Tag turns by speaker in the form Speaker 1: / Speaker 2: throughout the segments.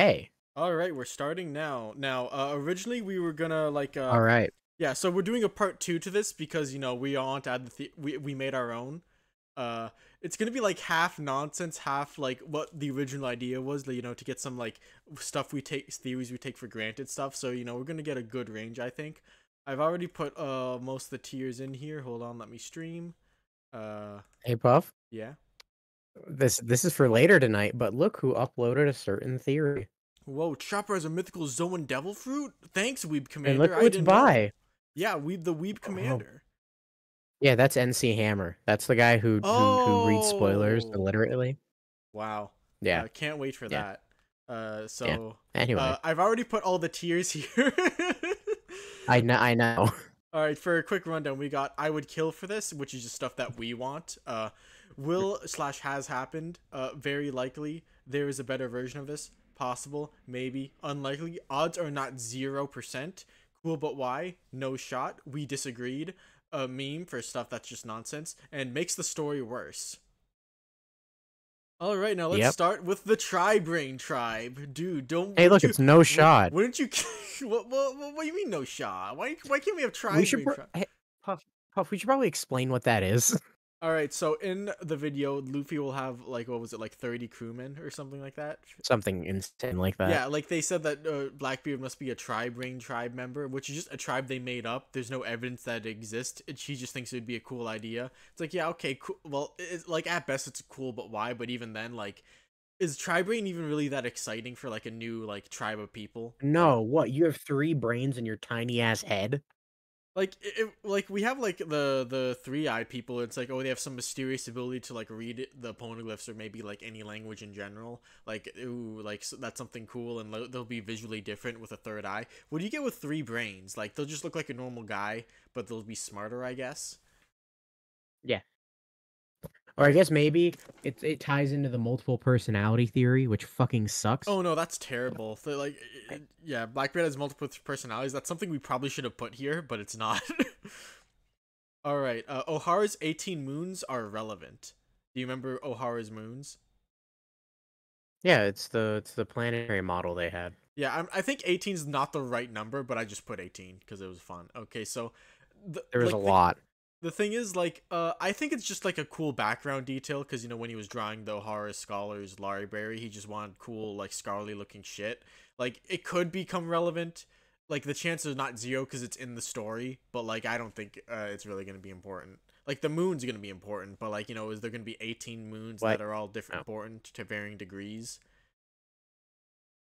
Speaker 1: Hey,
Speaker 2: All right, we're starting now. Now, originally we were gonna
Speaker 1: all right.
Speaker 2: yeah, so we're doing a part two to this because we all want to add we made our own. Uh, it's gonna be like half nonsense, half like what the original idea was. To get some like stuff we take theories we take for granted stuff. So we're gonna get a good range, I think. I've already put most of the tiers in here. Hold on, let me stream. Uh,
Speaker 1: Hey, Puff.
Speaker 2: yeah.
Speaker 1: This is for later tonight, but look who uploaded a certain theory.
Speaker 2: Whoa, Chopper has a mythical Zoan Devil Fruit? Thanks, Weeb
Speaker 1: And look
Speaker 2: Commander.
Speaker 1: who
Speaker 2: I
Speaker 1: it's
Speaker 2: didn't know.
Speaker 1: by.
Speaker 2: Yeah, the Weeb
Speaker 1: Oh,
Speaker 2: Commander.
Speaker 1: yeah, that's NC Hammer. That's the guy who reads spoilers
Speaker 2: Oh,
Speaker 1: illiterately.
Speaker 2: wow.
Speaker 1: Yeah,
Speaker 2: Can't wait for
Speaker 1: yeah,
Speaker 2: that.
Speaker 1: yeah. Anyway,
Speaker 2: I've already put all the tiers here.
Speaker 1: I know.
Speaker 2: All right, for a quick rundown, we got I would kill for this, which is just stuff that we want. Will slash has happened. Very likely there is a better version of this. Possible, maybe, unlikely. Odds are not 0%. Cool, but why? No shot. We disagreed. A meme for stuff that's just nonsense and makes the story worse. All right, now let's
Speaker 1: Yep.
Speaker 2: start with the Tri-Brain Tribe, dude. Don't
Speaker 1: Hey,
Speaker 2: wouldn't
Speaker 1: look,
Speaker 2: you?
Speaker 1: it's no shot.
Speaker 2: Wouldn't you? What do you mean no shot? Why can't we have
Speaker 1: We should.
Speaker 2: Tri-Brain Tribe?
Speaker 1: Hey, Puff. We should probably explain what that is.
Speaker 2: All right, so in the video, Luffy will have like what was it, like 30 crewmen or something like that?
Speaker 1: Something insane like that.
Speaker 2: Yeah, like they said that Blackbeard must be a Tri-Brain Tribe member, which is just a tribe they made up. There's no evidence that it exists. She just thinks it would be a cool idea. It's like, yeah, okay, cool. Well, it's like at best it's cool, but why? But even then, like, is Tri-Brain even really that exciting for like a new like tribe of people? Like,
Speaker 1: No, what? You have 3 brains in your tiny ass head?
Speaker 2: like we have like the three-eyed people. It's like, oh, they have some mysterious ability to like read the poneglyphs or maybe like any language in general. Like, ooh, like so that's something cool, and they'll be visually different with a third eye. What do you get with 3 brains? Like, they'll just look like a normal guy, but they'll be smarter, I guess.
Speaker 1: Yeah. Or I guess maybe it ties into the multiple personality theory, which fucking sucks.
Speaker 2: Oh no, that's terrible. So, like, yeah, Blackbeard has multiple personalities. That's something we probably should have put here, but it's not. All right, Ohara's 18 moons are relevant. Do you remember Ohara's moons?
Speaker 1: Yeah, it's the planetary model they had.
Speaker 2: Yeah, I think 18 is not the right number, but I just put 18 because it was fun. Okay, so
Speaker 1: There was a lot.
Speaker 2: the thing is, like, I think it's just like a cool background detail because when he was drawing the O'Hara Scholars library, he just wanted cool, like, scholarly looking shit. Like, it could become relevant. Like, the chances are not 0 because it's in the story, but like, I don't think it's really gonna be important. Like, the moon's gonna be important, but like, is there gonna be 18 moons
Speaker 1: What?
Speaker 2: that are all different,
Speaker 1: No.
Speaker 2: important to varying degrees?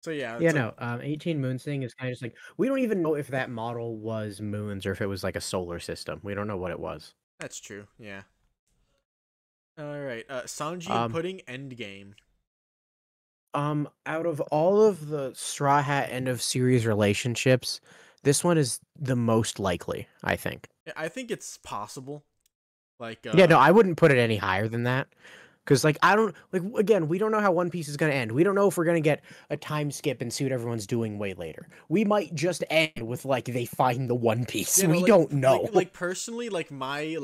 Speaker 2: So yeah,
Speaker 1: Yeah,
Speaker 2: it's like
Speaker 1: no. 18 moons thing is kind of just like we don't even know if that model was moons or if it was like a solar system. We don't know what it was.
Speaker 2: that's true. Yeah. All right. Sanji and
Speaker 1: Um,
Speaker 2: Pudding Endgame.
Speaker 1: out of all of the Straw Hat end of series relationships, this one is the most likely, I think.
Speaker 2: Yeah, I think it's possible. Like,
Speaker 1: Yeah, no, I wouldn't put it any higher than that. Because, like, I don't, like, again, we don't know how One Piece is going to end. We don't know if we're going to get a time skip and see what everyone's doing way later. We might just end with, like, they find the One Piece.
Speaker 2: you know,
Speaker 1: We
Speaker 2: like,
Speaker 1: don't know.
Speaker 2: like personally, like my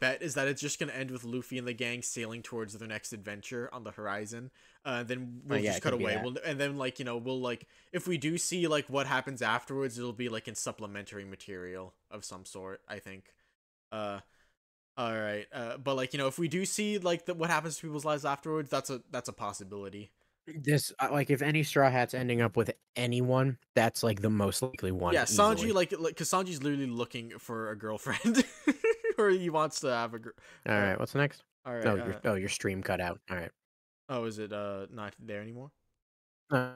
Speaker 2: bet is that it's just gonna end with Luffy and the gang sailing towards their next adventure on the horizon. Then we'll
Speaker 1: Yeah,
Speaker 2: just
Speaker 1: it
Speaker 2: cut
Speaker 1: could be
Speaker 2: away.
Speaker 1: that.
Speaker 2: And then like we'll like if we do see like what happens afterwards, it'll be like in supplementary material of some sort. I think. Uh, all right. But like if we do see like what happens to people's lives afterwards, that's a possibility.
Speaker 1: This, like, if any Straw Hat's ending up with anyone, that's, like, the most likely one,
Speaker 2: Yeah, Sanji,
Speaker 1: easily.
Speaker 2: because Sanji's literally looking for a girlfriend, or he wants to have a girl.
Speaker 1: All right, what's next?
Speaker 2: All right.
Speaker 1: Your stream cut out. All right.
Speaker 2: Oh, is it not there anymore?
Speaker 1: Uh,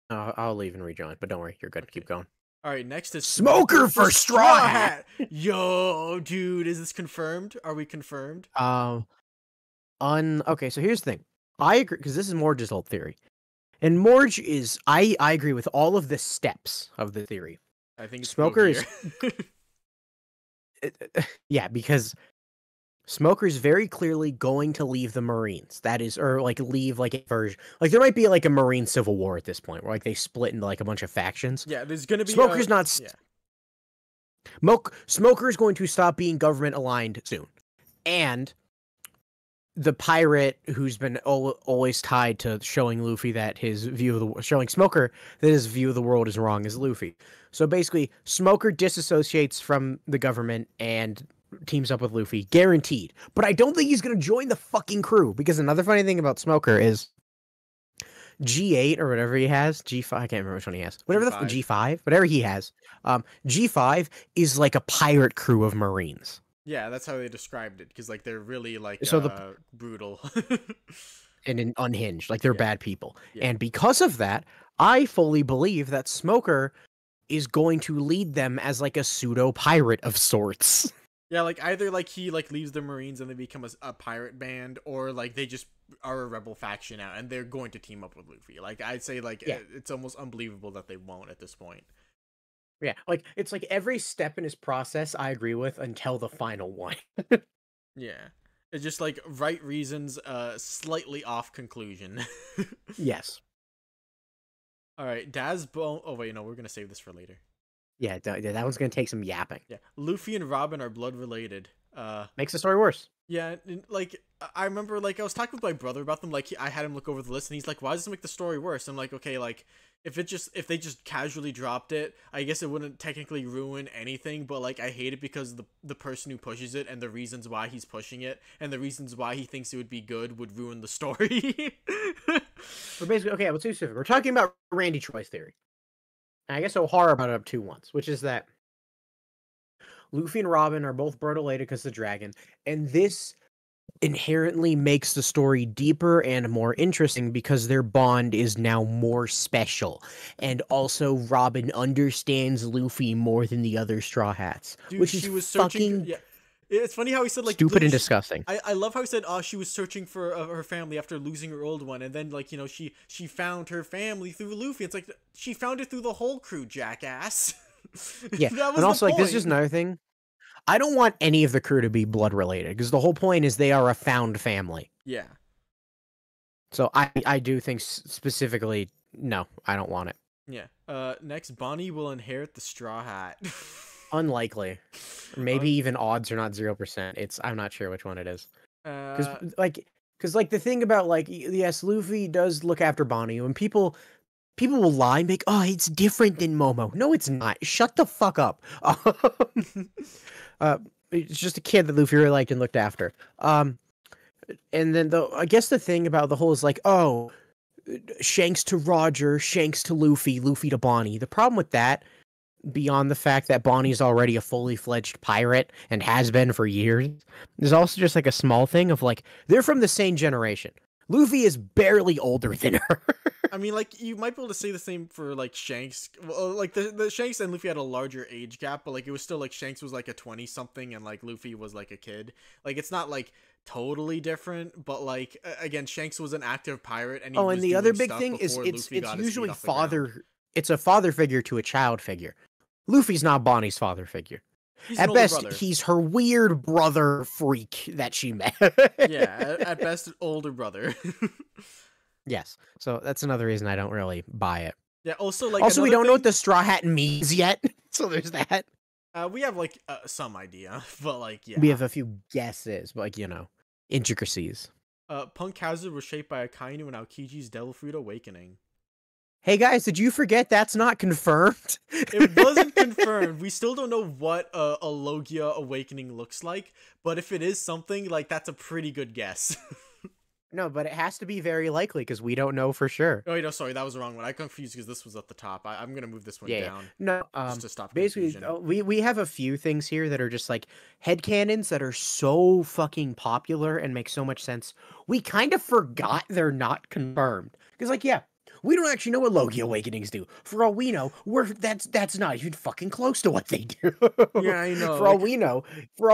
Speaker 1: I'll leave and rejoin, but don't worry, you're good.
Speaker 2: Okay.
Speaker 1: Keep going.
Speaker 2: All right. Next is
Speaker 1: Smoker for Straw Hat!
Speaker 2: Yo, dude, is this confirmed? Are we confirmed?
Speaker 1: Okay, so here's the thing. I agree, because this is Morge's old theory. And Morge is, I agree with all of the steps of the theory.
Speaker 2: I think it's
Speaker 1: Smoker
Speaker 2: here.
Speaker 1: Yeah, because Smoker's very clearly going to leave the Marines. That is, or like leave like a version. Like there might be like a Marine civil war at this point, where like they split into like a bunch of factions.
Speaker 2: Yeah, there's gonna be
Speaker 1: Smoker's not.
Speaker 2: Yeah.
Speaker 1: Smoker is going to stop being government aligned soon, and the pirate who's been always tied to showing Luffy that his view of the showing Smoker that his view of the world is wrong is Luffy. So basically, Smoker disassociates from the government and teams up with Luffy, guaranteed. But I don't think he's gonna join the fucking crew because another funny thing about Smoker is G8 or whatever he has, G5, I can't remember which one he has. Whatever
Speaker 2: G5.
Speaker 1: the G5, whatever he has. G5 is like a pirate crew of Marines.
Speaker 2: Yeah, that's how they described it, because like they're really like
Speaker 1: So
Speaker 2: brutal.
Speaker 1: and unhinged, like they're
Speaker 2: Yeah.
Speaker 1: bad people.
Speaker 2: Yeah.
Speaker 1: And because of that, I fully believe that Smoker is going to lead them as like a pseudo pirate of sorts.
Speaker 2: Yeah, like either like he like leaves the Marines and they become a pirate band, or like they just are a rebel faction now and they're going to team up with Luffy. Like I'd say like
Speaker 1: Yeah.
Speaker 2: it's almost unbelievable that they won't at this point.
Speaker 1: Yeah, like it's like every step in his process I agree with until the final one.
Speaker 2: Yeah. It's just like right reasons, slightly off conclusion.
Speaker 1: Yes.
Speaker 2: All right, Daz Bone. Oh wait, no, we're gonna save this for later.
Speaker 1: Yeah, that one's gonna take some yapping.
Speaker 2: Yeah, Luffy and Robin are blood related.
Speaker 1: Makes the story worse.
Speaker 2: Yeah, like I remember, like I was talking with my brother about them. Like I had him look over the list, and he's like, "Why does this make the story worse?" I'm like, "Okay, like if they just casually dropped it, I guess it wouldn't technically ruin anything. But like I hate it because the person who pushes it and the reasons why he's pushing it and the reasons why he thinks it would be good would ruin the story."
Speaker 1: We're basically okay. Well, too specific. We're talking about Randy Troy's theory. And I guess O'Hara brought it up too once, which is that Luffy and Robin are both blood related because of the dragon, and this inherently makes the story deeper and more interesting because their bond is now more special. And also Robin understands Luffy more than the other Straw Hats,
Speaker 2: Dude,
Speaker 1: which is
Speaker 2: she was searching.
Speaker 1: fucking
Speaker 2: Yeah, it's funny how he said like
Speaker 1: stupid and
Speaker 2: she-
Speaker 1: disgusting.
Speaker 2: I love how he said, "Oh, she was searching for her family after losing her old one, and then like you know she found her family through Luffy." It's like she found it through the whole crew, jackass.
Speaker 1: Yeah,
Speaker 2: That was
Speaker 1: and
Speaker 2: the
Speaker 1: also like this is
Speaker 2: point.
Speaker 1: just another thing. I don't want any of the crew to be blood related because the whole point is they are a found family.
Speaker 2: Yeah.
Speaker 1: So I do think specifically no, I don't want it.
Speaker 2: Yeah. Next, Bonnie will inherit the Straw Hat.
Speaker 1: Unlikely. Or maybe even odds are not 0%. I'm not sure which one it is. Because like the thing about like yes, Luffy does look after Bonnie. When people will lie and be like, oh, it's different than Momo. No, it's not. Shut the fuck up. It's just a kid that Luffy really liked and looked after. And then I guess the thing about the whole is like, oh, Shanks to Roger, Shanks to Luffy, Luffy to Bonnie. The problem with that, beyond the fact that Bonnie's already a fully fledged pirate and has been for years, there's also just like a small thing of like, they're from the same generation. Luffy is barely older than her.
Speaker 2: I mean, like you might be able to say the same for like Shanks. Well, like the Shanks and Luffy had a larger age gap, but like it was still like Shanks was like a 20 something and like Luffy was like a kid. Like it's not like totally different, but like again, Shanks was an active pirate, and he
Speaker 1: Oh,
Speaker 2: was
Speaker 1: and the
Speaker 2: doing
Speaker 1: other big
Speaker 2: stuff
Speaker 1: thing is
Speaker 2: before Luffy got his feet
Speaker 1: usually
Speaker 2: off the ground.
Speaker 1: father. It's a father figure to a child figure. Luffy's not Bonnie's father figure.
Speaker 2: He's an
Speaker 1: At
Speaker 2: older
Speaker 1: best,
Speaker 2: brother.
Speaker 1: he's her weird brother freak that she met.
Speaker 2: Yeah, at best, older brother.
Speaker 1: Yes. So that's another reason I don't really buy it.
Speaker 2: Yeah. Also, like
Speaker 1: Also, we
Speaker 2: another
Speaker 1: don't know what
Speaker 2: thing-
Speaker 1: the Straw Hat means yet. So there's that.
Speaker 2: we have like some idea, but like yeah.
Speaker 1: We have a few guesses, but like, intricacies.
Speaker 2: Punk Hazard was shaped by Akainu and Aokiji's Devil Fruit Awakening.
Speaker 1: Hey guys, did you forget that's not confirmed?
Speaker 2: It wasn't confirmed. We still don't know what a Logia Awakening looks like, but if it is something, like that's a pretty good guess.
Speaker 1: No, but it has to be very likely because we don't know for sure.
Speaker 2: Oh, wait, no, sorry, that was the wrong one. I confused because this was at the top. I'm gonna move this one
Speaker 1: Yeah,
Speaker 2: down
Speaker 1: No,
Speaker 2: just to stop
Speaker 1: basically,
Speaker 2: confusion.
Speaker 1: we have a few things here that are just like headcanons that are so fucking popular and make so much sense. We kind of forgot they're not confirmed. Because, like, yeah, we don't actually know what Logia Awakenings do. For all we know, that's not even fucking close to what they do.
Speaker 2: Yeah, I know.
Speaker 1: For all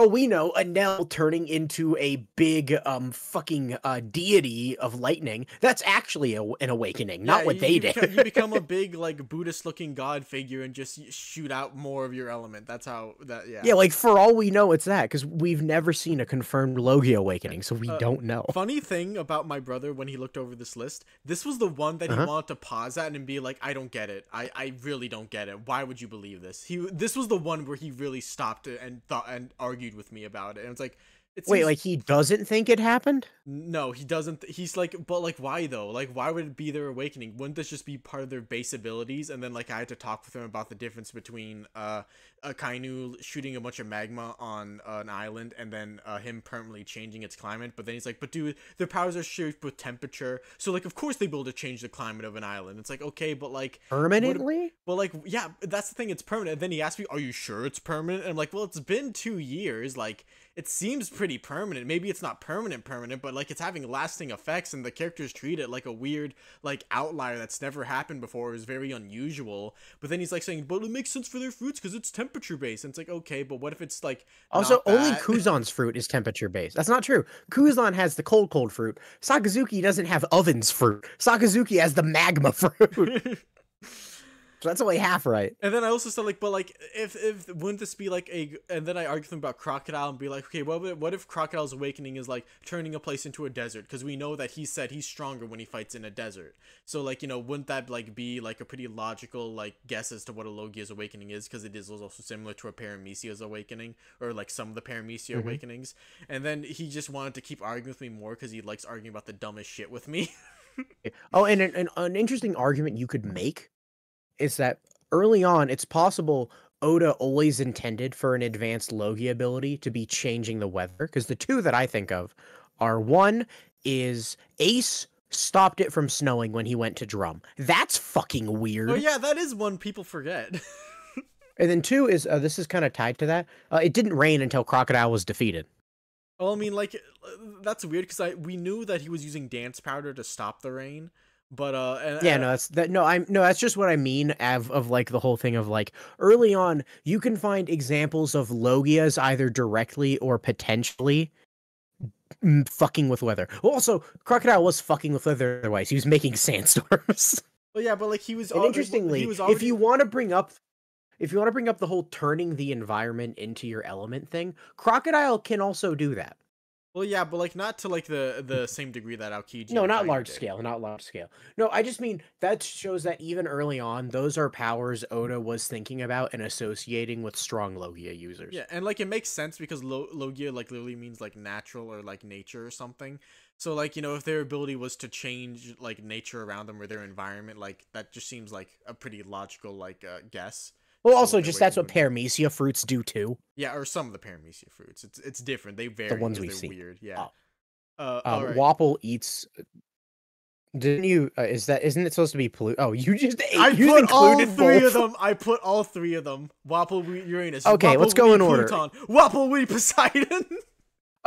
Speaker 1: we know, Enel turning into a big fucking deity of lightning, that's actually an awakening, not
Speaker 2: Yeah,
Speaker 1: what they did.
Speaker 2: You become a big like Buddhist-looking god figure and just shoot out more of your element. That's how that. Yeah.
Speaker 1: Yeah, like for all we know, it's that because we've never seen a confirmed Logia Awakening, so we don't know.
Speaker 2: Funny thing about my brother when he looked over this list, this was the one that he wanted to pause at and be like, I don't get it. I really don't get it. Why would you believe this? This was the one where he really stopped and thought and argued with me about it. And it's like, It
Speaker 1: Wait,
Speaker 2: seems
Speaker 1: like he doesn't think it happened?
Speaker 2: no, he doesn't. He's like, but like, why though? Like, why would it be their awakening? Wouldn't this just be part of their base abilities? And then like, I had to talk with him about the difference between a Kainu shooting a bunch of magma on an island and then him permanently changing its climate. But then he's like, but dude, their powers are shaped with temperature, so like, of course they be able to change the climate of an island. It's like, okay, but like,
Speaker 1: Permanently?
Speaker 2: well, like, yeah, that's the thing. It's permanent. And then he asked me, "Are you sure it's permanent?" And I'm like, "Well, it's been 2 years. Like, it seems pretty permanent. Maybe it's not permanent, but like, it's having lasting effects, and the characters treat it like a weird, like, outlier that's never happened before. It was very unusual." But then he's like saying, "But it makes sense for their fruits because it's temperature based." And it's like, okay, but what if it's like
Speaker 1: Also,
Speaker 2: not
Speaker 1: only
Speaker 2: that?
Speaker 1: Kuzan's fruit is temperature based. That's not true. Kuzan has the cold fruit. Sakazuki doesn't have ovens fruit. Sakazuki has the magma fruit. So that's only half right.
Speaker 2: And then I also said like, but like, if wouldn't this be like and then I argued with him about Crocodile and be like, okay, what if Crocodile's awakening is like turning a place into a desert? Because we know that he said he's stronger when he fights in a desert. So like, wouldn't that like be like a pretty logical like guess as to what a Logia's awakening is? Because it is also similar to a Paramecia's awakening, or like some of the Paramecia awakenings. And then he just wanted to keep arguing with me more because he likes arguing about the dumbest shit with me.
Speaker 1: Oh, and an interesting argument you could make is that early on, it's possible Oda always intended for an advanced Logia ability to be changing the weather. Because the two that I think of are one is Ace stopped it from snowing when he went to Drum. That's fucking weird.
Speaker 2: Oh yeah, that is one people forget.
Speaker 1: And then two is this is kind of tied to that. It didn't rain until Crocodile was defeated.
Speaker 2: Well, I mean, like, that's weird because we knew that he was using dance powder to stop the rain. But
Speaker 1: yeah, no, that's just what I mean of like the whole thing of like early on you can find examples of Logias either directly or potentially fucking with weather. Well, also, Crocodile was fucking with weather otherwise. He was making sandstorms.
Speaker 2: well, yeah, but like he was.
Speaker 1: And interestingly,
Speaker 2: he was already...
Speaker 1: if you want to bring up the whole turning the environment into your element thing, Crocodile can also do that.
Speaker 2: Well, yeah, but like not to like the same degree that Aokiji.
Speaker 1: No, not
Speaker 2: Tiger
Speaker 1: large
Speaker 2: did.
Speaker 1: scale, not large scale. No, I just mean that shows that even early on, those are powers Oda was thinking about and associating with strong Logia users.
Speaker 2: Yeah, and like it makes sense because Logia like literally means like natural or like nature or something. So like if their ability was to change like nature around them or their environment, like that just seems like a pretty logical like guess.
Speaker 1: Well, also just that's what Paramecia fruits do too.
Speaker 2: Yeah, or some of the Paramecia fruits. It's different. They vary.
Speaker 1: The ones we
Speaker 2: they're
Speaker 1: see.
Speaker 2: Weird. Yeah.
Speaker 1: All right. Wapol eats. Didn't you? Isn't it supposed to be Pluto? Oh, you just ate.
Speaker 2: I put all three of them. I put all three of them. Wapol, Uranus.
Speaker 1: Okay,
Speaker 2: Wapol,
Speaker 1: let's go in order.
Speaker 2: Pluton. Wapol, Poseidon.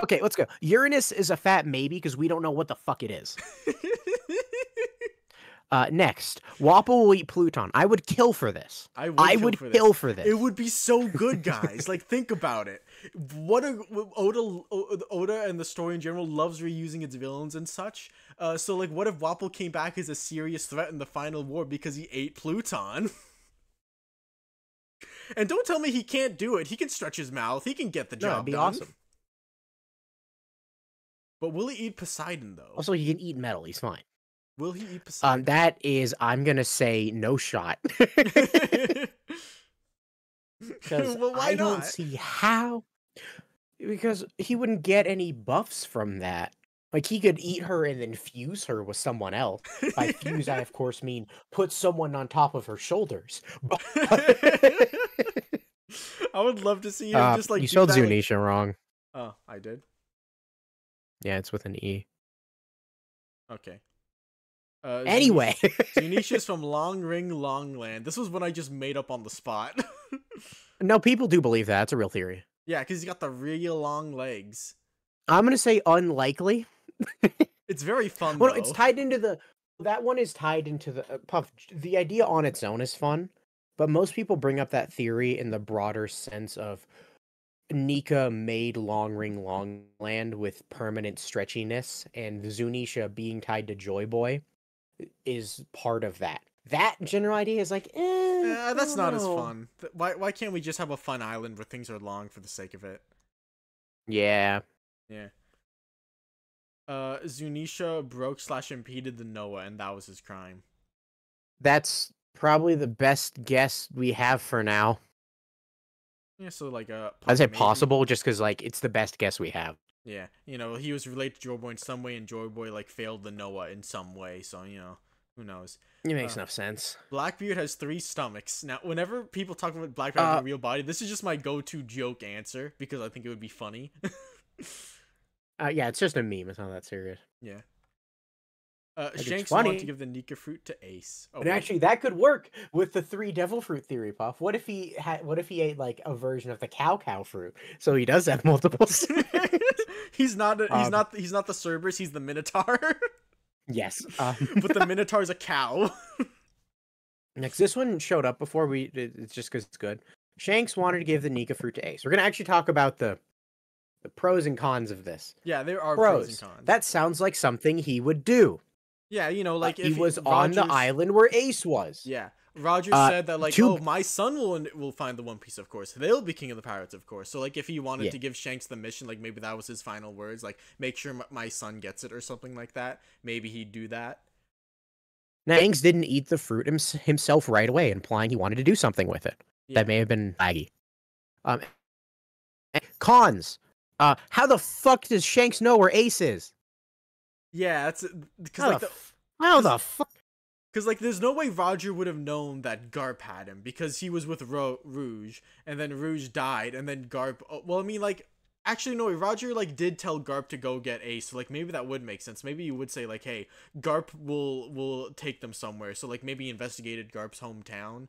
Speaker 1: Okay, let's go. Uranus is a fat maybe because we don't know what the fuck it is. Next, Wapol will eat Pluton. I would kill for this. I would kill for this.
Speaker 2: It would be so good, guys. Like, think about it. Oda and the story in general loves reusing its villains and such. So, like, what if Wapol came back as a serious threat in the final war because he ate Pluton? And don't tell me he can't do it. He can stretch his mouth. He can get the job
Speaker 1: that'd be
Speaker 2: done.
Speaker 1: awesome.
Speaker 2: But will he eat Poseidon, though?
Speaker 1: Also, he can eat metal. He's fine.
Speaker 2: Will he eat Poseidon?
Speaker 1: That is, I'm gonna say no shot. Because
Speaker 2: well,
Speaker 1: I don't see how. Because he wouldn't get any buffs from that. Like, he could eat her and then fuse her with someone else. By fuse, I of course mean put someone on top of her shoulders.
Speaker 2: I would love to see him just like.
Speaker 1: You spelled Zunisha wrong.
Speaker 2: Oh, I did?
Speaker 1: Yeah, it's with an E.
Speaker 2: Okay.
Speaker 1: Anyway.
Speaker 2: Zunisha's from Long Ring Longland. This was one I just made up on the spot.
Speaker 1: No, people do believe that. It's a real theory.
Speaker 2: Yeah, because he's got the real long legs.
Speaker 1: I'm going to say unlikely.
Speaker 2: It's very fun,
Speaker 1: well,
Speaker 2: though.
Speaker 1: It's tied into the... That one is tied into the... Puff, the idea on its own is fun, but most people bring up that theory in the broader sense of Nika made Long Ring Longland with permanent stretchiness, and Zunisha being tied to Joy Boy is part of that. That general idea is like,
Speaker 2: that's not as fun. Why can't we just have a fun island where things are long for the sake of it?
Speaker 1: Yeah.
Speaker 2: Yeah. Zunisha broke/impeded the Noah, and that was his crime.
Speaker 1: That's probably the best guess we have for now.
Speaker 2: Yeah, so like
Speaker 1: I'd say possible just because like it's the best guess we have.
Speaker 2: Yeah, you know, he was related to Joy Boy in some way, and Joy Boy like failed the Noah in some way. So you know, who knows?
Speaker 1: It makes
Speaker 2: Uh,
Speaker 1: enough sense.
Speaker 2: Blackbeard has 3 stomachs. Now, whenever people talk about Blackbeard having a real body, this is just my go-to joke answer because I think it would be funny.
Speaker 1: Yeah, it's just a meme. It's not that serious.
Speaker 2: Yeah.
Speaker 1: Like,
Speaker 2: Shanks
Speaker 1: it's
Speaker 2: wanted
Speaker 1: funny.
Speaker 2: to give the Nika fruit to Ace. Oh,
Speaker 1: And
Speaker 2: what?
Speaker 1: actually, that could work with the 3 devil fruit theory, Puff. What if he had? What if he ate like a version of the cow fruit? So he does have multiple.
Speaker 2: He's not. He's
Speaker 1: Um,
Speaker 2: not. He's not the Cerberus. He's the Minotaur.
Speaker 1: yes.
Speaker 2: But the Minotaur is a cow.
Speaker 1: Next, this one showed up before we. It's just because it's good. Shanks wanted to give the Nika fruit to Ace. We're gonna actually talk about the pros and cons of this.
Speaker 2: Yeah, there are pros and cons.
Speaker 1: That sounds like something he would do.
Speaker 2: Yeah, you know, like
Speaker 1: He
Speaker 2: if
Speaker 1: was on the island where Ace was.
Speaker 2: Yeah, Roger said that like, oh, my son will find the One Piece, of course. They'll be king of the pirates, of course. So like, if he wanted to give Shanks the mission, like maybe that was his final words, like make sure my son gets it or something like that. Maybe he'd do that.
Speaker 1: Now, Shanks didn't eat the fruit himself right away, implying he wanted to do something with it. Yeah. That may have been laggy. Cons. How the fuck does Shanks know where Ace is?
Speaker 2: Yeah, that's because like
Speaker 1: how the fuck?
Speaker 2: Because like, there's no way Roger would have known that Garp had him because he was with Rouge, and then Rouge died, and then Garp. Well, I mean, like, actually, no, Roger like did tell Garp to go get Ace, so like maybe that would make sense. Maybe you would say like, hey, Garp will take them somewhere. So like maybe investigated Garp's hometown,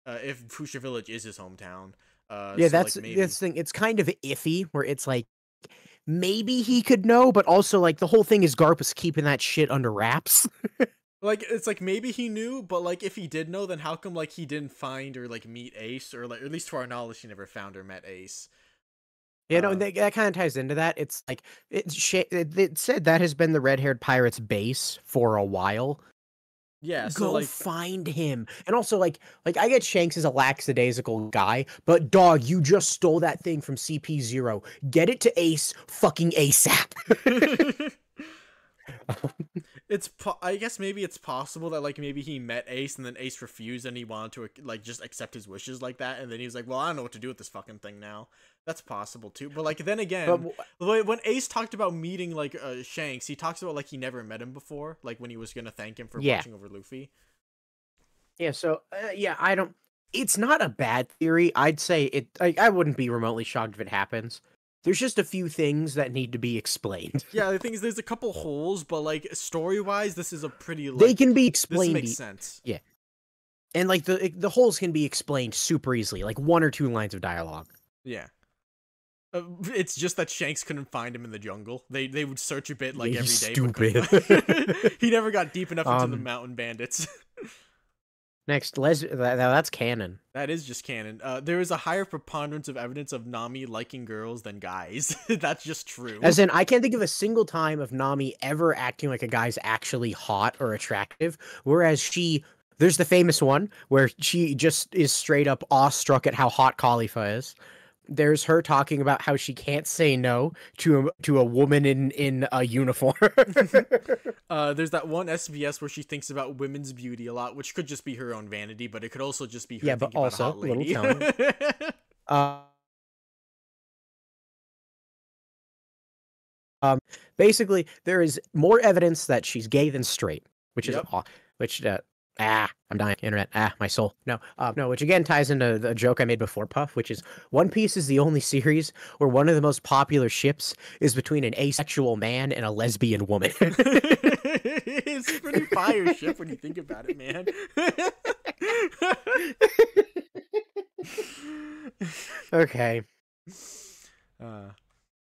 Speaker 2: if Fuchsia Village is his hometown.
Speaker 1: Yeah, so that's like, that's the thing. It's kind of iffy where it's like maybe he could know, but also like the whole thing is Garp was keeping that shit under wraps.
Speaker 2: Like, it's like maybe he knew, but like if he did know, then how come like he didn't find or like meet Ace, or like, or at least to our knowledge, he never found or met Ace.
Speaker 1: Yeah, no, that kind of ties into that. It's like it said that has been the red-haired pirate's base for a while.
Speaker 2: Yeah, so
Speaker 1: go
Speaker 2: like
Speaker 1: find him. And also like I get Shanks is a lackadaisical guy, but dog, you just stole that thing from CP0. Get it to Ace fucking ASAP.
Speaker 2: I guess maybe it's possible that like maybe he met Ace and then Ace refused and he wanted to like just accept his wishes like that, and then he was like, well, I don't know what to do with this fucking thing now. That's possible too. But like then again, when Ace talked about meeting like Shanks, he talks about like he never met him before, like when he was gonna thank him for watching over Luffy.
Speaker 1: Yeah, so yeah, I don't. It's not a bad theory. I'd say it. I wouldn't be remotely shocked if it happens. There's just a few things that need to be explained.
Speaker 2: Yeah, the thing is, there's a couple holes, but like story-wise, this is a pretty. Like,
Speaker 1: they can be explained.
Speaker 2: This makes sense.
Speaker 1: Yeah, and like the holes can be explained super easily, like 1 or 2 lines of dialogue.
Speaker 2: Yeah. It's just that Shanks couldn't find him in the jungle. They would search a bit like every day.
Speaker 1: Stupid.
Speaker 2: He never got deep enough into the mountain bandits.
Speaker 1: Next, that's canon.
Speaker 2: That is just canon. There is a higher preponderance of evidence of Nami liking girls than guys. That's just true.
Speaker 1: As in, I can't think of a single time of Nami ever acting like a guy's actually hot or attractive, whereas there's the famous one where she just is straight up awestruck at how hot Khalifa is. There's her talking about how she can't say no to a woman in a uniform.
Speaker 2: There's that one SBS where she thinks about women's beauty a lot, which could just be her own vanity, but it could also just be her thinking about a hot lady.
Speaker 1: Basically, there is more evidence that she's gay than straight, which is I'm dying. Internet. My soul. No, which again ties into the joke I made before, Puff, which is One Piece is the only series where one of the most popular ships is between an asexual man and a lesbian woman.
Speaker 2: It's a pretty fire ship when you think about it, man.
Speaker 1: Okay.
Speaker 2: All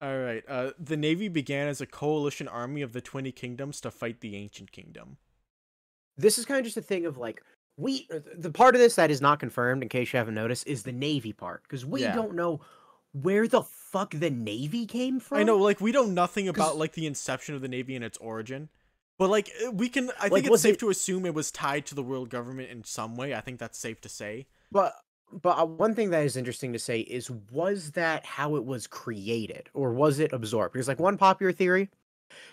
Speaker 2: right. The Navy began as a coalition army of the 20 kingdoms to fight the Ancient Kingdom.
Speaker 1: This is kind of just a thing of like, the part of this that is not confirmed, in case you haven't noticed, is the Navy part. Because we don't know where the fuck the Navy came from.
Speaker 2: I know, like, we know nothing about, like, the inception of the Navy and its origin. But, like, I think it's safe to assume it was tied to the world government in some way. I think that's safe to say.
Speaker 1: But one thing that is interesting to say is, was that how it was created? Or was it absorbed? Because, like, one popular theory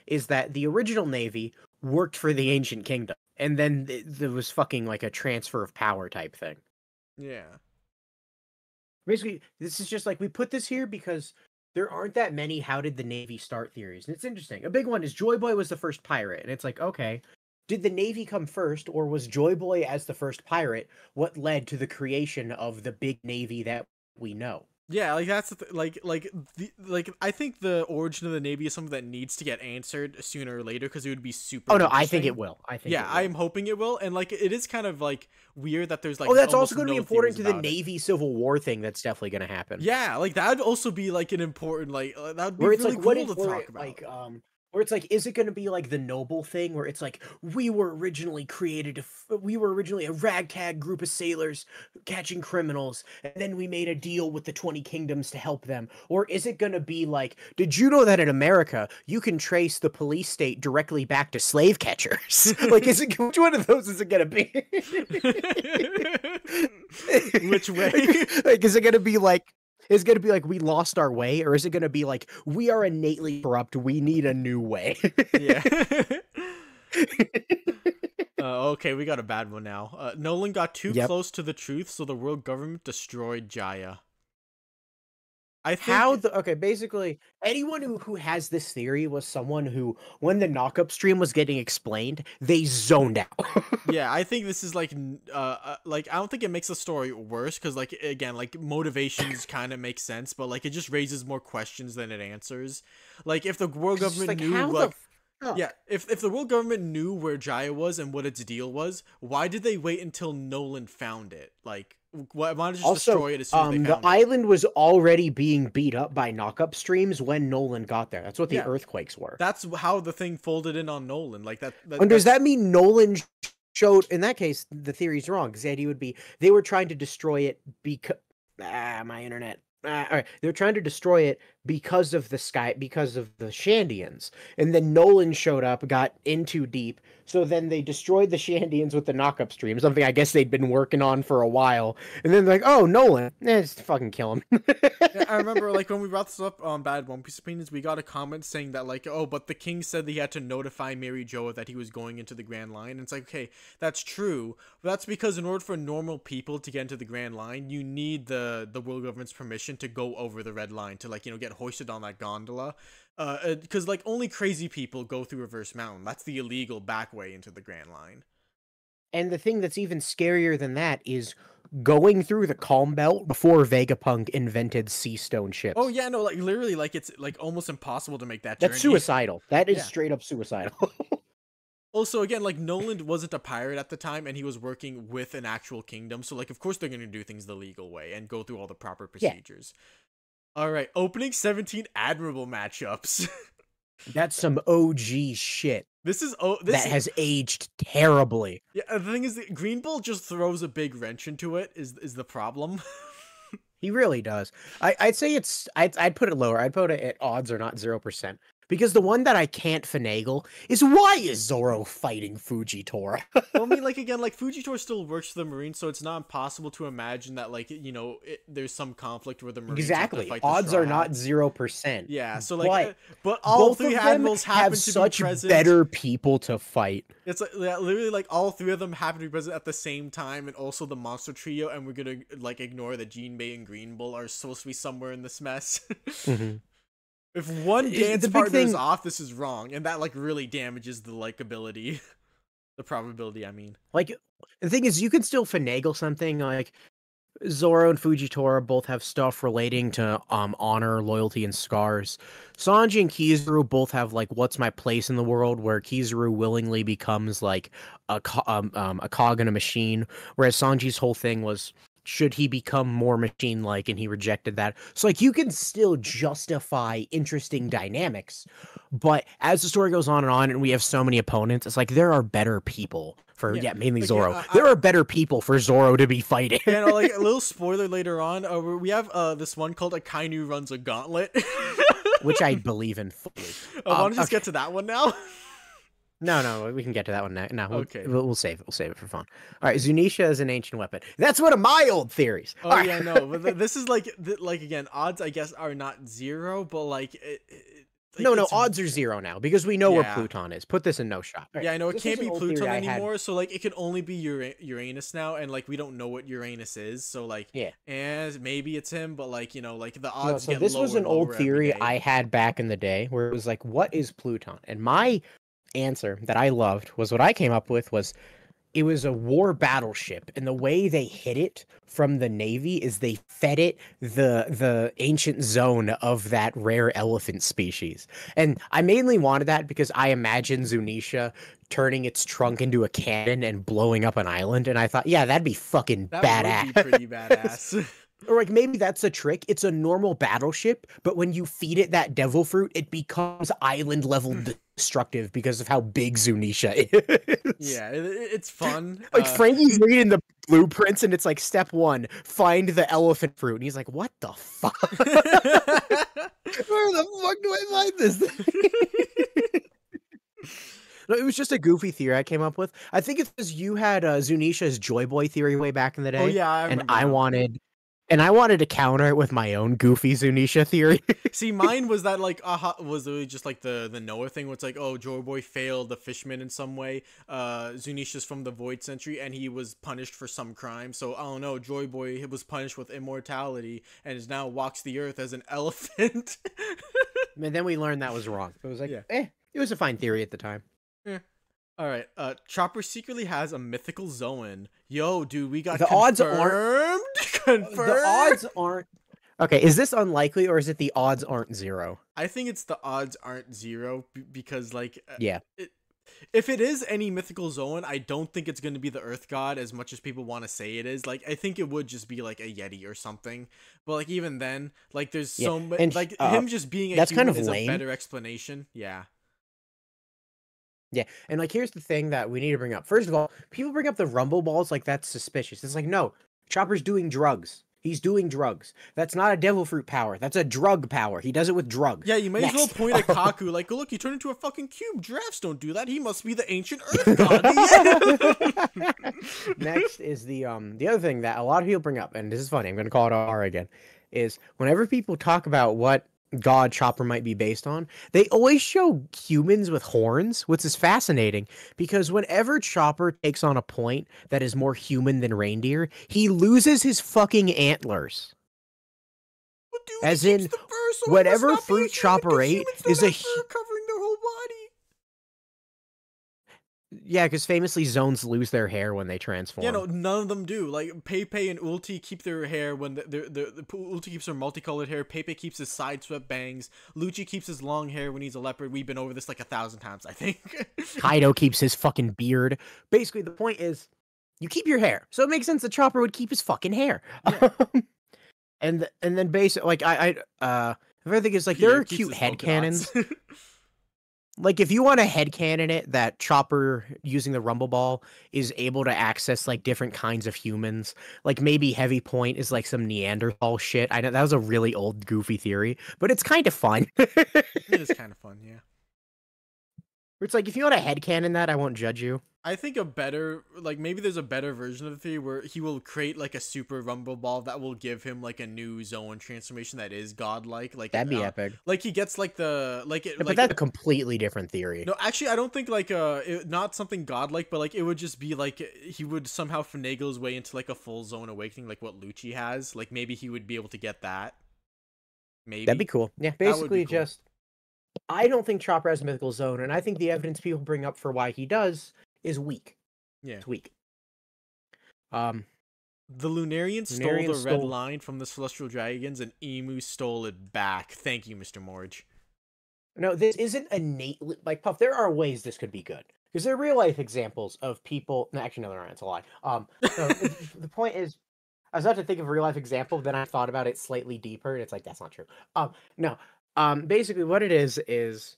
Speaker 1: is that the original Navy worked for the Ancient Kingdom. And then there was fucking like a transfer of power type thing.
Speaker 2: Yeah.
Speaker 1: Basically, this is just like, we put this here because there aren't that many how did the Navy start theories. And it's interesting. A big one is Joy Boy was the first pirate. And it's like, okay, did the Navy come first, or was Joy Boy as the first pirate what led to the creation of the big Navy that we know?
Speaker 2: Yeah, like that's like I think the origin of the Navy is something that needs to get answered sooner or later because it would be super.
Speaker 1: Oh no, I think it
Speaker 2: interesting.
Speaker 1: will. I think
Speaker 2: Yeah,
Speaker 1: it will.
Speaker 2: I'm hoping it will, and like it is kind of like weird that there's like.
Speaker 1: Oh, that's also
Speaker 2: almost
Speaker 1: going to be
Speaker 2: no
Speaker 1: important
Speaker 2: theories
Speaker 1: to the
Speaker 2: about it.
Speaker 1: Navy Civil War thing. That's definitely going to happen.
Speaker 2: Yeah, like that would also be like an important that would be
Speaker 1: Where it's
Speaker 2: really
Speaker 1: like, what
Speaker 2: cool
Speaker 1: if
Speaker 2: to talk about.
Speaker 1: like where it's like, is it going to be like the Noble thing, where it's like we were originally we were originally a ragtag group of sailors catching criminals, and then we made a deal with the 20 Kingdoms to help them, or is it going to be like, did you know that in America you can trace the police state directly back to slave catchers? Like, which one of those is it going to be?
Speaker 2: Which way?
Speaker 1: Like, is it going to be like? Is it going to be like we lost our way, or is it going to be like we are innately corrupt? We need a new way.
Speaker 2: Yeah. Okay, we got a bad one now. Nolan got too close to the truth, so the world government destroyed Jaya. I think
Speaker 1: Okay, basically anyone who has this theory was someone who, when the knockup stream was getting explained, they zoned out.
Speaker 2: yeah, I think this is like I don't think it makes the story worse because like again like motivations kind of make sense, but like it just raises more questions than it answers. Like if the world government
Speaker 1: like,
Speaker 2: knew
Speaker 1: how
Speaker 2: like
Speaker 1: the
Speaker 2: yeah, if the world government knew where Jaya was and what its deal was, why did they wait until Nolan found it? Like why not just
Speaker 1: also,
Speaker 2: destroy it as soon as they
Speaker 1: the
Speaker 2: found it?
Speaker 1: island was already being beat up by knockup streams when Nolan got there. That's what the
Speaker 2: Yeah.
Speaker 1: earthquakes were.
Speaker 2: That's how the thing folded in on Nolan. Like
Speaker 1: And does that mean Nolan showed? In that case, the theory's wrong because the idea would be they were trying to destroy it because my internet. All right, they're trying to destroy it because of because of the Shandians, and then Nolan showed up, got in too deep, so then they destroyed the Shandians with the knockup stream, something I guess they'd been working on for a while, and then they're like, oh, Nolan, just fucking kill him.
Speaker 2: Yeah, I remember like when we brought this up on Bad One Piece Opinions, we got a comment saying that like, oh, but the king said that he had to notify Mary Joa that he was going into the Grand Line. And it's like, okay, that's true, but that's because in order for normal people to get into the Grand Line, you need the world government's permission to go over the red line to like get hoisted on that gondola. Because like only crazy people go through Reverse Mountain. That's the illegal back way into the Grand Line.
Speaker 1: And the thing that's even scarier than that is going through the Calm Belt before Vegapunk invented sea stone ships.
Speaker 2: Oh yeah, no, like literally, like it's like almost impossible to make that journey.
Speaker 1: That's suicidal. That is
Speaker 2: Yeah.
Speaker 1: straight up suicidal.
Speaker 2: Also, again, like Nolan wasn't a pirate at the time, and he was working with an actual kingdom, so like of course they're gonna do things the legal way and go through all the proper procedures. All right, opening 17 admirable matchups.
Speaker 1: That's some OG shit
Speaker 2: This
Speaker 1: that has aged terribly.
Speaker 2: Yeah, the thing is that Green Bull just throws a big wrench into it. Is the problem?
Speaker 1: He really does. I'd say I'd put it lower. I'd put it at odds or not 0%. Because the one that I can't finagle is, why is Zoro fighting Fujitora?
Speaker 2: Well, I mean, like again, like Fujitora still works for the Marines, so it's not impossible to imagine that like there's some conflict where the Marines have to
Speaker 1: Exactly.
Speaker 2: fight the
Speaker 1: Odds
Speaker 2: Straw
Speaker 1: are not
Speaker 2: Hats.
Speaker 1: 0%.
Speaker 2: Yeah, so like, but all
Speaker 1: both
Speaker 2: three
Speaker 1: of them
Speaker 2: admirals happen
Speaker 1: have
Speaker 2: to
Speaker 1: such
Speaker 2: be present.
Speaker 1: better people to fight.
Speaker 2: It's like literally like all three of them happen to be present at the same time, and also the monster trio. And we're gonna like ignore that Jinbei and Green Bull are supposed to be somewhere in this mess.
Speaker 1: Mhm.
Speaker 2: If one dance
Speaker 1: the big
Speaker 2: partner is
Speaker 1: thing-
Speaker 2: off, this is wrong, and that like really damages the likability, the probability. I mean,
Speaker 1: Like, the thing is, you can still finagle something. Like, Zoro and Fujitora both have stuff relating to honor, loyalty, and scars. Sanji and Kizaru both have like what's my place in the world, where Kizaru willingly becomes like a cog in a machine, whereas Sanji's whole thing was, should he become more machine-like, and he rejected that. So like you can still justify interesting dynamics, but as the story goes on and we have so many opponents, it's like there are better people for mainly
Speaker 2: like,
Speaker 1: Zoro.
Speaker 2: yeah,
Speaker 1: there are better people for Zoro to be fighting.
Speaker 2: you know, like a little spoiler later on. We have this one called Akainu runs a gauntlet.
Speaker 1: Which I believe in fully.
Speaker 2: Why don't you just get to that one now?
Speaker 1: No, we can get to that one now. No,
Speaker 2: Okay.
Speaker 1: we'll save it. We'll save it for fun. All right, Zunisha is an ancient weapon. That's one of my old theories.
Speaker 2: Oh
Speaker 1: All right.
Speaker 2: yeah, no, but this is like again, odds I guess are not zero, but like like,
Speaker 1: No,
Speaker 2: it's
Speaker 1: odds are 0 now because we know where
Speaker 2: Yeah.
Speaker 1: Pluton is. Put this in no shot. All right,
Speaker 2: Yeah, I know it
Speaker 1: this
Speaker 2: can't
Speaker 1: was an
Speaker 2: be
Speaker 1: old
Speaker 2: Pluton
Speaker 1: theory I had.
Speaker 2: anymore, so like it can only be Uranus now, and like we don't know what Uranus is, so like,
Speaker 1: Yeah.
Speaker 2: and maybe it's him, but like like the
Speaker 1: No,
Speaker 2: odds
Speaker 1: so
Speaker 2: get
Speaker 1: this
Speaker 2: lower
Speaker 1: was
Speaker 2: and
Speaker 1: an old
Speaker 2: lower every
Speaker 1: theory
Speaker 2: day.
Speaker 1: I had back in the day where it was like, what is Pluton? And my answer that I loved was what I came up with was it was a war battleship, and the way they hid it from the Navy is they fed it the ancient zone of that rare elephant species. And I mainly wanted that because I imagine Zunisha turning its trunk into a cannon and blowing up an island, and I thought, yeah, that'd be fucking
Speaker 2: That
Speaker 1: badass.
Speaker 2: would be pretty badass.
Speaker 1: Or like maybe that's a trick. It's a normal battleship, but when you feed it that devil fruit, it becomes island level destructive because of how big Zunisha is.
Speaker 2: Yeah, it's fun.
Speaker 1: Like Frankie's reading the blueprints and it's like step 1, find the elephant fruit. And he's like, what the fuck? Where the fuck do I find this thing? No, it was just a goofy theory I came up with. I think it's because you had Zunisha's Joy Boy theory way back in the day.
Speaker 2: Oh yeah, I
Speaker 1: and
Speaker 2: remember
Speaker 1: I
Speaker 2: now.
Speaker 1: wanted to counter it with my own goofy Zunisha theory.
Speaker 2: See, mine was that like was really just like the Noah thing, where it's like, oh, Joy Boy failed the Fishman in some way. Zunisha's from the Void Century, and he was punished for some crime. So I don't know. Joy Boy was punished with immortality, and is now walks the earth as an elephant.
Speaker 1: And then we learned that was wrong. It was like,
Speaker 2: Yeah.
Speaker 1: It was a fine theory at the time.
Speaker 2: Yeah. All right. Chopper secretly has a mythical Zoan. Yo, dude, we got
Speaker 1: The odds aren't-
Speaker 2: confirmed.
Speaker 1: The odds aren't. Okay, is this unlikely or is it the odds aren't 0?
Speaker 2: I think it's the odds aren't 0 because like
Speaker 1: Yeah.
Speaker 2: if it is any mythical Zoan, I don't think it's going to be the Earth God as much as people want to say it is. Like, I think it would just be like a Yeti or something. But like even then, like there's so much
Speaker 1: and,
Speaker 2: like him just being a
Speaker 1: that's
Speaker 2: human
Speaker 1: kind of
Speaker 2: is
Speaker 1: lame.
Speaker 2: a better explanation. Yeah.
Speaker 1: Yeah, and like here's the thing that we need to bring up. First of all, people bring up the rumble balls like that's suspicious. It's like, no, Chopper's doing drugs. He's doing drugs. That's not a devil fruit power. That's a drug power. He does it with drugs.
Speaker 2: Yeah, you may as well
Speaker 1: Next.
Speaker 2: point at Kaku like, oh, look, he turned into a fucking cube. Giraffes don't do that. He must be the ancient Earth God.
Speaker 1: Next is the other thing that a lot of people bring up, and this is funny. I'm going to call it R again. Is whenever people talk about what god Chopper might be based on, they always show humans with horns, which is fascinating because whenever Chopper takes on a point that is more human than reindeer, he loses his fucking antlers.
Speaker 2: But dude,
Speaker 1: As
Speaker 2: he
Speaker 1: in,
Speaker 2: keeps the fur, so he
Speaker 1: whatever
Speaker 2: must not be a
Speaker 1: fruit
Speaker 2: human,
Speaker 1: Chopper
Speaker 2: 'cause
Speaker 1: ate
Speaker 2: humans don't
Speaker 1: is a
Speaker 2: have fur covering their whole body.
Speaker 1: Yeah, because famously Zones lose their hair when they transform.
Speaker 2: Yeah, no, none of them do. Like Pepe and Ulti keep their hair when the Ulti keeps her multicolored hair. Pepe keeps his side swept bangs. Lucci keeps his long hair when he's a leopard. We've been over this like 1,000 times, I think.
Speaker 1: Kaido keeps his fucking beard. Basically, the point is, you keep your hair, so it makes sense that Chopper would keep his fucking hair.
Speaker 2: Yeah.
Speaker 1: and then basically, like the other thing is like there are
Speaker 2: Keeps
Speaker 1: cute
Speaker 2: his
Speaker 1: head
Speaker 2: polka
Speaker 1: cannons.
Speaker 2: dots.
Speaker 1: Like if you want to headcanon it that Chopper using the Rumble Ball is able to access like different kinds of humans, like maybe Heavy Point is like some Neanderthal shit. I know that was a really old goofy theory, but it's kind of fun.
Speaker 2: It is kind of fun, yeah.
Speaker 1: It's like if you want to headcanon that, I won't judge you.
Speaker 2: I think a better, like, maybe there's a better version of the theory where he will create, like, a super Rumble Ball that will give him, like, a new Zoan transformation that is godlike. Like,
Speaker 1: That'd be epic.
Speaker 2: Like, he gets, like, the, like, it,
Speaker 1: But
Speaker 2: like,
Speaker 1: that's a completely different theory.
Speaker 2: no, actually, I don't think, like, not something godlike, but, like, it would just be, like, he would somehow finagle his way into, like, a full Zoan awakening, like what Lucci has. Like, maybe he would be able to get that. Maybe.
Speaker 1: That'd be cool. Yeah,
Speaker 2: That would be
Speaker 1: basically
Speaker 2: cool.
Speaker 1: just, I don't think Chopper has a mythical zone, and I think the evidence people bring up for why he does is weak.
Speaker 2: Yeah.
Speaker 1: It's weak.
Speaker 2: The Lunarians stole the
Speaker 1: Lunarians
Speaker 2: red
Speaker 1: stole-
Speaker 2: line from the Celestial Dragons, and Emu stole it back. Thank you, Mr. Morge.
Speaker 1: No, this isn't innately like Puff. There are ways this could be good because there are real life examples of people. No, actually, no, there aren't. It's a lie. No, the point is, I was about to think of a real life example, then I thought about it slightly deeper, and it's like that's not true. No. Basically, what it is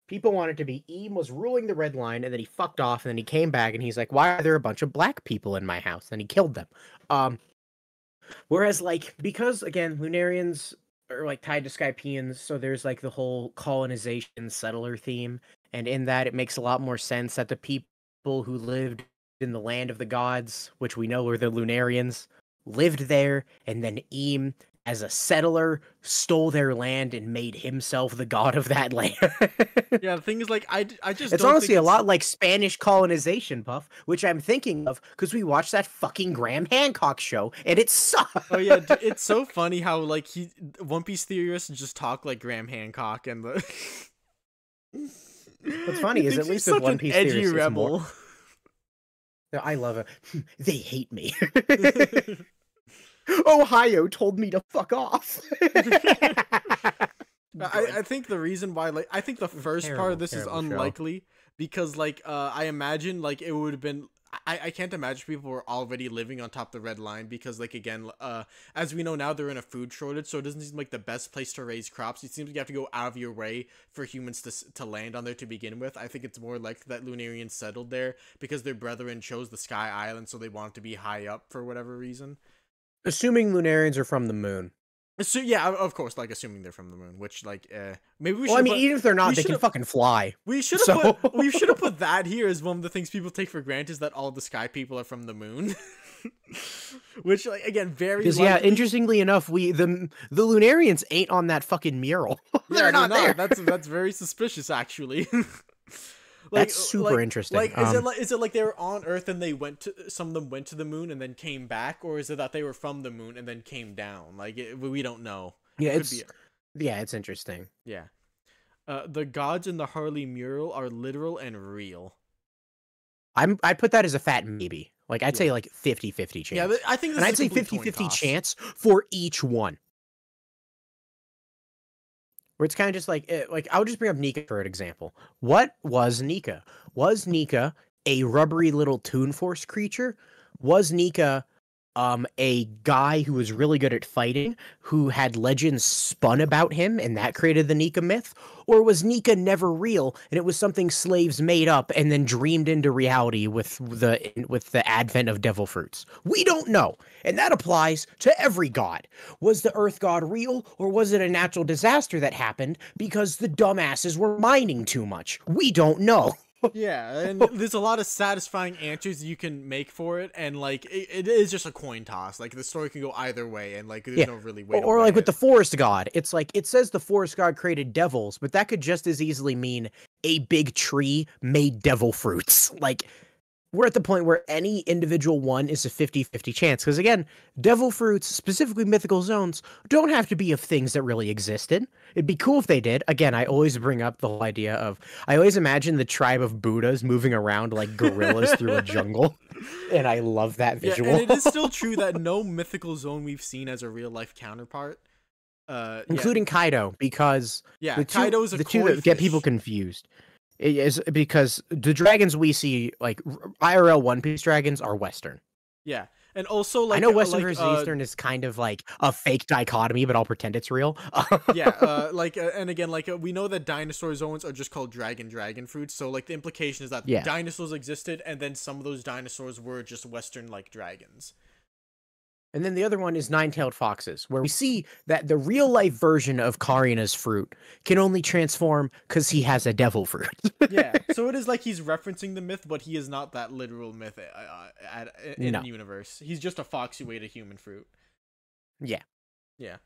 Speaker 1: people wanted to be Eam was ruling the red line, and then he fucked off, and then he came back, and he's like, "Why are there a bunch of black people in my house?" And he killed them. Whereas, like, because again, Lunarians are like tied to Skypeans, so there's like the whole colonization settler theme, and in that it makes a lot more sense that the people who lived in the land of the gods, which we know were the Lunarians, lived there, and then Eam as a settler, stole their land, and made himself the god of that land.
Speaker 2: Yeah, the thing is, like, I just
Speaker 1: It's
Speaker 2: don't
Speaker 1: honestly
Speaker 2: think
Speaker 1: a lot like Spanish colonization, Puff, which I'm thinking of because we watched that fucking Graham Hancock show, and it sucks.
Speaker 2: Oh yeah, it's so funny how like One Piece theorists just talk like Graham Hancock and the.
Speaker 1: What's funny is at least with One Piece
Speaker 2: edgy
Speaker 1: theorists, it's
Speaker 2: rebel.
Speaker 1: more. I love it. They hate me. Ohio told me to fuck off.
Speaker 2: I think the reason why, like, I think the first part of this is
Speaker 1: terrible show.
Speaker 2: unlikely because, like, I imagine, like, it would have been. I can't imagine people were already living on top of the red line because, like, again, as we know now, they're in a food shortage, so it doesn't seem like the best place to raise crops. It seems like you have to go out of your way for humans to land on there to begin with. I think it's more likely that Lunarians settled there because their brethren chose the Sky Island, so they wanted to be high up for whatever reason.
Speaker 1: Assuming Lunarians are from the moon.
Speaker 2: So yeah, of course, like assuming they're from the moon, which like maybe we should.
Speaker 1: Well, I mean, even if they're not, they can fucking fly.
Speaker 2: We should have put that here as one of the things people take for granted is that all the sky people are from the moon. Which, like, again, very
Speaker 1: because yeah, interestingly enough, the Lunarians ain't on that fucking mural. they're not there.
Speaker 2: That's very suspicious, actually.
Speaker 1: That's super interesting.
Speaker 2: Like, is it like they were on Earth and some of them went to the moon and then came back, or is it that they were from the moon and then came down? Like, we don't know.
Speaker 1: Yeah, it's interesting.
Speaker 2: Yeah, the gods in the Harley mural are literal and real.
Speaker 1: I put that as a fat maybe. Like, I'd say like 50-50 chance.
Speaker 2: Yeah, I think,
Speaker 1: and I'd say 50-50 chance for each one. Where it's kind of just like I'll just bring up Nika for an example. What was Nika? Was Nika a rubbery little Toon Force creature? Was Nika a guy who was really good at fighting, who had legends spun about him, and that created the Nika myth? Or was Nika never real, and it was something slaves made up and then dreamed into reality with the advent of devil fruits? We don't know, and that applies to every god. Was the Earth god real, or was it a natural disaster that happened because the dumbasses were mining too much? We don't know.
Speaker 2: Yeah, and there's a lot of satisfying answers you can make for it, and like it is just a coin toss. Like the story can go either way, and like there's no really way.
Speaker 1: Or like with the forest god, it's like it says the forest god created devils, but that could just as easily mean a big tree made devil fruits. Like, we're at the point where any individual one is a 50-50 chance. Because again, devil fruits, specifically mythical zones, don't have to be of things that really existed. It'd be cool if they did. Again, I always bring up the whole idea of, I always imagine the tribe of Buddhas moving around like gorillas through a jungle. And I love that visual.
Speaker 2: Yeah, and it is still true that no mythical zone we've seen as a real life counterpart.
Speaker 1: Including Kaido, because
Speaker 2: Kaido's
Speaker 1: the two that get people confused. It is because the dragons we see, like IRL One Piece dragons, are Western.
Speaker 2: Yeah, and also like
Speaker 1: I know Western versus Eastern is kind of like a fake dichotomy, but I'll pretend it's real.
Speaker 2: Yeah, and again, like we know that dinosaur zones are just called dragon fruits. So like the implication is that dinosaurs existed, and then some of those dinosaurs were just Western like dragons.
Speaker 1: And then the other one is Nine-Tailed Foxes, where we see that the real-life version of Karina's fruit can only transform because he has a devil fruit.
Speaker 2: Yeah, so it is like he's referencing the myth, but he is not that literal myth in the universe. He's just a fox who ate a human fruit.
Speaker 1: Yeah.
Speaker 2: Yeah.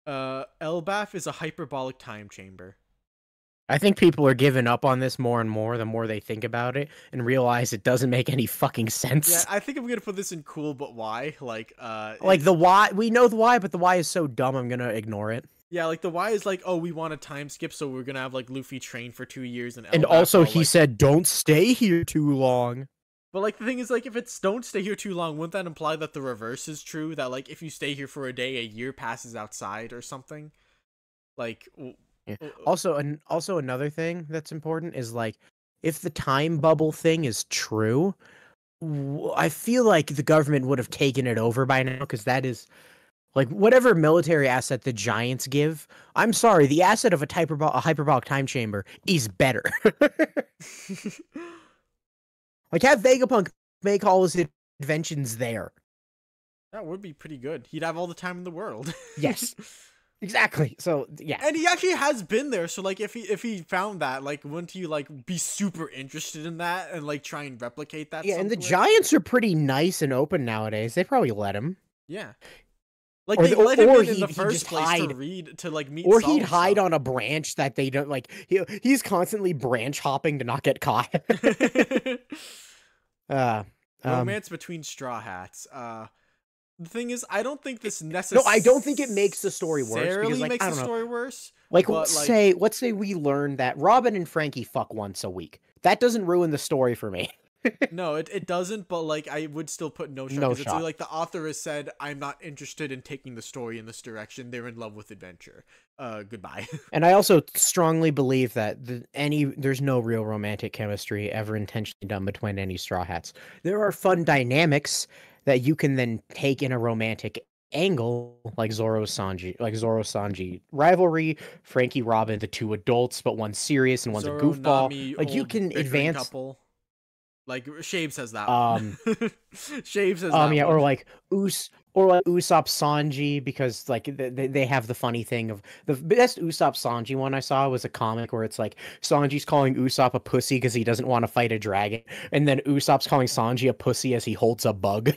Speaker 2: Elbaf is a hyperbolic time chamber.
Speaker 1: I think people are giving up on this more and more the more they think about it and realize it doesn't make any fucking sense.
Speaker 2: Yeah, I think I'm gonna put this in cool, but why? Like
Speaker 1: the why, we know the why, but the why is so dumb I'm gonna ignore it.
Speaker 2: Yeah, like the why is like, oh, we want a time skip, so we're gonna have like Luffy train for 2 years
Speaker 1: and also he said don't stay here too long.
Speaker 2: But like the thing is, like, if it's don't stay here too long, wouldn't that imply that the reverse is true? That like if you stay here for a day, a year passes outside or something? Like.
Speaker 1: Yeah. Also another thing that's important is like if the time bubble thing is true, I feel like the government would have taken it over by now because that is like whatever military asset the Giants give. I'm sorry, the asset of a hyperbolic time chamber is better. Like have Vegapunk make all his inventions there.
Speaker 2: That would be pretty good. He'd have all the time in the world.
Speaker 1: Yes. Exactly. So yeah,
Speaker 2: and he actually has been there. So like, if he found that, like, wouldn't he like be super interested in that and like try and replicate that?
Speaker 1: Yeah, and the Giants are pretty nice and open nowadays. They probably let him.
Speaker 2: Yeah. Like
Speaker 1: Or
Speaker 2: they
Speaker 1: the-
Speaker 2: let him
Speaker 1: or
Speaker 2: in the
Speaker 1: he'd
Speaker 2: first
Speaker 1: just
Speaker 2: place
Speaker 1: hide.
Speaker 2: to read to like meet.
Speaker 1: Or
Speaker 2: Saul
Speaker 1: he'd
Speaker 2: and
Speaker 1: hide
Speaker 2: stuff.
Speaker 1: on a branch that they don't like. He's constantly branch hopping to not get caught. uh, um,
Speaker 2: Romance between Straw Hats. The thing is, I don't think this
Speaker 1: no, I don't think it makes the story worse because,
Speaker 2: necessarily
Speaker 1: like,
Speaker 2: makes
Speaker 1: I
Speaker 2: the
Speaker 1: don't know.
Speaker 2: story worse.
Speaker 1: Like,
Speaker 2: But
Speaker 1: let's say we learn that Robin and Frankie fuck once a week. That doesn't ruin the story for me.
Speaker 2: no, it doesn't. But like, I would still put no shot
Speaker 1: No
Speaker 2: because it's
Speaker 1: shot.
Speaker 2: like the author has said, I'm not interested in taking the story in this direction. They're in love with adventure. Goodbye.
Speaker 1: And I also strongly believe that there's no real romantic chemistry ever intentionally done between any Straw Hats. There are fun dynamics that you can then take in a romantic angle, like Zoro Sanji rivalry, Frankie Robin, the two adults, but one's serious and one's a
Speaker 2: Zoro,
Speaker 1: goofball.
Speaker 2: Nami,
Speaker 1: Like you
Speaker 2: old
Speaker 1: can
Speaker 2: bickering
Speaker 1: advance.
Speaker 2: couple. Like Shave says that
Speaker 1: Um,
Speaker 2: one. Shave says that
Speaker 1: yeah,
Speaker 2: one.
Speaker 1: Or like Usopp Sanji, because like they have the funny thing of the best Usopp Sanji one I saw was a comic where it's like Sanji's calling Usopp a pussy because he doesn't want to fight a dragon, and then Usopp's calling Sanji a pussy as he holds a bug.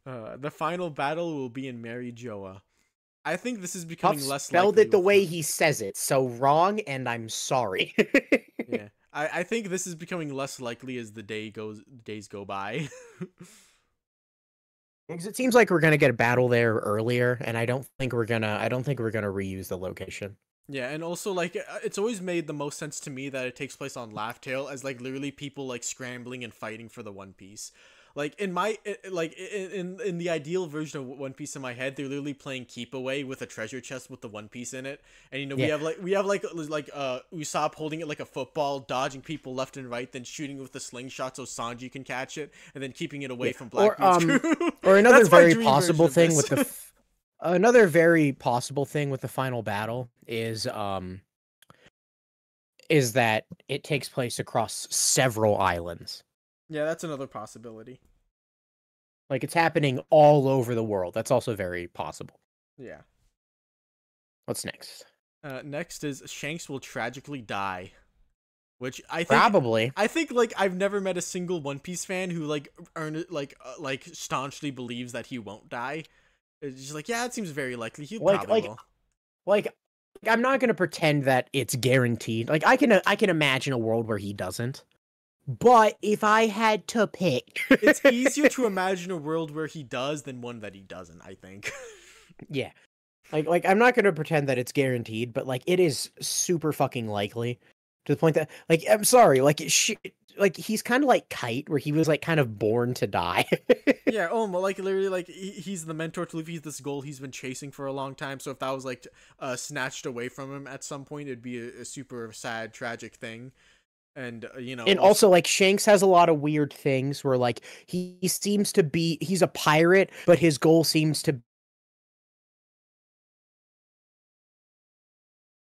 Speaker 2: The final battle will be in Mary Joa. I think this is
Speaker 1: Puff
Speaker 2: becoming less
Speaker 1: spelled
Speaker 2: likely
Speaker 1: it the
Speaker 2: with
Speaker 1: way
Speaker 2: the-
Speaker 1: he says it, so wrong, and I'm sorry.
Speaker 2: Yeah, I think this is becoming less likely as the days go by.
Speaker 1: Because it seems like we're gonna get a battle there earlier, and I don't think we're gonna reuse the location.
Speaker 2: Yeah, and also like it's always made the most sense to me that it takes place on Laugh Tale as like literally people like scrambling and fighting for the One Piece. Like in my in the ideal version of One Piece in my head, they're literally playing keep away with a treasure chest with the One Piece in it, and you know
Speaker 1: Yeah.
Speaker 2: we have like Usopp holding it like a football, dodging people left and right, then shooting with the slingshot so Sanji can catch it, and then keeping it away from Blackbeard's crew.
Speaker 1: Or another
Speaker 2: That's my
Speaker 1: very
Speaker 2: dream
Speaker 1: possible
Speaker 2: version
Speaker 1: thing
Speaker 2: of
Speaker 1: with the another very possible thing with the final battle is that it takes place across several islands.
Speaker 2: Yeah, that's another possibility.
Speaker 1: Like it's happening all over the world. That's also very possible.
Speaker 2: Yeah.
Speaker 1: What's next?
Speaker 2: Next is Shanks will tragically die, which
Speaker 1: Probably.
Speaker 2: I think like I've never met a single One Piece fan who like like staunchly believes that he won't die. It's just like, yeah, it seems very likely he probably will.
Speaker 1: Like I'm not gonna pretend that it's guaranteed. Like I can imagine a world where he doesn't. But if I had to pick,
Speaker 2: It's easier to imagine a world where he does than one that he doesn't, I think.
Speaker 1: Yeah. Like I'm not gonna pretend that it's guaranteed, but like it is super fucking likely to the point that like I'm sorry, like like he's kind of like Kite, where he was like kind of born to die.
Speaker 2: Yeah, like literally like he's the mentor to Luffy. He's this goal he's been chasing for a long time. So if that was like snatched away from him at some point, it'd be a super sad, tragic thing. And you know,
Speaker 1: And also like Shanks has a lot of weird things where like he's a pirate, but his goal seems to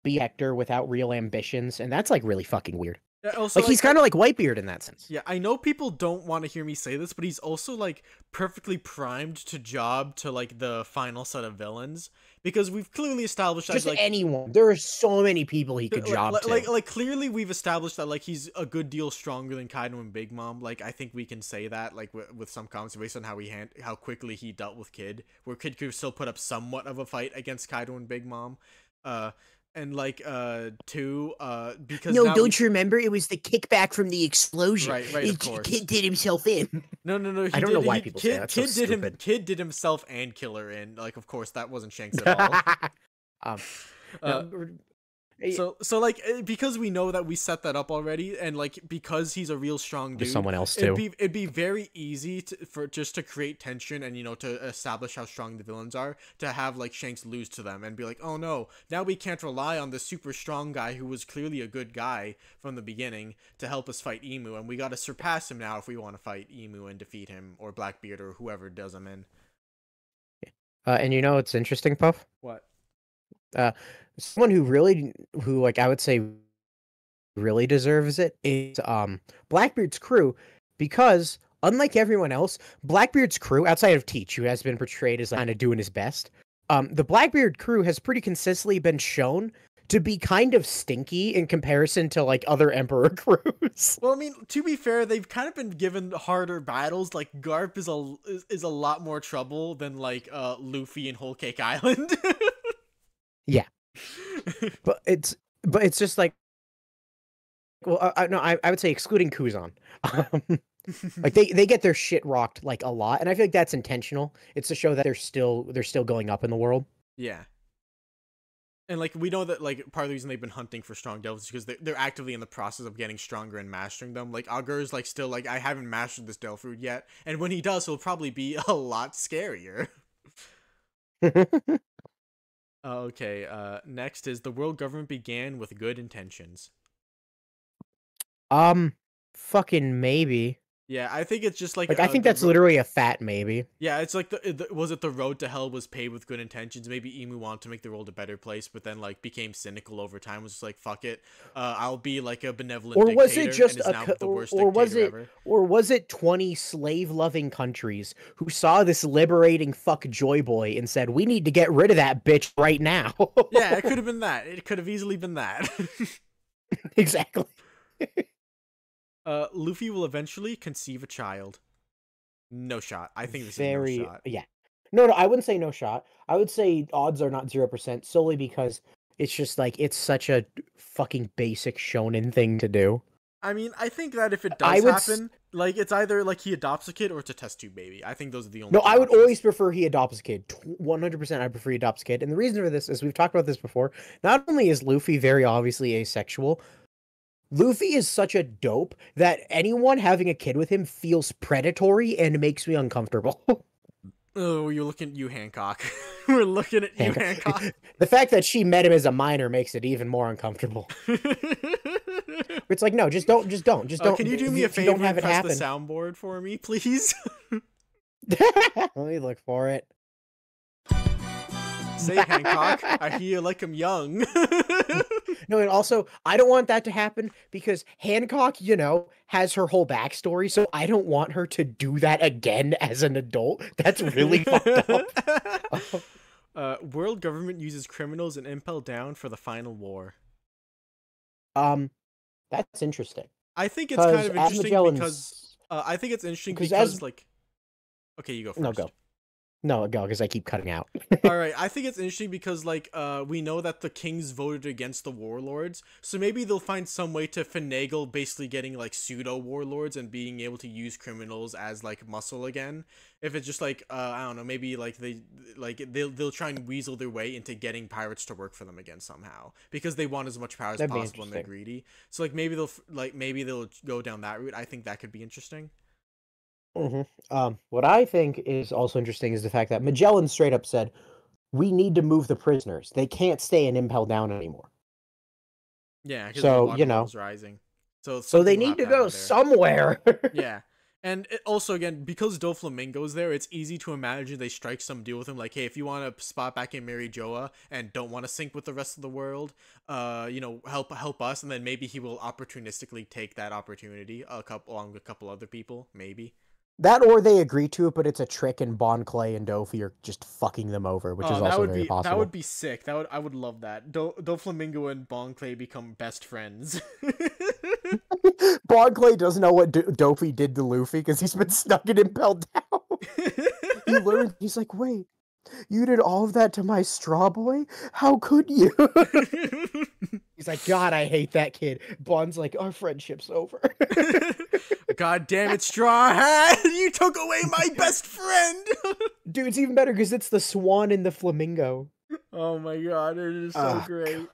Speaker 1: be Hector without real ambitions, and that's like really fucking weird.
Speaker 2: also,
Speaker 1: Like he's kind of like Whitebeard in that sense.
Speaker 2: Yeah, I know people don't want to hear me say this, but he's also like perfectly primed to job to like the final set of villains because we've clearly established that
Speaker 1: Just
Speaker 2: like
Speaker 1: anyone. There are so many people he could job to.
Speaker 2: like clearly we've established that like he's a good deal stronger than Kaido and Big Mom. Like I think we can say that like with some comments based on how quickly he dealt with Kid, where Kid could still put up somewhat of a fight against Kaido and Big Mom. And like because
Speaker 1: Don't you remember? It was the kickback from the explosion.
Speaker 2: Right, of course.
Speaker 1: Kid did himself in.
Speaker 2: No.
Speaker 1: I don't know why people say that. That's so stupid.
Speaker 2: Kid did himself and Killer in. Like, of course, that wasn't Shanks at all. So like because we know that we set that up already, and like because he's a real strong dude,
Speaker 1: There's someone else too.
Speaker 2: It'd be very easy for just to create tension and to establish how strong the villains are, to have like Shanks lose to them and be like, oh no, now we can't rely on the super strong guy who was clearly a good guy from the beginning to help us fight Emu, and we got to surpass him now if we want to fight Emu and defeat him, or Blackbeard, or whoever does him in.
Speaker 1: And you know what's interesting, Puff?
Speaker 2: What?
Speaker 1: Someone who like I would say really deserves it is Blackbeard's crew, because unlike everyone else, Blackbeard's crew, outside of Teach, who has been portrayed as kind of doing his best, the Blackbeard crew has pretty consistently been shown to be kind of stinky in comparison to like other Emperor crews.
Speaker 2: Well, I mean, to be fair, they've kind of been given harder battles. Like Garp is a lot more trouble than like Luffy and Whole Cake Island.
Speaker 1: Yeah, but it's just like, well, no, I would say excluding Kuzan. Like they get their shit rocked like a lot, and I feel like that's intentional. It's to show that they're still going up in the world.
Speaker 2: Yeah. And like we know that like part of the reason they've been hunting for strong devils is because they're actively in the process of getting stronger and mastering them. Like Augur is like still like, I haven't mastered this devil fruit yet, and when he does, he'll probably be a lot scarier. Okay, next is the world government began with good intentions.
Speaker 1: Fucking maybe.
Speaker 2: Yeah, I think it's just like
Speaker 1: I think that's literally a fat maybe.
Speaker 2: Yeah, it's like was it the road to hell was paved with good intentions? Maybe Imu wanted to make the world a better place, but then like became cynical over time. Was just like, fuck it, I'll be like a benevolent.
Speaker 1: Or was
Speaker 2: dictator,
Speaker 1: it just or was it 20 slave-loving countries who saw this liberating fuck Joy Boy and said, we need to get rid of that bitch right now?
Speaker 2: Yeah, it could have been that. It could have easily been that.
Speaker 1: Exactly.
Speaker 2: Luffy will eventually conceive a child. No shot. I think this is no shot.
Speaker 1: Yeah. No, I wouldn't say no shot. I would say odds are not 0% solely because it's just like it's such a fucking basic shonen thing to do.
Speaker 2: I mean, I think that if it does happen, like it's either like he adopts a kid or it's a test tube baby. I think those are the only.
Speaker 1: No, I would always prefer he adopts a kid. 100%, I prefer he adopts a kid, and the reason for this is we've talked about this before. Not only is Luffy very obviously asexual, Luffy is such a dope that anyone having a kid with him feels predatory and makes me uncomfortable.
Speaker 2: Oh, you Hancock. We're looking at you, Hancock.
Speaker 1: The fact that she met him as a minor makes it even more uncomfortable. It's like, no, just don't.
Speaker 2: Can you do me a favor and press the soundboard for me, please?
Speaker 1: Let me look for it.
Speaker 2: Say, Hancock, I hear you like him young.
Speaker 1: No, and also, I don't want that to happen because Hancock, has her whole backstory, so I don't want her to do that again as an adult. That's really fucked up.
Speaker 2: World government uses criminals in Impel Down for the final war.
Speaker 1: That's interesting.
Speaker 2: I think it's kind of interesting because I think it's interesting because like, okay, you go first.
Speaker 1: No, go. No, go, because I keep cutting out.
Speaker 2: Alright, I think it's interesting because, like, we know that the kings voted against the warlords, so maybe they'll find some way to finagle basically getting, like, pseudo-warlords and being able to use criminals as, like, muscle again. If it's just, like, I don't know, maybe, like, they'll try and weasel their way into getting pirates to work for them again somehow, because they want as much power as possible and they're greedy. So, like, maybe they'll go down that route. I think that could be interesting.
Speaker 1: What I think is also interesting is the fact that Magellan straight up said, we need to move the prisoners. They can't stay in Impel Down anymore.
Speaker 2: Yeah, because
Speaker 1: so,
Speaker 2: the water level's rising.
Speaker 1: So they need to go somewhere.
Speaker 2: Yeah. And also, again, because Doflamingo's there, it's easy to imagine they strike some deal with him. Like, hey, if you want to spot back in Mary Joa and don't want to sync with the rest of the world, help us. And then maybe he will opportunistically take that opportunity along with a couple other people, maybe.
Speaker 1: That or they agree to it, but it's a trick and Bon Clay and Dofi are just fucking them over, which is also very possible.
Speaker 2: That would be sick. I would love that. Doflamingo and Bon Clay become best friends.
Speaker 1: Bon Clay doesn't know what Dofi did to Luffy because he's been stuck in Impel Down. He's like, wait, you did all of that to my Straw Boy? How could you? He's like, God, I hate that kid. Bon's like, our friendship's over.
Speaker 2: God damn it, Straw Hat! You took away my best friend!
Speaker 1: Dude, it's even better because it's the swan and the flamingo.
Speaker 2: Oh my god, it is so great.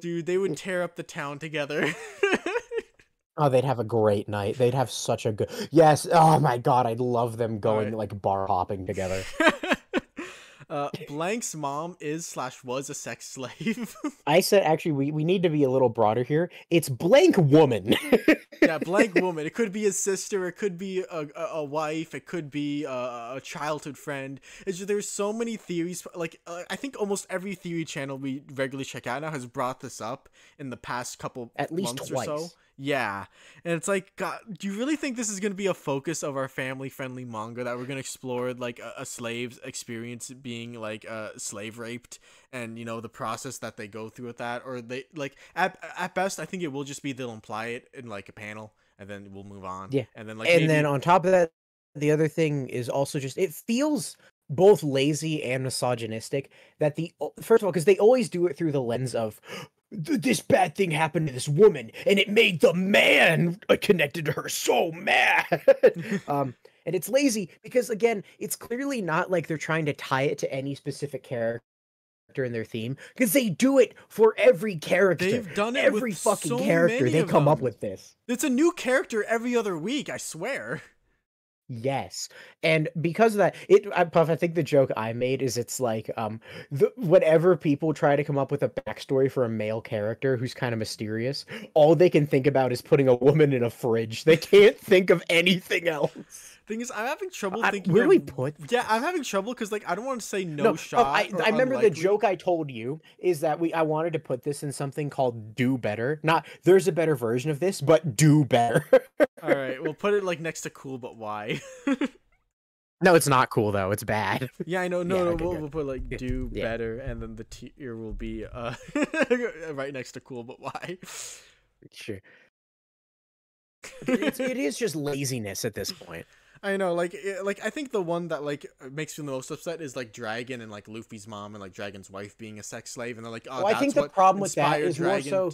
Speaker 2: Dude, they would tear up the town together.
Speaker 1: Oh, they'd have a great night. They'd have such a good... Yes, oh my god, I'd love them going, like, bar hopping together.
Speaker 2: Blank's mom is/was a sex slave.
Speaker 1: I said, actually, we need to be a little broader here. It's Blank Woman.
Speaker 2: Yeah, Blank Woman. It could be a sister. It could be a wife. It could be a childhood friend. It's just, there's so many theories. Like, I think almost every theory channel we regularly check out now has brought this up in the past couple
Speaker 1: at least
Speaker 2: months
Speaker 1: twice.
Speaker 2: or so. Yeah, and it's like, God, do you really think this is gonna be a focus of our family-friendly manga that we're gonna explore like a slave's experience being like slave raped and the process that they go through with that, or they like at best I think it will just be they'll imply it in like a panel and then we'll move on
Speaker 1: Yeah.
Speaker 2: and then like
Speaker 1: And then
Speaker 2: maybe
Speaker 1: on top of that, the other thing is also just it feels both lazy and misogynistic that first of all, because they always do it through the lens of this bad thing happened to this woman and it made the man connected to her so mad. And it's lazy because again, it's clearly not like they're trying to tie it to any specific character in their theme because they do it for every character.
Speaker 2: they've done it
Speaker 1: Every
Speaker 2: with
Speaker 1: fucking
Speaker 2: so
Speaker 1: character
Speaker 2: many
Speaker 1: they
Speaker 2: of
Speaker 1: come up
Speaker 2: them.
Speaker 1: with this.
Speaker 2: It's a new character every other week, I swear.
Speaker 1: Yes, and because of that, Puff, I think the joke I made is it's like, whenever people try to come up with a backstory for a male character who's kind of mysterious, all they can think about is putting a woman in a fridge. They can't think of anything else.
Speaker 2: Thing is, I'm having trouble thinking.
Speaker 1: Where do
Speaker 2: of,
Speaker 1: we put
Speaker 2: Yeah,
Speaker 1: this?
Speaker 2: I'm having trouble because like I don't want to say
Speaker 1: No,
Speaker 2: no shot. Or
Speaker 1: I remember the
Speaker 2: unlikely.
Speaker 1: joke I told you is that I wanted to put this in something called "Do Better." Not there's a better version of this, but do better.
Speaker 2: All right, we'll put it like next to cool, but why?
Speaker 1: No, it's not cool though. It's bad.
Speaker 2: Yeah, I know. No,
Speaker 1: Yeah,
Speaker 2: no,
Speaker 1: okay,
Speaker 2: we'll put like do
Speaker 1: yeah.
Speaker 2: better, and then the tier will be right next to cool, but why?
Speaker 1: Sure. It is just laziness at this point.
Speaker 2: I know, like I think the one that like makes me the most upset is like Dragon and like Luffy's mom and like Dragon's wife being a sex slave, and they're like, oh,
Speaker 1: Well, I
Speaker 2: that's
Speaker 1: think the
Speaker 2: what
Speaker 1: problem with that
Speaker 2: inspired
Speaker 1: is more
Speaker 2: Dragon.
Speaker 1: so.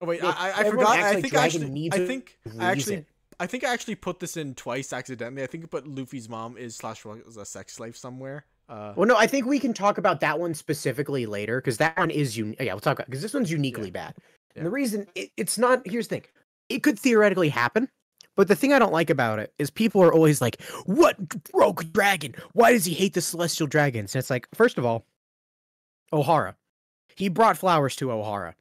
Speaker 2: Oh wait,
Speaker 1: Yeah,
Speaker 2: I
Speaker 1: everyone
Speaker 2: forgot.
Speaker 1: acts
Speaker 2: I
Speaker 1: like
Speaker 2: think
Speaker 1: Dragon
Speaker 2: actually,
Speaker 1: needs
Speaker 2: I
Speaker 1: a
Speaker 2: think
Speaker 1: reason.
Speaker 2: I think I actually put this in twice accidentally. I think I put Luffy's mom is / was a sex slave somewhere.
Speaker 1: Well, no, I think we can talk about that one specifically later because that one is unique. Yeah, we'll talk about because this one's uniquely bad. And the reason it's not here's the thing, it could theoretically happen, but the thing I don't like about it is people are always like, "What broke Dragon? Why does he hate the Celestial Dragons?" And it's like, first of all, Ohara, he brought flowers to Ohara.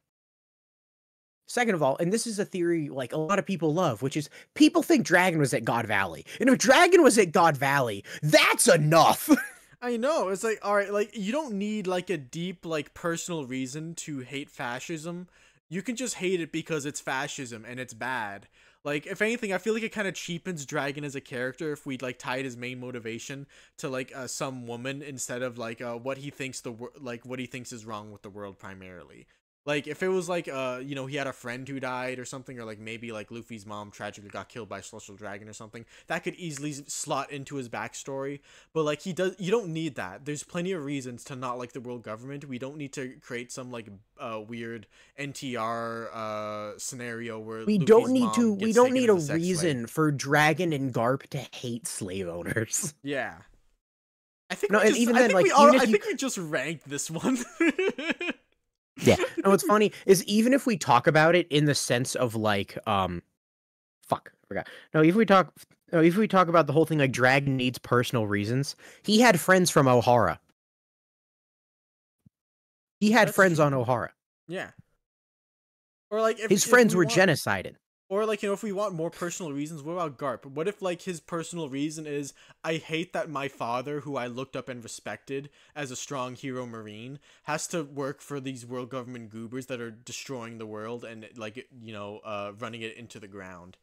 Speaker 1: Second of all, and this is a theory like a lot of people love, which is people think Dragon was at God Valley. And if Dragon was at God Valley, that's enough.
Speaker 2: I know. It's like, all right, like you don't need like a deep like personal reason to hate fascism. You can just hate it because it's fascism and it's bad. Like if anything, I feel like it kind of cheapens Dragon as a character if we like tied his main motivation to like some woman instead of like what he thinks what he thinks is wrong with the world primarily. Like if it was like he had a friend who died or something, or like maybe like Luffy's mom tragically got killed by a celestial dragon or something, that could easily slot into his backstory. But like you don't need that. There's plenty of reasons to not like the world government. We don't need to create some like weird NTR scenario where
Speaker 1: We
Speaker 2: Luffy's
Speaker 1: don't need
Speaker 2: mom
Speaker 1: to we
Speaker 2: gets
Speaker 1: don't
Speaker 2: taken
Speaker 1: need a
Speaker 2: as sex
Speaker 1: reason
Speaker 2: slave.
Speaker 1: for Dragon and Garp to hate slave owners.
Speaker 2: Yeah. I think
Speaker 1: No,
Speaker 2: we
Speaker 1: and
Speaker 2: just,
Speaker 1: even
Speaker 2: I
Speaker 1: then,
Speaker 2: think
Speaker 1: like,
Speaker 2: we all,
Speaker 1: even if
Speaker 2: I
Speaker 1: you
Speaker 2: think we just ranked this one.
Speaker 1: Yeah. And what's funny is even if we talk about it in the sense of like fuck, I forgot. No, if we talk about the whole thing like Dragon needs personal reasons, he had friends from Ohara. He had
Speaker 2: That's
Speaker 1: friends
Speaker 2: true.
Speaker 1: on Ohara.
Speaker 2: Yeah. Or like if
Speaker 1: His
Speaker 2: if
Speaker 1: friends
Speaker 2: we
Speaker 1: were
Speaker 2: want,
Speaker 1: genocided.
Speaker 2: or like if we want more personal reasons, what about Garp? What if like his personal reason is I hate that my father, who I looked up and respected as a strong hero marine, has to work for these world government goobers that are destroying the world and like running it into the ground.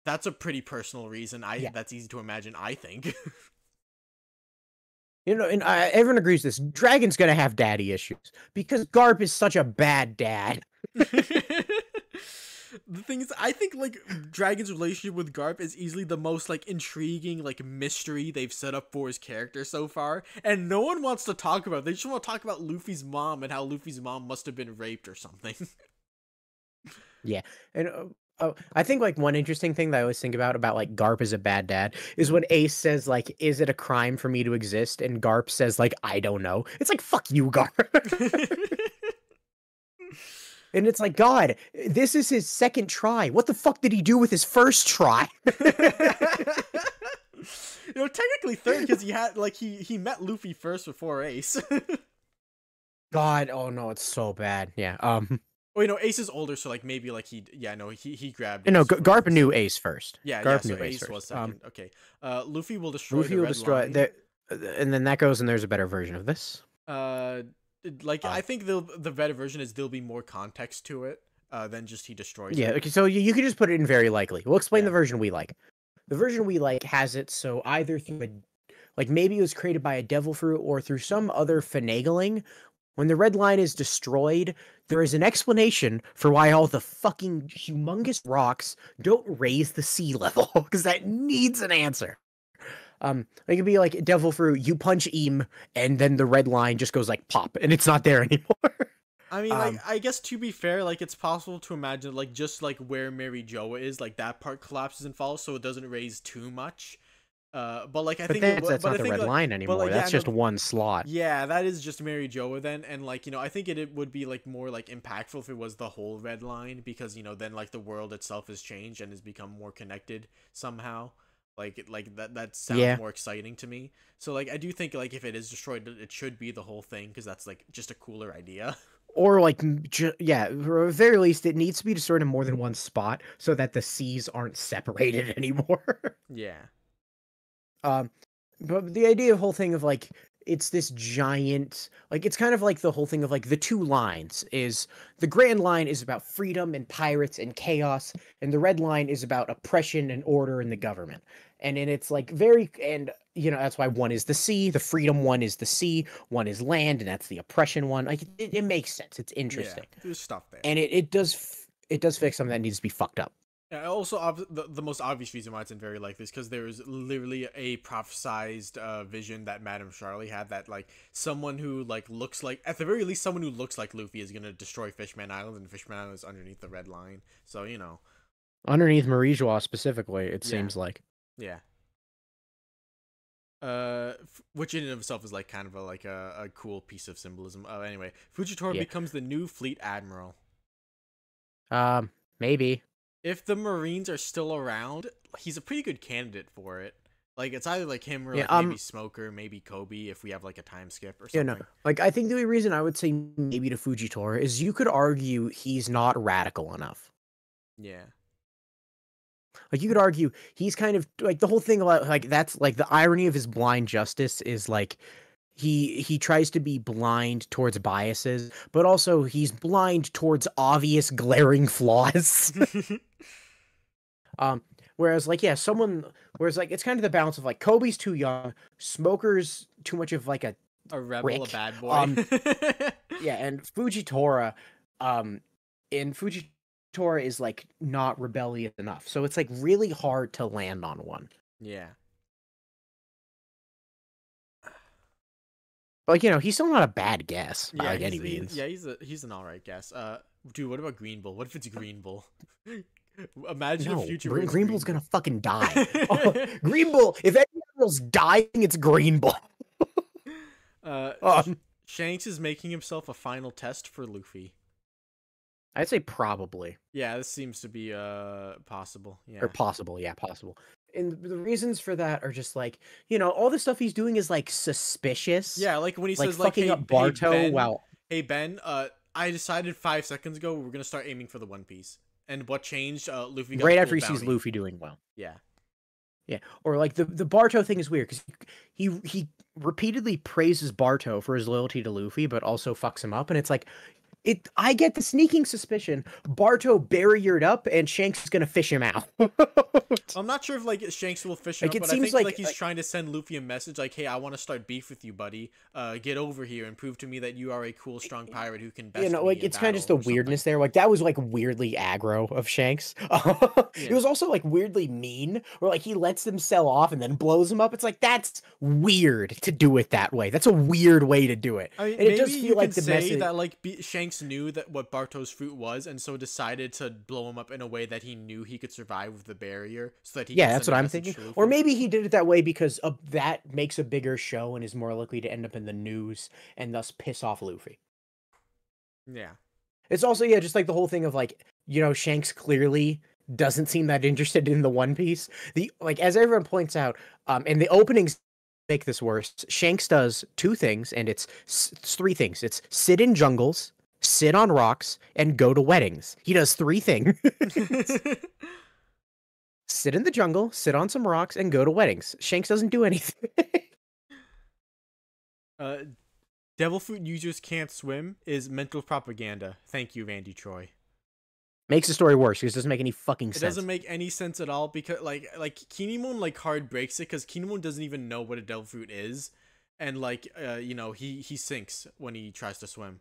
Speaker 2: That's a pretty personal reason. That's easy to imagine, I think.
Speaker 1: And everyone agrees this. Dragon's gonna have daddy issues because Garp is such a bad dad.
Speaker 2: The thing is, I think like Dragon's relationship with Garp is easily the most like intriguing like mystery they've set up for his character so far, and no one wants to talk about it. They just want to talk about Luffy's mom and how Luffy's mom must have been raped or something.
Speaker 1: Yeah, and I think like one interesting thing that I always think about like Garp as a bad dad is when Ace says like, "Is it a crime for me to exist?" and Garp says like, "I don't know." It's like, "Fuck you, Garp." And it's like, God, this is his second try. What the fuck did he do with his first try?
Speaker 2: Technically third because he had like he met Luffy first before Ace.
Speaker 1: God, oh no, it's so bad. Yeah.
Speaker 2: Oh, Ace is older, so like maybe like he grabbed.
Speaker 1: No,
Speaker 2: Ace
Speaker 1: Garp
Speaker 2: first.
Speaker 1: knew Ace first.
Speaker 2: Yeah,
Speaker 1: Garp
Speaker 2: so
Speaker 1: knew Ace
Speaker 2: Ace
Speaker 1: first.
Speaker 2: was second. Okay. Luffy will destroy
Speaker 1: Luffy
Speaker 2: the
Speaker 1: will
Speaker 2: red
Speaker 1: destroy
Speaker 2: line.
Speaker 1: the, and then that goes and there's a better version of this.
Speaker 2: I think the better version is there'll be more context to it. then just he destroys
Speaker 1: Yeah,
Speaker 2: it.
Speaker 1: okay, so you can just put it in very likely. We'll explain
Speaker 2: Yeah.
Speaker 1: the version we like. The version we like has it so either through like maybe it was created by a devil fruit or through some other finagling. When the red line is destroyed, there is an explanation for why all the fucking humongous rocks don't raise the sea level, because that needs an answer. It could be like devil fruit, you punch Eam, and then the red line just goes like pop, and it's not there anymore.
Speaker 2: I mean, like, I guess to be fair, like, it's possible to imagine, like, just like where Mary Joa is, like that part collapses and falls, so it doesn't raise too much. But like, I
Speaker 1: But
Speaker 2: think it
Speaker 1: that's
Speaker 2: but I
Speaker 1: not the
Speaker 2: think
Speaker 1: red
Speaker 2: like,
Speaker 1: line
Speaker 2: but
Speaker 1: anymore.
Speaker 2: like, yeah,
Speaker 1: That's
Speaker 2: no,
Speaker 1: just one slot.
Speaker 2: yeah, that is just Mary Joa then, and like, I think it would be like more like impactful if it was the whole red line, because then like the world itself has changed and has become more connected somehow. Like that sounds more exciting to me. So like, I do think like if it is destroyed, it should be the whole thing, because that's like just a cooler idea.
Speaker 1: Or like, yeah, or at the very least, it needs to be destroyed in more than one spot so that the seas aren't separated anymore.
Speaker 2: Yeah.
Speaker 1: um, but the idea of whole thing of like it's this giant, like it's kind of like the whole thing of like the two lines is the grand line is about freedom and pirates and chaos, and the red line is about oppression and order in the government. And it's like very, and that's why one is the sea, the freedom one is the sea, one is land, and that's the oppression one. Like it makes sense. It's interesting.
Speaker 2: Yeah, there's stuff there.
Speaker 1: And it does fix something that needs to be fucked up.
Speaker 2: Yeah, also, the most obvious reason why it's in very likely is because there is literally a prophesized vision that Madame Charlie had, that like someone who like looks like, at the very least, someone who looks like Luffy is gonna destroy Fishman Island, and Fishman Island is underneath the red line. So
Speaker 1: Underneath Marie Joie specifically, it seems like.
Speaker 2: Yeah. Which in and of itself is like kind of a cool piece of symbolism. Anyway, Fujitora becomes the new fleet admiral.
Speaker 1: Maybe.
Speaker 2: If the Marines are still around, he's a pretty good candidate for it. Like, it's either like him or like maybe Smoker, maybe Kobe, if we have like a time skip or something.
Speaker 1: Yeah, no. Like, I think the only reason I would say maybe to Fujitora is you could argue he's not radical enough.
Speaker 2: Yeah.
Speaker 1: Like, you could argue he's kind of like the whole thing about like that's like the irony of his blind justice is like he tries to be blind towards biases, but also he's blind towards obvious glaring flaws. Whereas like whereas like it's kind of the balance of like Kobe's too young, Smoker's too much of like a
Speaker 2: rebel,
Speaker 1: prick.
Speaker 2: a bad boy.
Speaker 1: Yeah, and Fujitora is like not rebellious enough. So it's like really hard to land on one.
Speaker 2: Yeah.
Speaker 1: Like, he's still not a bad guess by any means.
Speaker 2: Yeah, he's an alright guess. Dude, what about Green Bull? What if it's Green Bull? Imagine a future where
Speaker 1: Green Bull's gonna fucking die. Green Bull, if anyone's dying, it's Green Bull.
Speaker 2: Shanks is making himself a final test for Luffy.
Speaker 1: I'd say probably.
Speaker 2: Yeah, this seems to be possible. Yeah.
Speaker 1: Or possible, yeah, possible. And the reasons for that are just like, all the stuff he's doing is like suspicious.
Speaker 2: Yeah, like when he
Speaker 1: like,
Speaker 2: says like,
Speaker 1: fucking up Barto.
Speaker 2: Hey Ben, I decided 5 seconds ago we're gonna start aiming for the One Piece. And what changed? Luffy got
Speaker 1: right after he sees Luffy doing well.
Speaker 2: Yeah.
Speaker 1: Yeah, or like the Barto thing is weird because he repeatedly praises Barto for his loyalty to Luffy, but also fucks him up, and it's like. I get the sneaking suspicion Barto barriered up and Shanks is gonna fish him out.
Speaker 2: I'm not sure if like Shanks will fish him
Speaker 1: like,
Speaker 2: up, but I think like he's trying to send Luffy a message like, hey, I want to start beef with you, buddy. Get over here and prove to me that you are a cool, strong pirate who can best
Speaker 1: like it's kind of just the weirdness there. Like that was like weirdly aggro of Shanks. It was also like weirdly mean, where like he lets them sell off and then blows him up. It's like that's weird to do it that way. That's a weird way to do it.
Speaker 2: I mean,
Speaker 1: and it does feel like the
Speaker 2: say
Speaker 1: message
Speaker 2: that like Shanks knew that what Barto's fruit was, and so decided to blow him up in a way that he knew he could survive with the barrier, so that he
Speaker 1: that's what I'm thinking. Or maybe he did it that way because that makes a bigger show and is more likely to end up in the news and thus piss off Luffy.
Speaker 2: Yeah.
Speaker 1: It's also just like the whole thing of like Shanks clearly doesn't seem that interested in the One Piece. As everyone points out, and the openings make this worse. Shanks does two things, and it's three things. It's sit in jungles, sit on rocks, and go to weddings. He does three things. Sit in the jungle, sit on some rocks, and go to weddings. Shanks doesn't do anything.
Speaker 2: Devil fruit users can't swim is mental propaganda. Thank you, Randy Troy.
Speaker 1: Makes the story worse because it doesn't make any fucking
Speaker 2: It
Speaker 1: sense.
Speaker 2: doesn't make any sense at all because like Kinemon like hard breaks it because Kinemon doesn't even know what a devil fruit is, and like you know he sinks when he tries to swim.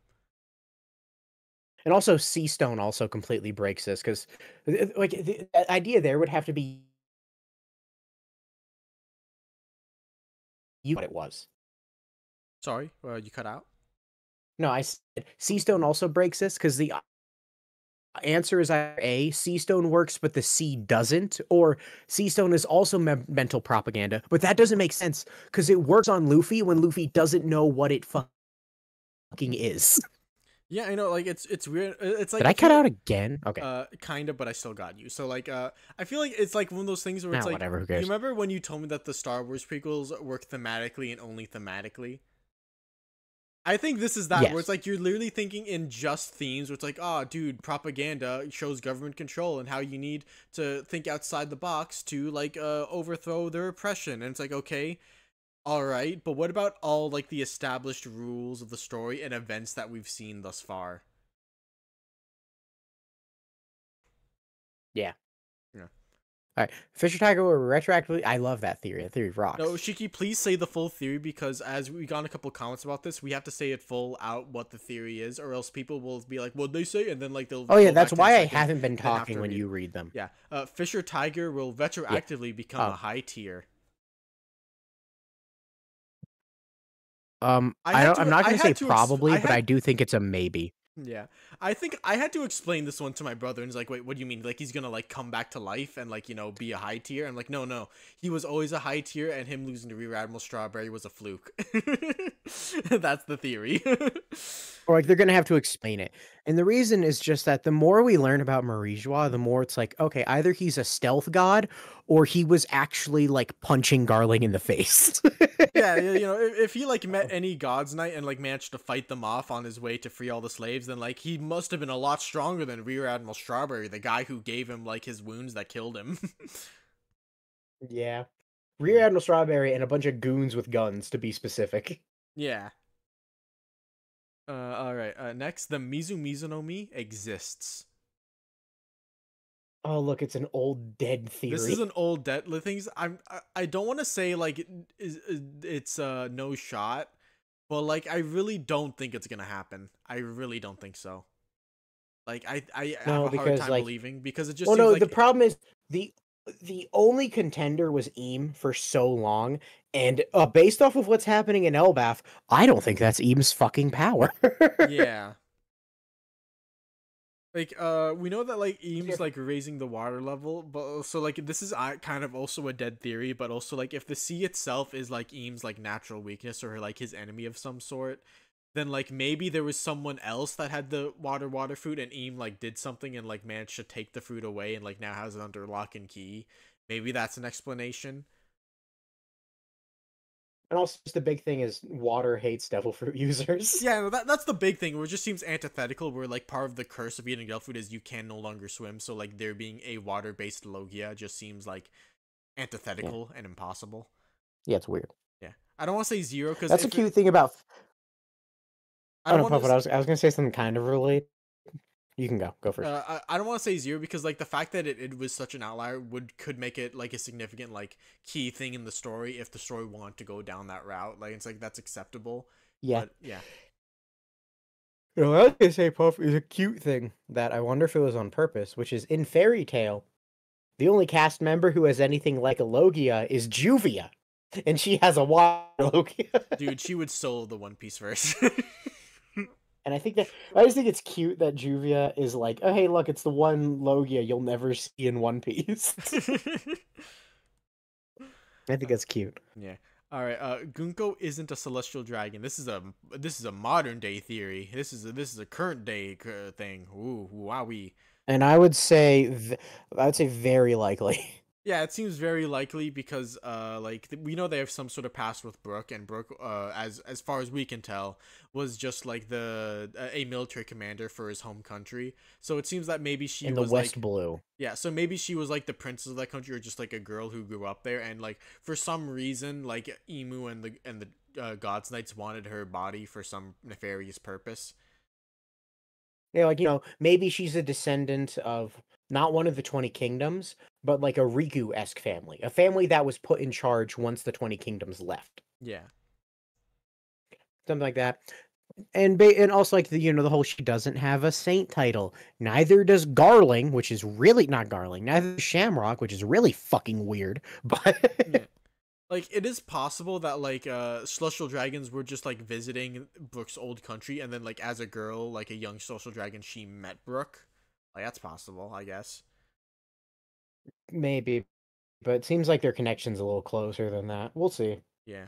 Speaker 1: And also, Sea Stone also completely breaks this because, like, the idea there would have to be you what it was.
Speaker 2: Sorry, you cut out.
Speaker 1: No, I said Sea Stone also breaks this because the answer is either A, Sea Stone works, but the sea doesn't, or Sea Stone is also mental propaganda, but that doesn't make sense because it works on Luffy when Luffy doesn't know what it fucking is.
Speaker 2: Yeah, I know. Like it's weird. It's like
Speaker 1: Did I
Speaker 2: if you
Speaker 1: cut out again? Okay.
Speaker 2: kind of, but I still got you. So like I feel like it's like one of those things where it's
Speaker 1: Nah,
Speaker 2: like
Speaker 1: whatever. Who
Speaker 2: you
Speaker 1: cares?
Speaker 2: remember when you told me that the Star Wars prequels work thematically and only thematically. I think this is that where it's
Speaker 1: Yes.
Speaker 2: like you're literally thinking in just themes where it's like, oh, dude, propaganda shows government control and how you need to think outside the box to like overthrow their oppression. And it's like, okay, all right, but what about all like the established rules of the story and events that we've seen thus far?
Speaker 1: Yeah.
Speaker 2: Yeah.
Speaker 1: All right. Fisher Tiger will retroactively. I love that theory. That theory
Speaker 2: No,
Speaker 1: rocks.
Speaker 2: Shiki, please say the full theory because as we got a couple comments about this, we have to say it full out what the theory is, or else people will be like, "What'd they say?" And then like they'll
Speaker 1: Oh yeah,
Speaker 2: go
Speaker 1: that's
Speaker 2: back to the
Speaker 1: why I
Speaker 2: second
Speaker 1: haven't been
Speaker 2: and then have
Speaker 1: talking
Speaker 2: to
Speaker 1: when
Speaker 2: read.
Speaker 1: you read them.
Speaker 2: Yeah, Fisher Tiger will
Speaker 1: Yeah.
Speaker 2: retroactively become a high tier.
Speaker 1: I don't. I'm not
Speaker 2: I
Speaker 1: gonna say
Speaker 2: had to,
Speaker 1: probably,
Speaker 2: I
Speaker 1: but I
Speaker 2: had
Speaker 1: do think it's a maybe.
Speaker 2: Yeah, I think I had to explain this one to my brother, and he's like, "Wait, what do you mean? Like he's gonna like come back to life and like be a high tier?" I'm like, "No, no, he was always a high tier, and him losing to Rear Admiral Strawberry was a fluke." That's the theory.
Speaker 1: Or like they're gonna have to explain it. And the reason is just that the more we learn about Marie-Joie, the more it's like, okay, either he's a stealth god or he was actually like punching Garling in the face.
Speaker 2: Yeah, if he like met any God's Knight and like managed to fight them off on his way to free all the slaves, then like he must have been a lot stronger than Rear Admiral Strawberry, the guy who gave him like his wounds that killed him.
Speaker 1: Yeah. Rear Admiral Strawberry and a bunch of goons with guns, to be specific.
Speaker 2: Yeah. All right. Next, the Mizu Mizunomi exists.
Speaker 1: Oh, look, it's an old dead
Speaker 2: This is
Speaker 1: theory.
Speaker 2: an old debt. The things I don't want to say like it's no shot, but like I really don't think it's gonna happen. I really don't think so. Like I have
Speaker 1: No,
Speaker 2: a hard
Speaker 1: because
Speaker 2: time
Speaker 1: like,
Speaker 2: believing because it just
Speaker 1: well,
Speaker 2: seems
Speaker 1: no, the
Speaker 2: like
Speaker 1: problem is the only contender was Eam for so long, and based off of what's happening in Elbaf, I don't think that's Eam's fucking power.
Speaker 2: yeah. Like we know that like Eames like raising the water level, but also like this is kind of also a dead theory, but also like if the sea itself is like Eames like natural weakness or like his enemy of some sort, then like maybe there was someone else that had the water fruit and Eam like did something and like managed to take the fruit away and like now has it under lock and key. Maybe that's an explanation.
Speaker 1: And also, just the big thing is water hates devil fruit users.
Speaker 2: Yeah, no, that's the big thing. Where it just seems antithetical. Where like part of the curse of eating devil fruit is you can no longer swim. So like there being a water based Logia just seems like
Speaker 1: Yeah,
Speaker 2: antithetical and impossible.
Speaker 1: yeah, it's weird.
Speaker 2: Yeah, I don't want to say zero because
Speaker 1: That's a
Speaker 2: if it,
Speaker 1: cute thing about.
Speaker 2: I
Speaker 1: Oh
Speaker 2: don't
Speaker 1: no,
Speaker 2: want
Speaker 1: Puppet.
Speaker 2: to.
Speaker 1: I was gonna say something kind of related. You can go. Go first.
Speaker 2: I don't want to say zero because like the fact that it was such an outlier could make it like a significant like key thing in the story if the story wanted to go down that route. Like it's like that's acceptable.
Speaker 1: Yeah.
Speaker 2: But yeah.
Speaker 1: You know, I was gonna say Puff is a cute thing that I wonder if it was on purpose, which is in Fairy Tale, the only cast member who has anything like a Logia is Juvia, and she has a water Logia.
Speaker 2: Dude, she would solo the One Piece verse.
Speaker 1: And I just think it's cute that Juvia is like, oh hey, look, it's the one Logia you'll never see in One Piece. I think that's cute.
Speaker 2: Yeah. All right. Gunko isn't a celestial dragon. This is a modern day theory. This is a current day thing. Ooh, wowee.
Speaker 1: And I would say very likely.
Speaker 2: Yeah, it seems very likely because like we know they have some sort of past with Brook, and Brook as far as we can tell was just like the a military commander for his home country. So it seems that maybe she
Speaker 1: In the
Speaker 2: was
Speaker 1: West
Speaker 2: like
Speaker 1: Blue.
Speaker 2: yeah, so maybe she was like the princess of that country or just like a girl who grew up there and like for some reason like Emu and the God's Knights wanted her body for some nefarious purpose.
Speaker 1: Yeah, like, maybe she's a descendant of not one of the 20 kingdoms, but like a Riku-esque family, a family that was put in charge once the 20 kingdoms left.
Speaker 2: Yeah.
Speaker 1: Something like that. And also like the whole she doesn't have a saint title. Neither does Garling, which is really not Garling. Neither does Shamrock, which is really fucking weird. But
Speaker 2: Yeah. Like, it is possible that, like, celestial dragons were just, like, visiting Brooke's old country, and then, like, as a girl, like, a young celestial dragon, she met Brooke. Like, that's possible, I guess.
Speaker 1: maybe. But it seems like their connection's a little closer than that. We'll see.
Speaker 2: Yeah.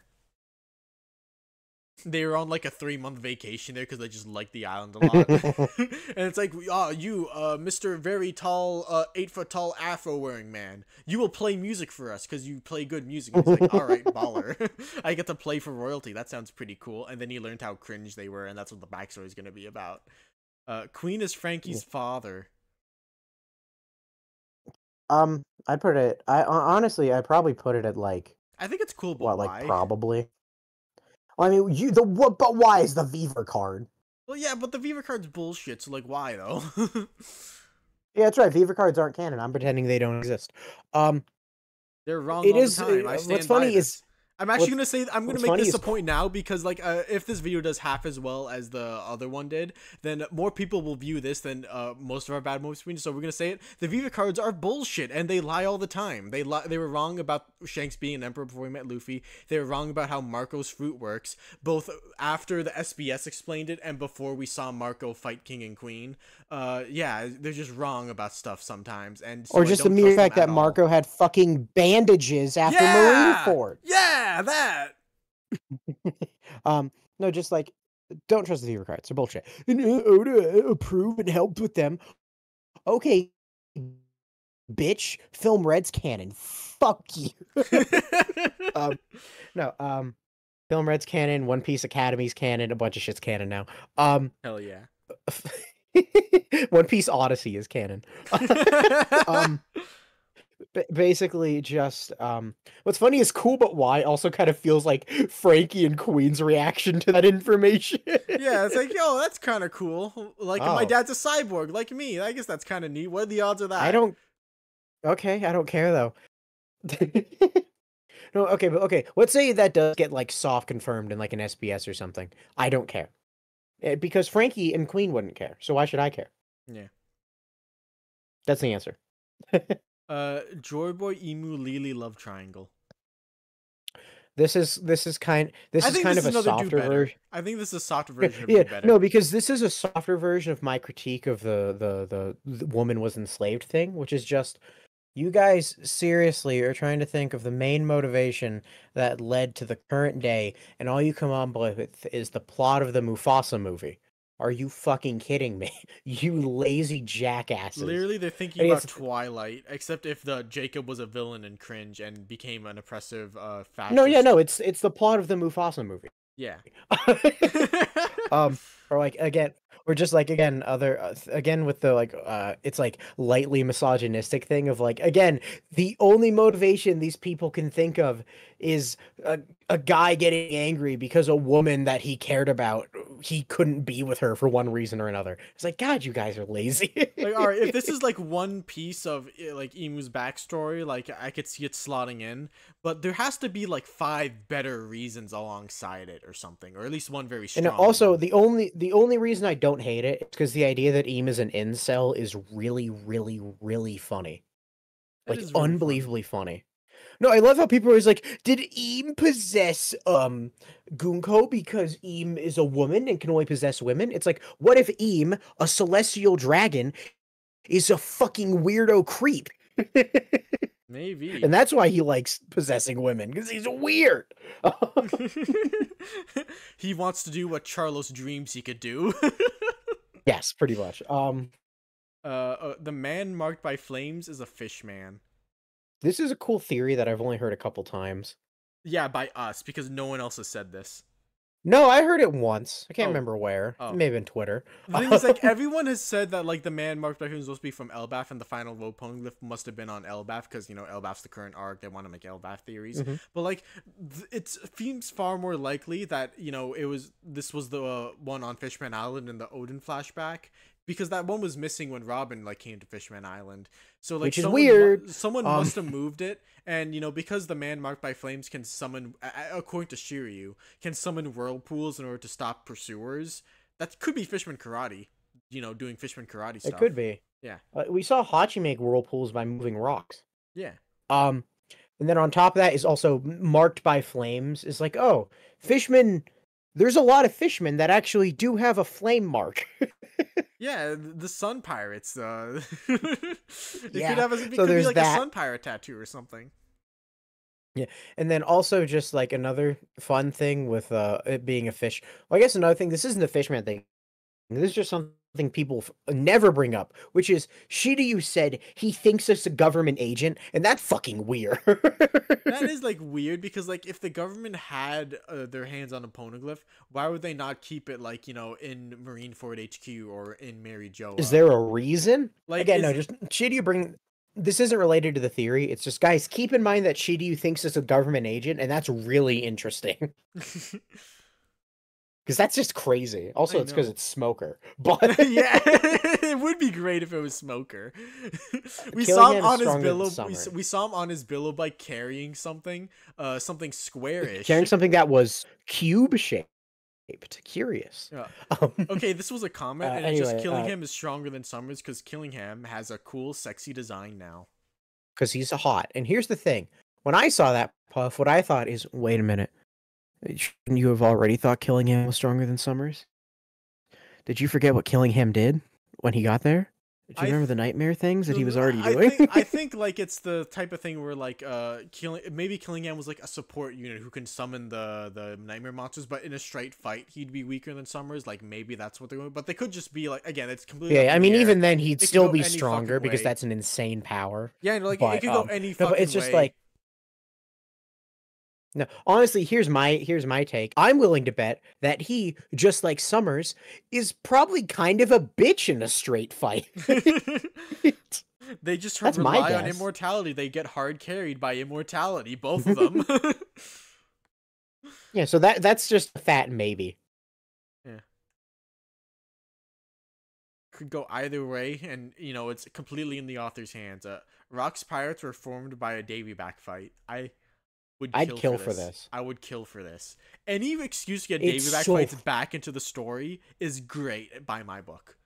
Speaker 2: They were on, like, a 3-month vacation there because they just liked the island a lot. And it's like, you, Mr. Very Tall, 8-foot tall afro-wearing man, you will play music for us because you play good music. And he's like, alright, baller. I get to play for royalty. That sounds pretty cool. And then he learned how cringe they were, and that's what the backstory is going to be about. Queen is Frankie's father.
Speaker 1: I'd put it. Honestly, I'd probably put it at like
Speaker 2: I think it's cool, but
Speaker 1: what,
Speaker 2: why?
Speaker 1: like probably. Well, I mean, what? But why is the Viver card?
Speaker 2: Well, yeah, but the Viva card's bullshit, so, like, why, though?
Speaker 1: Yeah, that's right. Viver cards aren't canon. I'm pretending they don't exist.
Speaker 2: They're wrong
Speaker 1: It
Speaker 2: all
Speaker 1: is.
Speaker 2: the time. I stand
Speaker 1: What's funny
Speaker 2: by this.
Speaker 1: is
Speaker 2: I'm actually
Speaker 1: what's
Speaker 2: gonna say I'm gonna
Speaker 1: what's
Speaker 2: make
Speaker 1: funny
Speaker 2: this a
Speaker 1: is
Speaker 2: point now because like if this video does half as well as the other one did, then more people will view this than most of our bad movies. So we're gonna say it. The Viva cards are bullshit and they lie all the time. They were wrong about Shanks being an emperor before he met Luffy. They were wrong about how Marco's fruit works, both after the SBS explained it and before we saw Marco fight King and Queen. Yeah, they're just wrong about stuff sometimes, and so
Speaker 1: or
Speaker 2: I
Speaker 1: just the
Speaker 2: don't
Speaker 1: mere
Speaker 2: trust them
Speaker 1: fact that
Speaker 2: at all.
Speaker 1: Marco had fucking bandages after Marineford.
Speaker 2: Yeah, that.
Speaker 1: No, just like don't trust the Viver cards. They're bullshit. And Oda approved and helped with them. Okay, bitch. Film Red's canon. Fuck you. No. Film Red's canon. One Piece Academy's canon. A bunch of shit's canon now.
Speaker 2: Hell yeah.
Speaker 1: One Piece Odyssey is canon. Basically just what's funny is Cool But Why also kind of feels like Frankie and Queen's reaction to that information.
Speaker 2: Yeah, it's like, yo, that's kind of cool. Like, my
Speaker 1: Oh.
Speaker 2: dad's a cyborg, like me. I guess that's kind of neat. What are the odds of that?
Speaker 1: I don't care though. No, okay, but okay. Let's say that does get like soft confirmed in like an SBS or something. I don't care. Because Frankie and Queen wouldn't care. So why should I care?
Speaker 2: Yeah.
Speaker 1: That's the answer.
Speaker 2: Joy Boy Emu Lily love triangle.
Speaker 1: This is kind
Speaker 2: I think
Speaker 1: of
Speaker 2: this
Speaker 1: a
Speaker 2: is another do
Speaker 1: softer
Speaker 2: better.
Speaker 1: version.
Speaker 2: I think this is a softer version of
Speaker 1: Yeah,
Speaker 2: do better.
Speaker 1: no, because this is a softer version of my critique of the woman was enslaved thing, which is just you guys seriously are trying to think of the main motivation that led to the current day, and all you come up with is the plot of the Mufasa movie. Are you fucking kidding me? You lazy jackasses.
Speaker 2: Literally, they're thinking
Speaker 1: And
Speaker 2: about
Speaker 1: it's-
Speaker 2: Twilight, except if the Jacob was a villain and cringe and became an oppressive fascist.
Speaker 1: No, yeah, no, it's the plot of the Mufasa movie.
Speaker 2: Yeah.
Speaker 1: Or like again, or just like again, other again with the like, it's like lightly misogynistic thing of like again, the only motivation these people can think of is a guy getting angry because a woman that he cared about, he couldn't be with her for one reason or another. It's like, God, you guys are lazy.
Speaker 2: Like, all right, if this is like one piece of like Emu's backstory, like I could see it slotting in, but there has to be like 5 better reasons alongside it or something, or at least one very strong.
Speaker 1: And also,
Speaker 2: one.
Speaker 1: the only reason I don't hate it is because the idea that Eam is an incel is really, really, really funny.
Speaker 2: That
Speaker 1: Like,
Speaker 2: is really
Speaker 1: unbelievably funny. No, I love how people are always like, did Eam possess Gunko because Eam is a woman and can only possess women? It's like, what if Eam, a celestial dragon, is a fucking weirdo creep?
Speaker 2: Maybe.
Speaker 1: And that's why he likes possessing women, because he's weird.
Speaker 2: He wants to do what Charlos dreams he could do.
Speaker 1: Yes, pretty much.
Speaker 2: The man marked by flames is a fish man.
Speaker 1: This is a cool theory that I've only heard a couple times.
Speaker 2: Yeah, by us, because no one else has said this.
Speaker 1: No, I heard it once. I can't
Speaker 2: Oh.
Speaker 1: remember where.
Speaker 2: Oh.
Speaker 1: It may have been Twitter.
Speaker 2: The thing is, like, everyone has said that, like, the man marked by flames is supposed to be from Elbaf, and the final road poneglyph must have been on Elbaf, because, you know, Elbaf's the current arc. They want to make Elbaf theories.
Speaker 1: Mhm.
Speaker 2: But, like, it seems far more likely that, you know, this was the one on Fishman Island in the Odin flashback, because that one was missing when Robin like came to Fishman Island. So like
Speaker 1: Which is weird.
Speaker 2: Someone must have moved it, and because the man marked by flames can summon, according to Shiryu, can summon whirlpools in order to stop pursuers. That could be Fishman Karate. Doing Fishman Karate stuff.
Speaker 1: It could be.
Speaker 2: Yeah.
Speaker 1: We saw Hachi make whirlpools by moving rocks.
Speaker 2: Yeah.
Speaker 1: And then on top of that is also marked by flames. Is like, oh, Fishman. There's a lot of fishmen that actually do have a flame mark.
Speaker 2: Yeah, the sun pirates. It
Speaker 1: Yeah,
Speaker 2: could
Speaker 1: so
Speaker 2: be
Speaker 1: there's
Speaker 2: like a
Speaker 1: that.
Speaker 2: sun pirate tattoo or something.
Speaker 1: Yeah, and then also just like another fun thing with it being a fish. Well, I guess another thing. This isn't a fishman thing. This is just something people never bring up, which is Shiryu said he thinks it's a government agent, and that's fucking weird.
Speaker 2: That is like weird because like if the government had their hands on a poneglyph, why would they not keep it like in Marineford HQ or in Mary Jo?
Speaker 1: Is there a reason?
Speaker 2: Like,
Speaker 1: Again, no, just Shiryu bring. This isn't related to the theory. It's just, guys, keep in mind that Shiryu thinks it's a government agent, and that's really interesting. Because that's just crazy. Also, it's because it's Smoker. But
Speaker 2: yeah, it would be great if it was Smoker. We saw him on his billow. We saw him on his billow bike carrying something, something squarish.
Speaker 1: Carrying something that was cube shaped. Curious.
Speaker 2: Okay, this was a comment, and
Speaker 1: anyway,
Speaker 2: just Killingham is stronger than Summers because Killingham has a cool, sexy design now.
Speaker 1: Because he's hot. And here's the thing: when I saw that Puff, what I thought is, wait a minute. Shouldn't you have already thought Killingham was stronger than Summers? Did you forget what Killingham did when he got there? Do you remember the nightmare things that he was already doing?
Speaker 2: I think like it's the type of thing where like maybe Killingham was like a support unit who can summon the nightmare monsters, but in a straight fight he'd be weaker than Summers. Like maybe that's what they're doing, but they could just be like, again, it's completely
Speaker 1: I mean, even then he'd
Speaker 2: It could
Speaker 1: still
Speaker 2: go
Speaker 1: be
Speaker 2: any
Speaker 1: stronger
Speaker 2: fucking
Speaker 1: because
Speaker 2: way.
Speaker 1: that's an insane power.
Speaker 2: Yeah, like
Speaker 1: But,
Speaker 2: it could go any
Speaker 1: no,
Speaker 2: fucking
Speaker 1: but it's just
Speaker 2: way.
Speaker 1: like, no, honestly, here's my take. I'm willing to bet that he, just like Summers, is probably kind of a bitch in a straight fight.
Speaker 2: They just
Speaker 1: That's my
Speaker 2: rely on
Speaker 1: guess.
Speaker 2: immortality. They get hard carried by immortality, both of them.
Speaker 1: Yeah, so that's just a fat maybe.
Speaker 2: Yeah. Could go either way, and it's completely in the author's hands. Rock's Pirates were formed by a Davy back fight. I'd kill for this. I would kill for this. Any excuse to get Davy back fights back into the story is great by my book.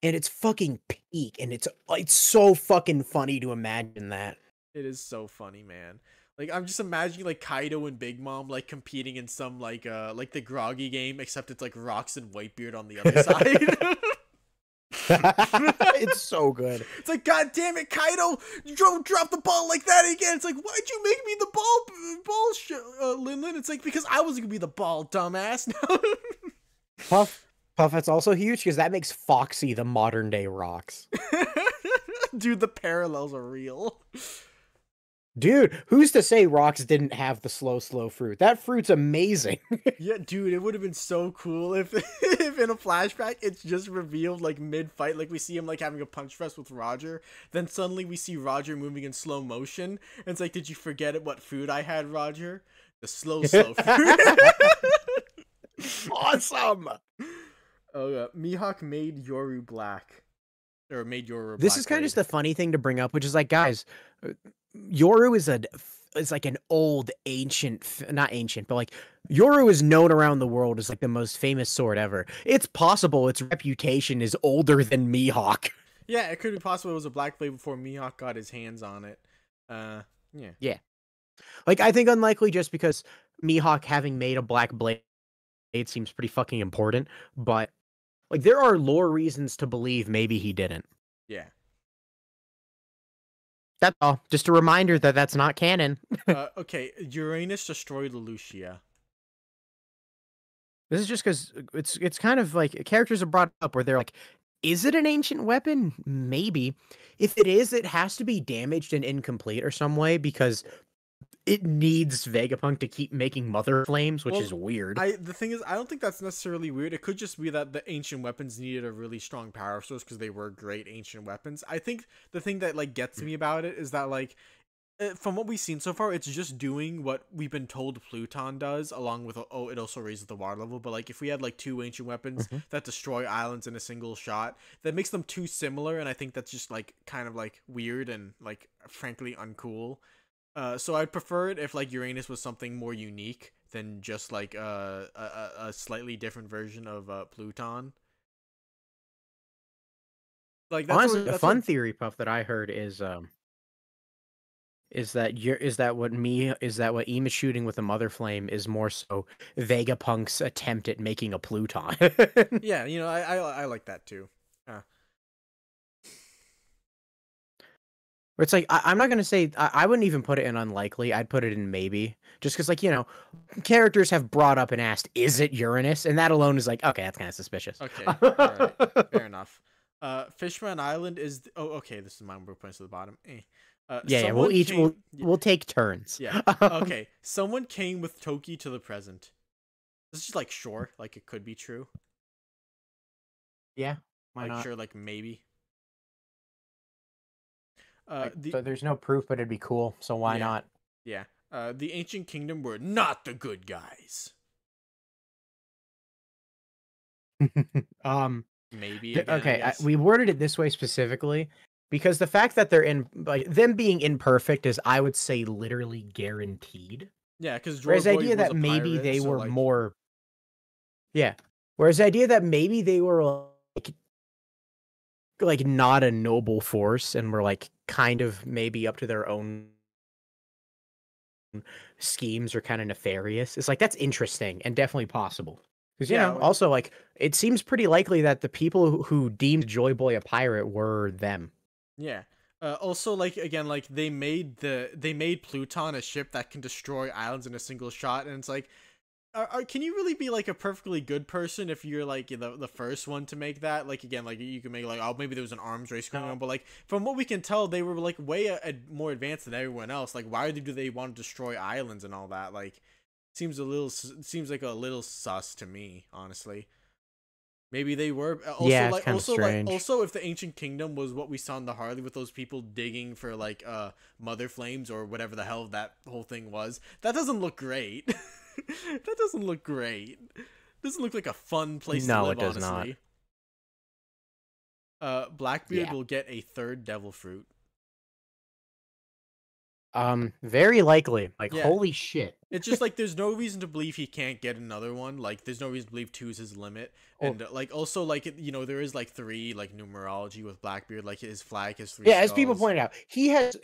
Speaker 1: And it's fucking peak, and it's so fucking funny to imagine that.
Speaker 2: It is so funny, man. Like I'm just imagining like Kaido and Big Mom like competing in some like the Groggy game, except it's like Rocks and Whitebeard on the other side.
Speaker 1: It's so good.
Speaker 2: It's like, God damn it, Kaido! You don't drop the ball like that again. It's like, why'd you make me the ball, Linlin? It's like, because I was gonna be the ball, dumbass.
Speaker 1: Puff, that's also huge because that makes Foxy the modern day Rocks.
Speaker 2: Dude, the parallels are real.
Speaker 1: Dude, who's to say Rocks didn't have the slow fruit? That fruit's amazing.
Speaker 2: Yeah, dude, it would have been so cool if in a flashback it's just revealed like mid-fight, like we see him like having a punch fest with Roger, then suddenly we see Roger moving in slow motion, and it's like, did you forget what food I had, Roger? The slow fruit.
Speaker 1: Awesome!
Speaker 2: Oh, Mihawk made Yoru black. Or made Yoru black.
Speaker 1: This is kind of just a funny thing to bring up, which is like, guys, Yoru is like an old not ancient, but like Yoru is known around the world as like the most famous sword ever. It's possible its reputation is older than Mihawk.
Speaker 2: Yeah, it could be possible it was a black blade before Mihawk got his hands on it. Yeah.
Speaker 1: Like, I think unlikely just because Mihawk having made a black blade seems pretty fucking important, but like there are lore reasons to believe maybe he didn't.
Speaker 2: Yeah.
Speaker 1: That's all. Just a reminder that that's not canon.
Speaker 2: Okay, Uranus destroyed Lucia.
Speaker 1: This is just because it's kind of like characters are brought up where they're like, is it an ancient weapon? Maybe. If it is, it has to be damaged and incomplete or some way because it needs Vegapunk to keep making mother flames, which is weird.
Speaker 2: The thing is, I don't think that's necessarily weird. It could just be that the ancient weapons needed a really strong power source because they were great ancient weapons. I think the thing that like gets me about it is that like from what we've seen so far, it's just doing what we've been told Pluton does, along with it also raises the water level. But like if we had like two ancient weapons
Speaker 1: Mhm.
Speaker 2: that destroy islands in a single shot, that makes them too similar, and I think that's just like kind of like weird and like frankly uncool. So I'd prefer it if like Uranus was something more unique than just like a slightly different version of Pluton. Like
Speaker 1: Honestly, a
Speaker 2: that's what
Speaker 1: fun theory puff that I heard is that what Ema shooting with a mother flame is more so Vegapunk's attempt at making a Pluton.
Speaker 2: yeah, you know, I like that too. Uh,
Speaker 1: Where it's like I'm not gonna say I wouldn't even put it in unlikely. I'd put it in maybe, just because like characters have brought up and asked, "Is it Uranus?" And that alone is like, okay, that's kind of suspicious.
Speaker 2: okay, all right, fair enough. Fishman Island is oh okay. This is mine. We're putting to the bottom.
Speaker 1: Yeah, yeah. We'll
Speaker 2: Someone
Speaker 1: each
Speaker 2: came.
Speaker 1: we'll take turns.
Speaker 2: Yeah. Okay. Someone came with Toki to the present. This is just like sure, like it could be true.
Speaker 1: Yeah, why
Speaker 2: Like
Speaker 1: not?
Speaker 2: sure, like maybe.
Speaker 1: So there's no proof, but it'd be cool. So why
Speaker 2: Yeah,
Speaker 1: not?
Speaker 2: yeah. The ancient kingdom were not the good guys.
Speaker 1: um.
Speaker 2: Maybe again, I
Speaker 1: Okay,
Speaker 2: guess.
Speaker 1: we worded it this way specifically because the fact that they're in like them being imperfect is, I would say, literally guaranteed.
Speaker 2: Yeah, because
Speaker 1: Whereas the
Speaker 2: Boy
Speaker 1: idea
Speaker 2: was
Speaker 1: that
Speaker 2: a
Speaker 1: maybe
Speaker 2: pirate,
Speaker 1: they
Speaker 2: so
Speaker 1: were
Speaker 2: like,
Speaker 1: more, yeah. Whereas the idea that maybe they were like not a noble force and were like kind of maybe up to their own schemes or kind of nefarious, is like that's interesting and definitely possible. Because
Speaker 2: yeah, like,
Speaker 1: also like it seems pretty likely that the people who deemed Joy Boy a pirate were them.
Speaker 2: yeah. Also, like again, like they made Pluton a ship that can destroy islands in a single shot, and it's like, can you really be like a perfectly good person if you're like the first one to make that? Like again, like you can make like, oh, maybe there was an arms race going on, but like from what we can tell, they were like way more advanced than everyone else. Like why do they want to destroy islands and all that? Like seems like a little sus to me, honestly. Maybe they were
Speaker 1: Yeah, it's kind of strange.
Speaker 2: also if the ancient kingdom was what we saw in the Harley with those people digging for like mother flames or whatever the hell that whole thing was, that doesn't look great. That doesn't look great. Doesn't look like a fun place to
Speaker 1: No,
Speaker 2: live,
Speaker 1: it does not.
Speaker 2: honestly. Blackbeard
Speaker 1: Yeah.
Speaker 2: will get a third devil fruit.
Speaker 1: Very likely. Like,
Speaker 2: Yeah,
Speaker 1: holy shit.
Speaker 2: it's just like there's no reason to believe he can't get another one. Like there's no reason to believe two is his limit.
Speaker 1: Oh,
Speaker 2: And like also like there is like three like numerology with Blackbeard. Like his flag has three
Speaker 1: yeah, as people
Speaker 2: skulls.
Speaker 1: pointed out, he has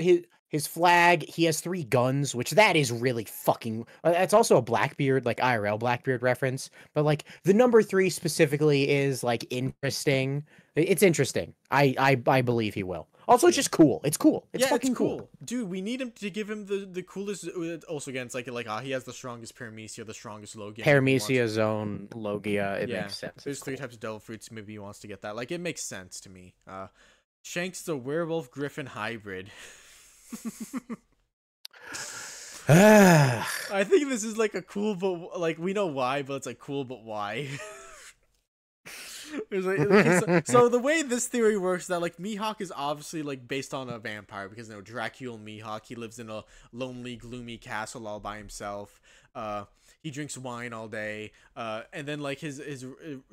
Speaker 1: his flag. He has 3 guns, which that is really fucking. That's also a Blackbeard, like IRL Blackbeard reference. But like the number 3 specifically is like interesting. It's interesting. I believe he will. Also, it's
Speaker 2: Yeah.
Speaker 1: just cool. It's cool. It's
Speaker 2: Yeah, it's
Speaker 1: fucking cool.
Speaker 2: cool, dude. We need him to give him the coolest. Also, again, it's like he has the strongest Paramecia, the strongest Logia.
Speaker 1: Paramecia zone Logia. It
Speaker 2: Yeah,
Speaker 1: makes sense.
Speaker 2: there's
Speaker 1: It's
Speaker 2: three
Speaker 1: cool.
Speaker 2: types of devil fruits. Maybe he wants to get that. Like it makes sense to me. Shanks is a werewolf griffin hybrid. I think this is like a cool, but like we know why, but it's like cool, but why? So the way this theory works, that like Mihawk is obviously like based on a vampire because Dracula Mihawk, he lives in a lonely, gloomy castle all by himself. He drinks wine all day. And then like his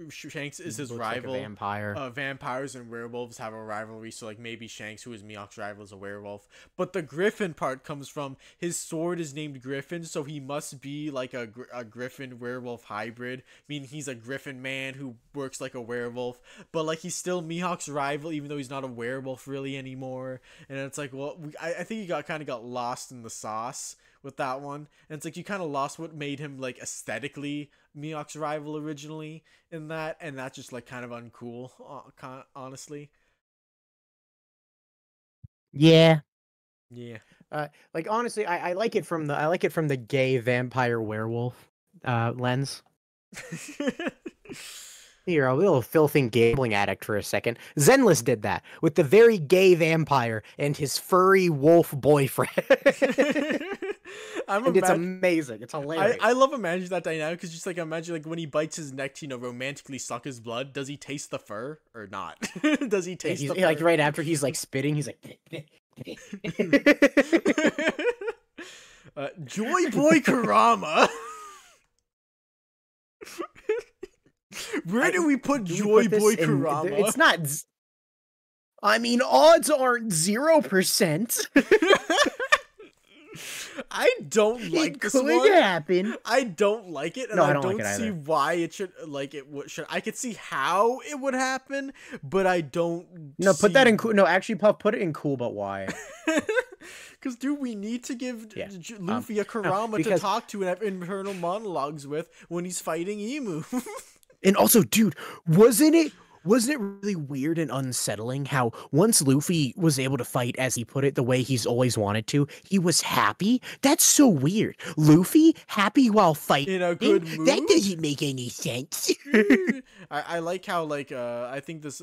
Speaker 2: Shanks is his
Speaker 1: Looks like a
Speaker 2: rival.
Speaker 1: vampire.
Speaker 2: Vampires and werewolves have a rivalry, so like maybe Shanks, who is Mihawk's rival, is a werewolf. But the Griffin part comes from his sword is named Griffin, so he must be like a Griffin werewolf hybrid, meaning he's a Griffin man who works like a werewolf. But like he's still Mihawk's rival, even though he's not a werewolf really anymore. And it's like, well, I think he kind of got lost in the sauce with that one, and it's like you kind of lost what made him like aesthetically Mihawk's rival originally in that, and that's just like kind of uncool, honestly.
Speaker 1: Yeah.
Speaker 2: Yeah.
Speaker 1: Like honestly, I like it from the gay vampire werewolf lens. Here, a little filthy gambling addict for a second. Zenless did that with the very gay vampire and his furry wolf boyfriend.
Speaker 2: I'm
Speaker 1: And it's
Speaker 2: imagine-
Speaker 1: amazing. It's hilarious.
Speaker 2: I love imagining that dynamic because just like imagine like when he bites his neck to romantically suck his blood, does he taste the fur or not? Does he taste
Speaker 1: he's
Speaker 2: the fur?
Speaker 1: like right after he's like spitting, he's like
Speaker 2: Joy Boy Kurama. Where do we put Joy Boy Kurama?
Speaker 1: It's not. I mean, odds aren't 0%.
Speaker 2: I don't like this one.
Speaker 1: It could happen.
Speaker 2: I don't like it, and
Speaker 1: No,
Speaker 2: I
Speaker 1: I
Speaker 2: don't
Speaker 1: like it
Speaker 2: see
Speaker 1: either.
Speaker 2: why it should should. I could see how it would happen, but I don't.
Speaker 1: No, put that in cool. No, actually, Puff, put it in cool, but why?
Speaker 2: Because, dude, we need to give
Speaker 1: Yeah.
Speaker 2: Luffy a Kurama to
Speaker 1: because-
Speaker 2: talk to and have internal monologues with when he's fighting Emu.
Speaker 1: And also, dude, wasn't it really weird and unsettling how once Luffy was able to fight, as he put it, the way he's always wanted to, he was happy? That's so weird. Luffy happy while fighting?
Speaker 2: In a good mood?
Speaker 1: That doesn't make any sense.
Speaker 2: I like how, like, I think this,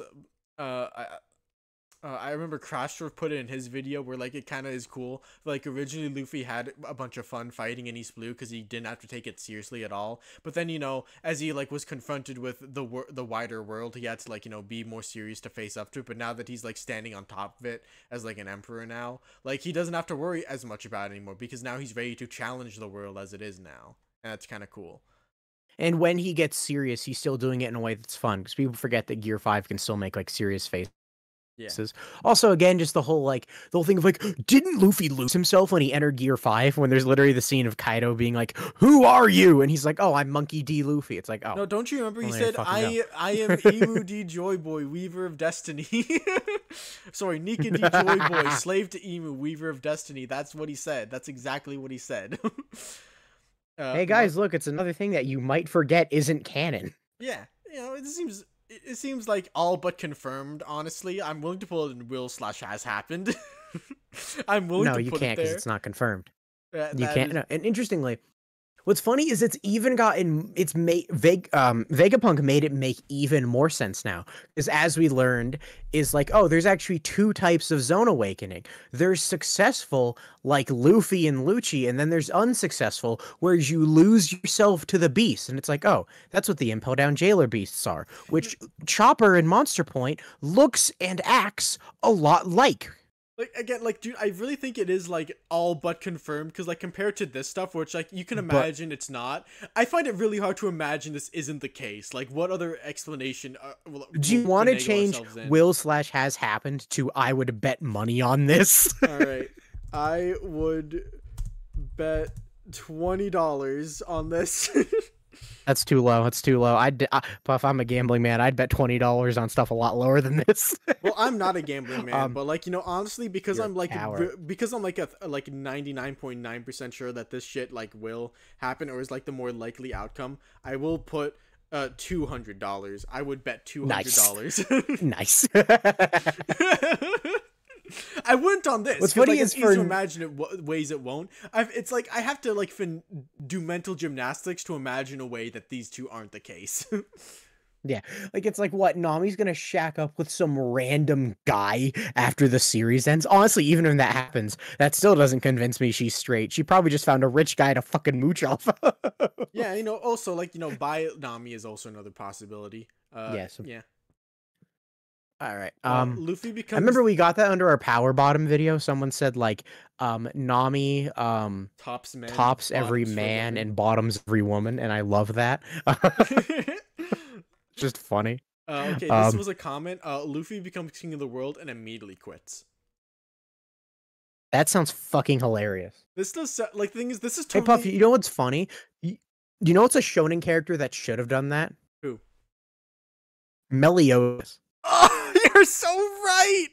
Speaker 2: I remember Crashstroke put it in his video where, like, it kind of is cool. Like, originally Luffy had a bunch of fun fighting in East Blue because he didn't have to take it seriously at all. But then, you know, as he, like, was confronted with the wider world, he had to, like, you know, be more serious to face up to it. But now that he's, like, standing on top of it as, like, an emperor now, like, he doesn't have to worry as much about it anymore because now he's ready to challenge the world as it is now. And that's kind of cool.
Speaker 1: And when he gets serious, he's still doing it in a way that's fun, because people forget that Gear 5 can still make, like, serious faces.
Speaker 2: Yeah.
Speaker 1: Also, again, just the whole thing of, like, didn't Luffy lose himself when he entered Gear 5? When there's literally the scene of Kaido being like, "Who are you?" And he's like, "Oh, I'm Monkey D. Luffy." It's like, oh.
Speaker 2: No, don't you remember he
Speaker 1: Well,
Speaker 2: said,
Speaker 1: fucking
Speaker 2: I am Emu D. Joy Boy, Weaver of Destiny. Sorry, Nika D. Joy Boy, slave to Emu, Weaver of Destiny. That's what he said. That's exactly what he said.
Speaker 1: Hey, guys, look, it's another thing that you might forget isn't canon.
Speaker 2: Yeah, you know, it seems like all but confirmed, honestly. I'm willing to put it in will/has happened. I'm willing to put it there.
Speaker 1: No, you can't, because it's not confirmed. You
Speaker 2: That
Speaker 1: can't.
Speaker 2: is-
Speaker 1: No. And interestingly, what's funny is it's even gotten Vegapunk made it make even more sense now, because as we learned is like, oh, there's actually two types of Zone Awakening. There's successful, like Luffy and Lucci, and then there's unsuccessful, where you lose yourself to the beast. And it's like, oh, that's what the Impel Down Jailer beasts are, which Chopper in Monster Point looks and acts a lot like.
Speaker 2: Like, again, like, dude, I really think it is, like, all but confirmed, because, like, compared to this stuff, which, like, you can imagine it's not, I find it really hard to imagine this isn't the case. Like, what other explanation
Speaker 1: Do you want to change will/has happened to I would bet money on this?
Speaker 2: Alright, I would bet $20 on this.
Speaker 1: That's too low. That's too low. Puff, I'm a gambling man. I'd bet $20 on stuff a lot lower than this.
Speaker 2: Well, I'm not a gambling man, but, like, you know, honestly, because
Speaker 1: You're
Speaker 2: I'm like,
Speaker 1: a coward.
Speaker 2: because I'm like a 99.9% sure that this shit, like, will happen, or is, like, the more likely outcome, I will put $200. I would bet $200.
Speaker 1: Nice.
Speaker 2: I wouldn't on this.
Speaker 1: What's
Speaker 2: 'cause,
Speaker 1: funny
Speaker 2: like,
Speaker 1: is
Speaker 2: it's easy to
Speaker 1: for-
Speaker 2: imagine it ways it won't. It's like I have to, like, do mental gymnastics to imagine a way that these two aren't the case.
Speaker 1: Yeah, like, it's like, what, Nami's gonna shack up with some random guy after the series ends? Honestly, even when that happens, that still doesn't convince me she's straight. She probably just found a rich guy to fucking mooch off.
Speaker 2: Yeah, you know, also, like, you know, buy Nami is also another possibility.
Speaker 1: Yes.
Speaker 2: Yeah.
Speaker 1: All right.
Speaker 2: Luffy becomes.
Speaker 1: I remember we got that under our power bottom video. Someone said, like, Nami
Speaker 2: tops men,
Speaker 1: tops every
Speaker 2: bottoms for
Speaker 1: man
Speaker 2: women.
Speaker 1: and bottoms every woman, and I love that. Just funny.
Speaker 2: Okay, this was a comment. Luffy becomes king of the world and immediately quits.
Speaker 1: That sounds fucking hilarious.
Speaker 2: This does like thing is this is
Speaker 1: Hey,
Speaker 2: totally.
Speaker 1: Puff, you know what's funny? You know what's a shonen character that should have done that?
Speaker 2: Who?
Speaker 1: Meliodas.
Speaker 2: Oh, you're so right.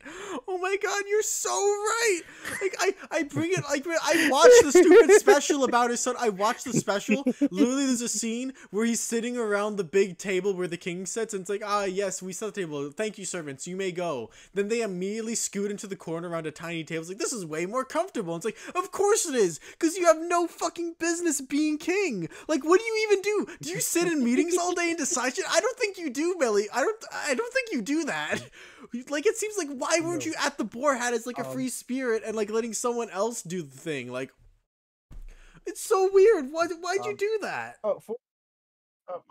Speaker 2: Oh my god, you're so right. Like I bring it like I watched the stupid special about his son. I watched the special. Literally, there's a scene where he's sitting around the big table where the king sits, and it's like, ah, yes, we set the table. Thank you, servants. You may go. Then they immediately scoot into the corner around a tiny table. It's like, this is way more comfortable. And it's like, of course it is, because you have no fucking business being king. Like, what do you even do? Do you sit in meetings all day and decide shit? I don't think you do, Melly. I don't think you do that. Like, it seems like, why weren't you at the boar hat as like a free spirit and like letting someone else do the thing? Like, it's so weird. Why'd you do that?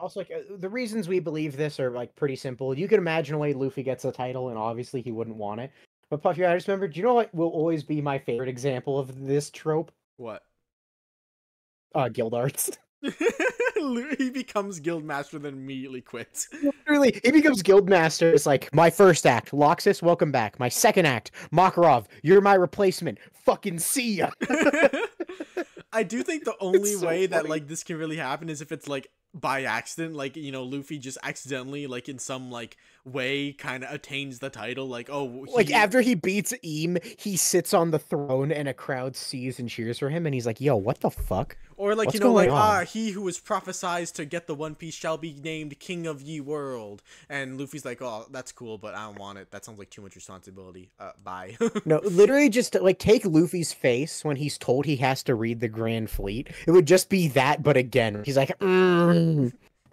Speaker 1: Also, like, the reasons we believe this are like pretty simple. You can imagine a way Luffy gets a title, and obviously he wouldn't want it. But Puffy, I just remember. Do you know what will always be my favorite example of this trope?
Speaker 2: What?
Speaker 1: Guild Arts.
Speaker 2: He becomes guild master, then immediately quits.
Speaker 1: Literally, he becomes guild master. It's like my first act, Loxus, welcome back. My second act, Makarov, you're my replacement. Fucking see ya.
Speaker 2: I do think the only
Speaker 1: so
Speaker 2: way that
Speaker 1: funny.
Speaker 2: like this can really happen is if it's like by accident, like, you know, Luffy just accidentally, like, in some like way kind of attains the title, like, oh,
Speaker 1: Like after he beats Eam, he sits on the throne and a crowd sees and cheers for him, and he's like, "Yo, what the fuck?"
Speaker 2: or like,
Speaker 1: What's
Speaker 2: you know,
Speaker 1: going
Speaker 2: like,
Speaker 1: on?
Speaker 2: he who was prophesied to get the One Piece shall be named King of Ye World, and Luffy's like, oh, that's cool, but I don't want it. That sounds like too much responsibility. Bye.
Speaker 1: No, literally just like take Luffy's face when he's told he has to read the Grand Fleet. It would just be that, but again, he's like,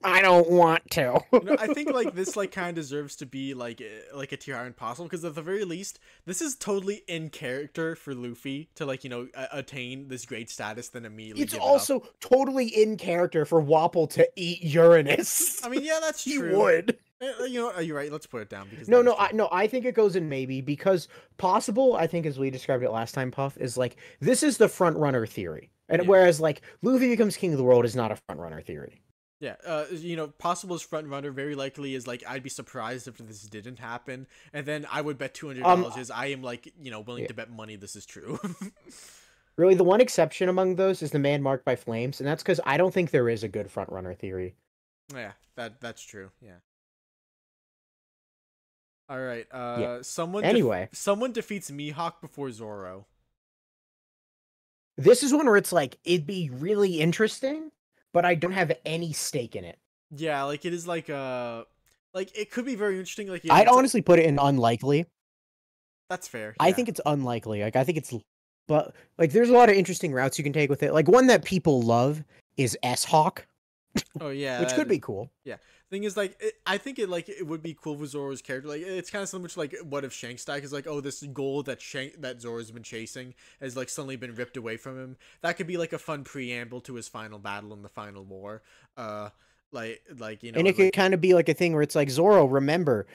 Speaker 1: I don't want to.
Speaker 2: You know, I think like this like kind of deserves to be like a tier higher than possible, because at the very least, this is totally in character for Luffy to, like, you know, attain this great status, then immediately.
Speaker 1: It's
Speaker 2: give it up.
Speaker 1: also totally in character for Wapol to eat Uranus.
Speaker 2: I mean, yeah, that's
Speaker 1: He
Speaker 2: true.
Speaker 1: would.
Speaker 2: You know, are you right? Let's put it down because
Speaker 1: No,
Speaker 2: that is true.
Speaker 1: I think it goes in maybe because possible. I think as we described it last time, Puff is like this is the front runner theory, and
Speaker 2: Yeah.
Speaker 1: whereas like Luffy becomes king of the world is not a front runner theory.
Speaker 2: Yeah, you know, possible as front runner, very likely is like I'd be surprised if this didn't happen, and then I would bet $200 is I am, like, you know, willing
Speaker 1: Yeah.
Speaker 2: to bet money this is true.
Speaker 1: Really, the one exception among those is the man marked by flames, and that's because I don't think there is a good front runner theory.
Speaker 2: Yeah, that's true. Yeah. All right.
Speaker 1: Yeah.
Speaker 2: Someone
Speaker 1: Anyway,
Speaker 2: someone defeats Mihawk before Zoro.
Speaker 1: this is one where it's like it'd be really interesting, but I don't have any stake in it.
Speaker 2: Yeah, like it is like it could be very interesting. Like
Speaker 1: I'd
Speaker 2: it's
Speaker 1: honestly put it in unlikely.
Speaker 2: that's fair.
Speaker 1: I
Speaker 2: Yeah.
Speaker 1: think it's unlikely. Like I think it's, but like there's a lot of interesting routes you can take with it. Like one that people love is S Hawk,
Speaker 2: Oh yeah,
Speaker 1: which could be cool.
Speaker 2: yeah. Thing is, like, I think it would be cool for Zoro's character. Like, it's kind of similar to like what if Shanks died? Because like, oh, this goal that that Zoro's been chasing has like suddenly been ripped away from him. That could be like a fun preamble to his final battle in the final war. Like you know,
Speaker 1: And it could kind of be like a thing where it's like Zoro, remember,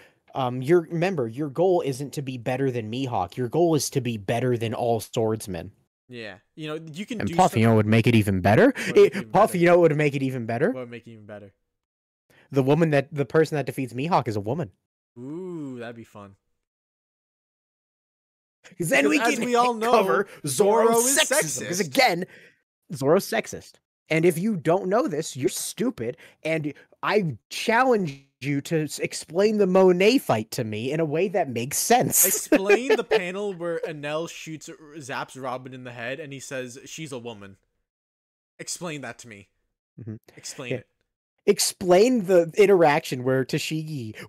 Speaker 1: your goal isn't to be better than Mihawk. Your goal is to be better than all swordsmen.
Speaker 2: yeah, you know, you can
Speaker 1: And
Speaker 2: do
Speaker 1: Puff,
Speaker 2: stuff.
Speaker 1: you know, would make it even better.
Speaker 2: What would make it even
Speaker 1: Puff,
Speaker 2: better?
Speaker 1: you know, would make it even better.
Speaker 2: What would make it even better?
Speaker 1: The person that defeats Mihawk is a woman.
Speaker 2: Ooh, that'd be fun.
Speaker 1: Because then we
Speaker 2: As
Speaker 1: can
Speaker 2: we all know,
Speaker 1: cover
Speaker 2: Zoro
Speaker 1: Zoro's
Speaker 2: is
Speaker 1: sexism. Because
Speaker 2: sexist.
Speaker 1: again, Zoro's sexist. And if you don't know this, you're stupid. And I challenge you to explain the Monet fight to me in a way that makes sense.
Speaker 2: Explain the panel where Enel zaps Robin in the head, and he says she's a woman. Explain that to me.
Speaker 1: Mhm.
Speaker 2: Explain
Speaker 1: Yeah.
Speaker 2: it.
Speaker 1: Explain the interaction where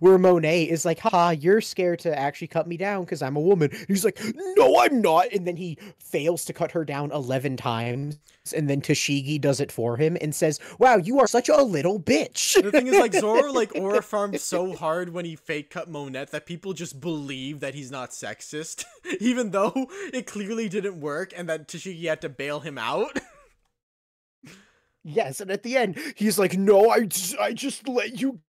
Speaker 1: where Monet is like, haha, you're scared to actually cut me down because I'm a woman. He's like, no, I'm not. And then he fails to cut her down 11 times. And then Tashigi does it for him and says, wow, you are such a little bitch.
Speaker 2: The thing is, like, Zoro, like, aura farmed so hard when he fake cut Monet that people just believe that he's not sexist, even though it clearly didn't work and that Tashigi had to bail him out.
Speaker 1: Yes, and at the end, he's like, no, I just let you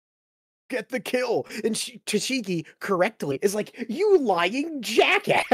Speaker 1: get the kill. And Tashigi correctly is like, you lying jackass.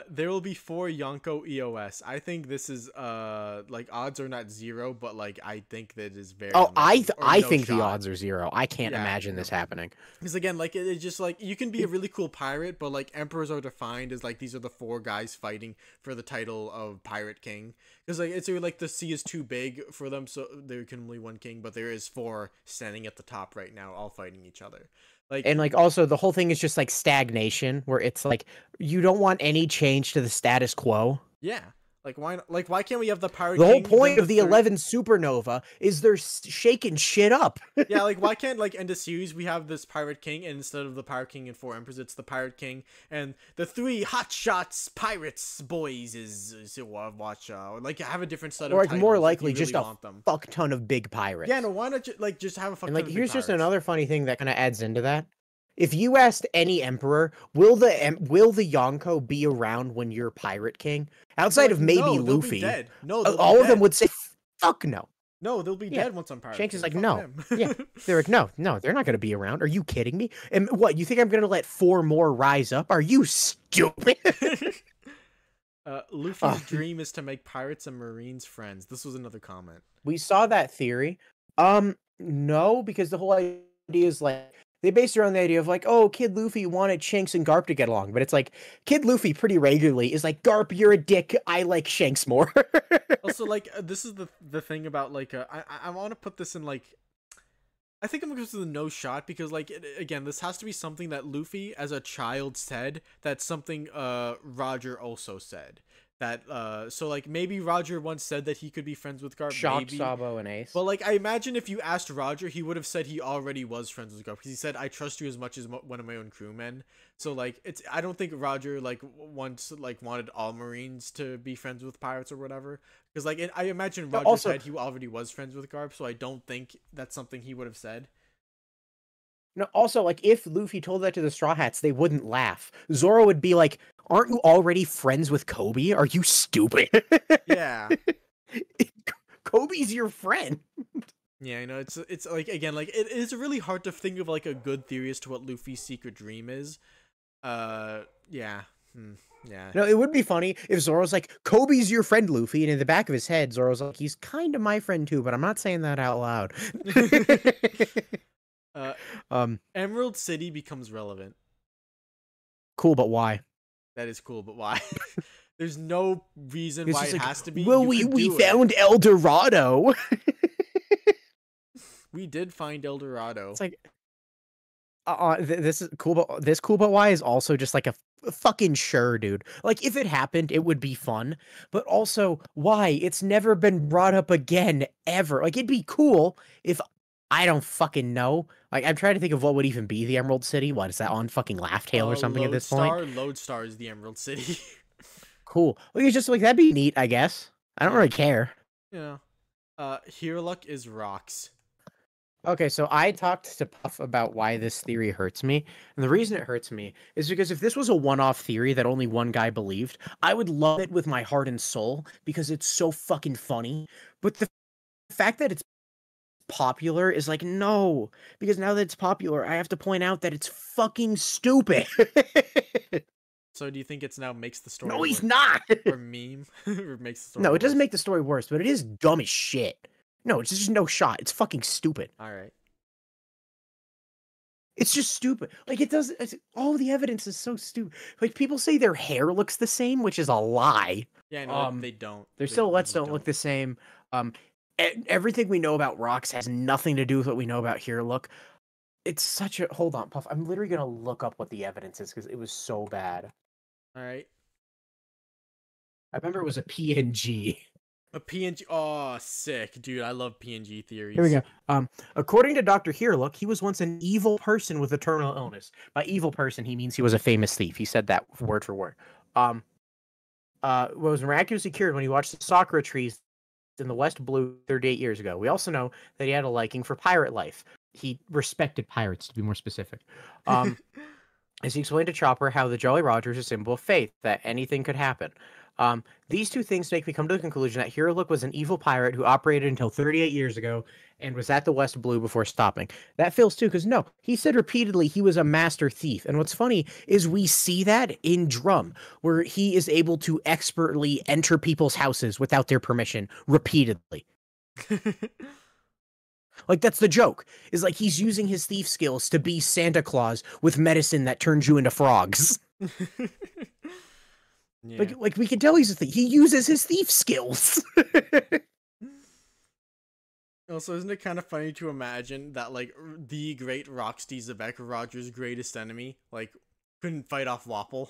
Speaker 2: There will be 4 Yonko EOS. I think this is like odds are not 0, but like I think that is very.
Speaker 1: Oh, I
Speaker 2: no
Speaker 1: think the
Speaker 2: shot.
Speaker 1: odds are 0. I can't
Speaker 2: Yeah,
Speaker 1: imagine this happening.
Speaker 2: Because again, like it's just like you can be a really cool pirate, but like emperors are defined as like these are the 4 guys fighting for the title of Pirate King. Because like it's like the sea is too big for them, so there can only one king. But there is 4 standing at the top right now, all fighting each other. Like
Speaker 1: And like also the whole thing is just like stagnation, where it's like you don't want any change to the status quo.
Speaker 2: yeah, like why not, like why can't we have the Pirate
Speaker 1: The whole
Speaker 2: King?
Speaker 1: point
Speaker 2: then
Speaker 1: of the
Speaker 2: third-
Speaker 1: 11 supernova is they're shaking shit up.
Speaker 2: Yeah, like why can't like end the series we have this Pirate King, and instead of the Pirate King and 4 emperors, it's the Pirate King and the 3 hotshots pirates boys is watch like have a different set of
Speaker 1: Or like
Speaker 2: titles
Speaker 1: more
Speaker 2: if you
Speaker 1: likely
Speaker 2: really
Speaker 1: just a
Speaker 2: want them.
Speaker 1: fuck ton of big pirates.
Speaker 2: Yeah, no, why not like just have a fuck
Speaker 1: And
Speaker 2: ton
Speaker 1: like
Speaker 2: of big
Speaker 1: here's just
Speaker 2: pirates?
Speaker 1: another funny thing that kind of adds into that. If you asked any emperor, will the Yonko be around when you're Pirate King? Outside
Speaker 2: Like,
Speaker 1: of maybe
Speaker 2: no, they'll be
Speaker 1: Luffy,
Speaker 2: dead. No, they'll be
Speaker 1: all of them
Speaker 2: dead.
Speaker 1: would say, "Fuck no."
Speaker 2: No, they'll be
Speaker 1: Yeah.
Speaker 2: dead once I'm Pirate
Speaker 1: Shanks
Speaker 2: King.
Speaker 1: is like,
Speaker 2: Fuck
Speaker 1: no.
Speaker 2: them.
Speaker 1: Yeah. They're like, no, they're not going to be around. Are you kidding me? And what, you think I'm going to let 4 more rise up? Are you stupid?
Speaker 2: Luffy's dream is to make pirates and marines friends. This was another comment.
Speaker 1: We saw that theory. No, because the whole idea is like, they based it around the idea of like, oh, Kid Luffy wanted Shanks and Garp to get along. But it's like, Kid Luffy pretty regularly is like, Garp, you're a dick. I like Shanks more.
Speaker 2: Also, like, this is the thing about, like, I want to put this in, like, I think I'm going to go to the no shot because, like, again, this has to be something that Luffy as a child said. That's something Roger also said. That so like maybe Roger once said that he could be friends with Garp.
Speaker 1: Shock,
Speaker 2: maybe.
Speaker 1: Sabo, and Ace.
Speaker 2: But like I imagine if you asked Roger, he would have said he already was friends with Garp because he said I trust you as much as one of my own crewmen. So like it's I don't think Roger like once like wanted all Marines to be friends with pirates or whatever. Because like I imagine Roger
Speaker 1: also,
Speaker 2: said he already was friends with Garp, so I don't think that's something he would have said.
Speaker 1: No, also, like, if Luffy told that to the Straw Hats, they wouldn't laugh. Zoro would be like, aren't you already friends with Kobe? Are you stupid?
Speaker 2: Yeah.
Speaker 1: Kobe's your friend.
Speaker 2: Yeah, you know, it's like, again, like, it is really hard to think of, like, a good theory as to what Luffy's secret dream is. Yeah. Yeah.
Speaker 1: No, it would be funny if Zoro's like, Kobe's your friend, Luffy, and in the back of his head, Zoro's like, he's kind of my friend too, but I'm not saying that out loud.
Speaker 2: Emerald City becomes relevant.
Speaker 1: Cool, but why?
Speaker 2: That is cool, but why? There's no reason why it has to be.
Speaker 1: Well, we found El Dorado.
Speaker 2: We did find El Dorado.
Speaker 1: It's like, this is cool, but this cool, but why is also just like a fucking sure, dude. Like, if it happened, it would be fun, but also, why? It's never been brought up again, ever. Like, it'd be cool if, I don't fucking know. Like, I'm trying to think of what would even be the Emerald City. What is that, on fucking Laugh Tale or something at this point?
Speaker 2: Lodestar is the Emerald City.
Speaker 1: Cool. Like, it's just like, that'd be neat, I guess. I don't really care.
Speaker 2: Yeah. Heroic is rocks.
Speaker 1: Okay, so I talked to Puff about why this theory hurts me. And the reason it hurts me is because if this was a one-off theory that only one guy believed, I would love it with my heart and soul because it's so fucking funny. But the fact that it's popular is like, no, because now that it's popular, I have to point out that it's fucking stupid.
Speaker 2: So do you think it's now makes the story
Speaker 1: No, he's not.
Speaker 2: or meme? Or makes the story
Speaker 1: No, it
Speaker 2: worse?
Speaker 1: doesn't make the story worse, but it is dumb as shit. No, it's just no shot. It's fucking stupid.
Speaker 2: All right.
Speaker 1: It's just stupid. Like, it does. All the evidence is so stupid. Like, people say their hair looks the same, which is a lie.
Speaker 2: Yeah, no, they don't.
Speaker 1: Their silhouettes don't look the same. Everything we know about rocks has nothing to do with what we know about here. Look, it's such a. Hold on, Puff. I'm literally gonna look up what the evidence is because it was so bad.
Speaker 2: All right.
Speaker 1: I remember it was a PNG.
Speaker 2: A PNG. Oh, sick, dude! I love PNG theories.
Speaker 1: Here we go. According to Dr. Herelook, he was once an evil person with a terminal illness. By evil person, he means he was a famous thief. He said that word for word. Was miraculously cured when he watched the Sakura trees in the West Blue 38 years ago. We also know that he had a liking for pirate life. He respected pirates, to be more specific. As he explained to Chopper how the Jolly Roger is a symbol of faith, that anything could happen. These two things make me come to the conclusion that Herelook was an evil pirate who operated until 38 years ago and was at the West Blue before stopping. That feels too, because no, he said repeatedly he was a master thief. And what's funny is we see that in Drum, where he is able to expertly enter people's houses without their permission repeatedly. Like, that's the joke, is like he's using his thief skills to be Santa Claus with medicine that turns you into frogs.
Speaker 2: Yeah.
Speaker 1: Like we can tell he's a thief. He uses his thief skills.
Speaker 2: Also, isn't it kind of funny to imagine that, like, the great Roxy Zebek, Roger's greatest enemy, like, couldn't fight off Wapol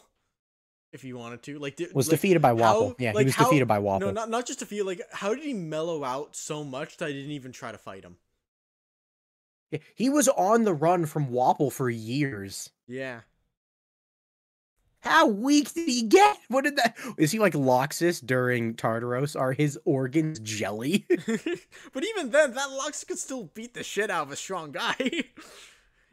Speaker 2: if he wanted to? Like,
Speaker 1: was defeated by Wapol. Yeah, he was defeated by Wapol.
Speaker 2: No, not just defeated. Like, how did he mellow out so much that I didn't even try to fight him?
Speaker 1: Yeah, he was on the run from Wapol for years.
Speaker 2: Yeah.
Speaker 1: How weak did he get? What did that? Is he like Loxus during Tartaros? Are his organs jelly?
Speaker 2: But even then, that Loxus could still beat the shit out of a strong guy.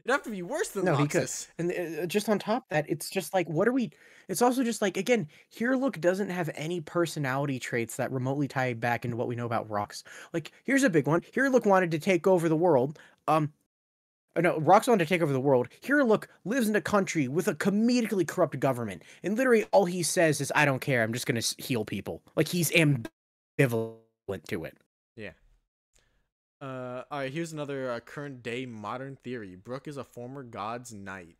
Speaker 2: It'd have to be worse than
Speaker 1: No, he could.
Speaker 2: Roxas.
Speaker 1: And just on top of that, it's just like, what are we? It's also just like, again, Look doesn't have any personality traits that remotely tie back into what we know about Rox. Like, here's a big one. Look wanted to take over the world. No, Rox wanted to take over the world. Look lives in a country with a comedically corrupt government, and literally all he says is, "I don't care. I'm just gonna heal people." Like he's ambivalent to it.
Speaker 2: Yeah. All right. Here's another current day modern theory. Brook is a former god's knight.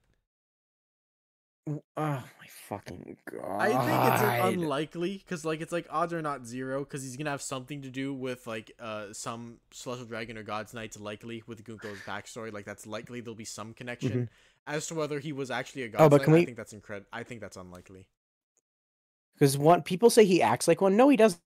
Speaker 1: Oh my fucking god!
Speaker 2: I think it's unlikely because like it's like odds are not zero because he's gonna have something to do with like some celestial dragon or god's knights likely with Gunko's backstory. Like that's likely there'll be some connection.
Speaker 1: Mm-hmm.
Speaker 2: As to whether he was actually a
Speaker 1: Oh,
Speaker 2: god's
Speaker 1: but
Speaker 2: knight,
Speaker 1: can we?
Speaker 2: I think that's I think that's unlikely.
Speaker 1: Because one people say he acts like one. No, he doesn't.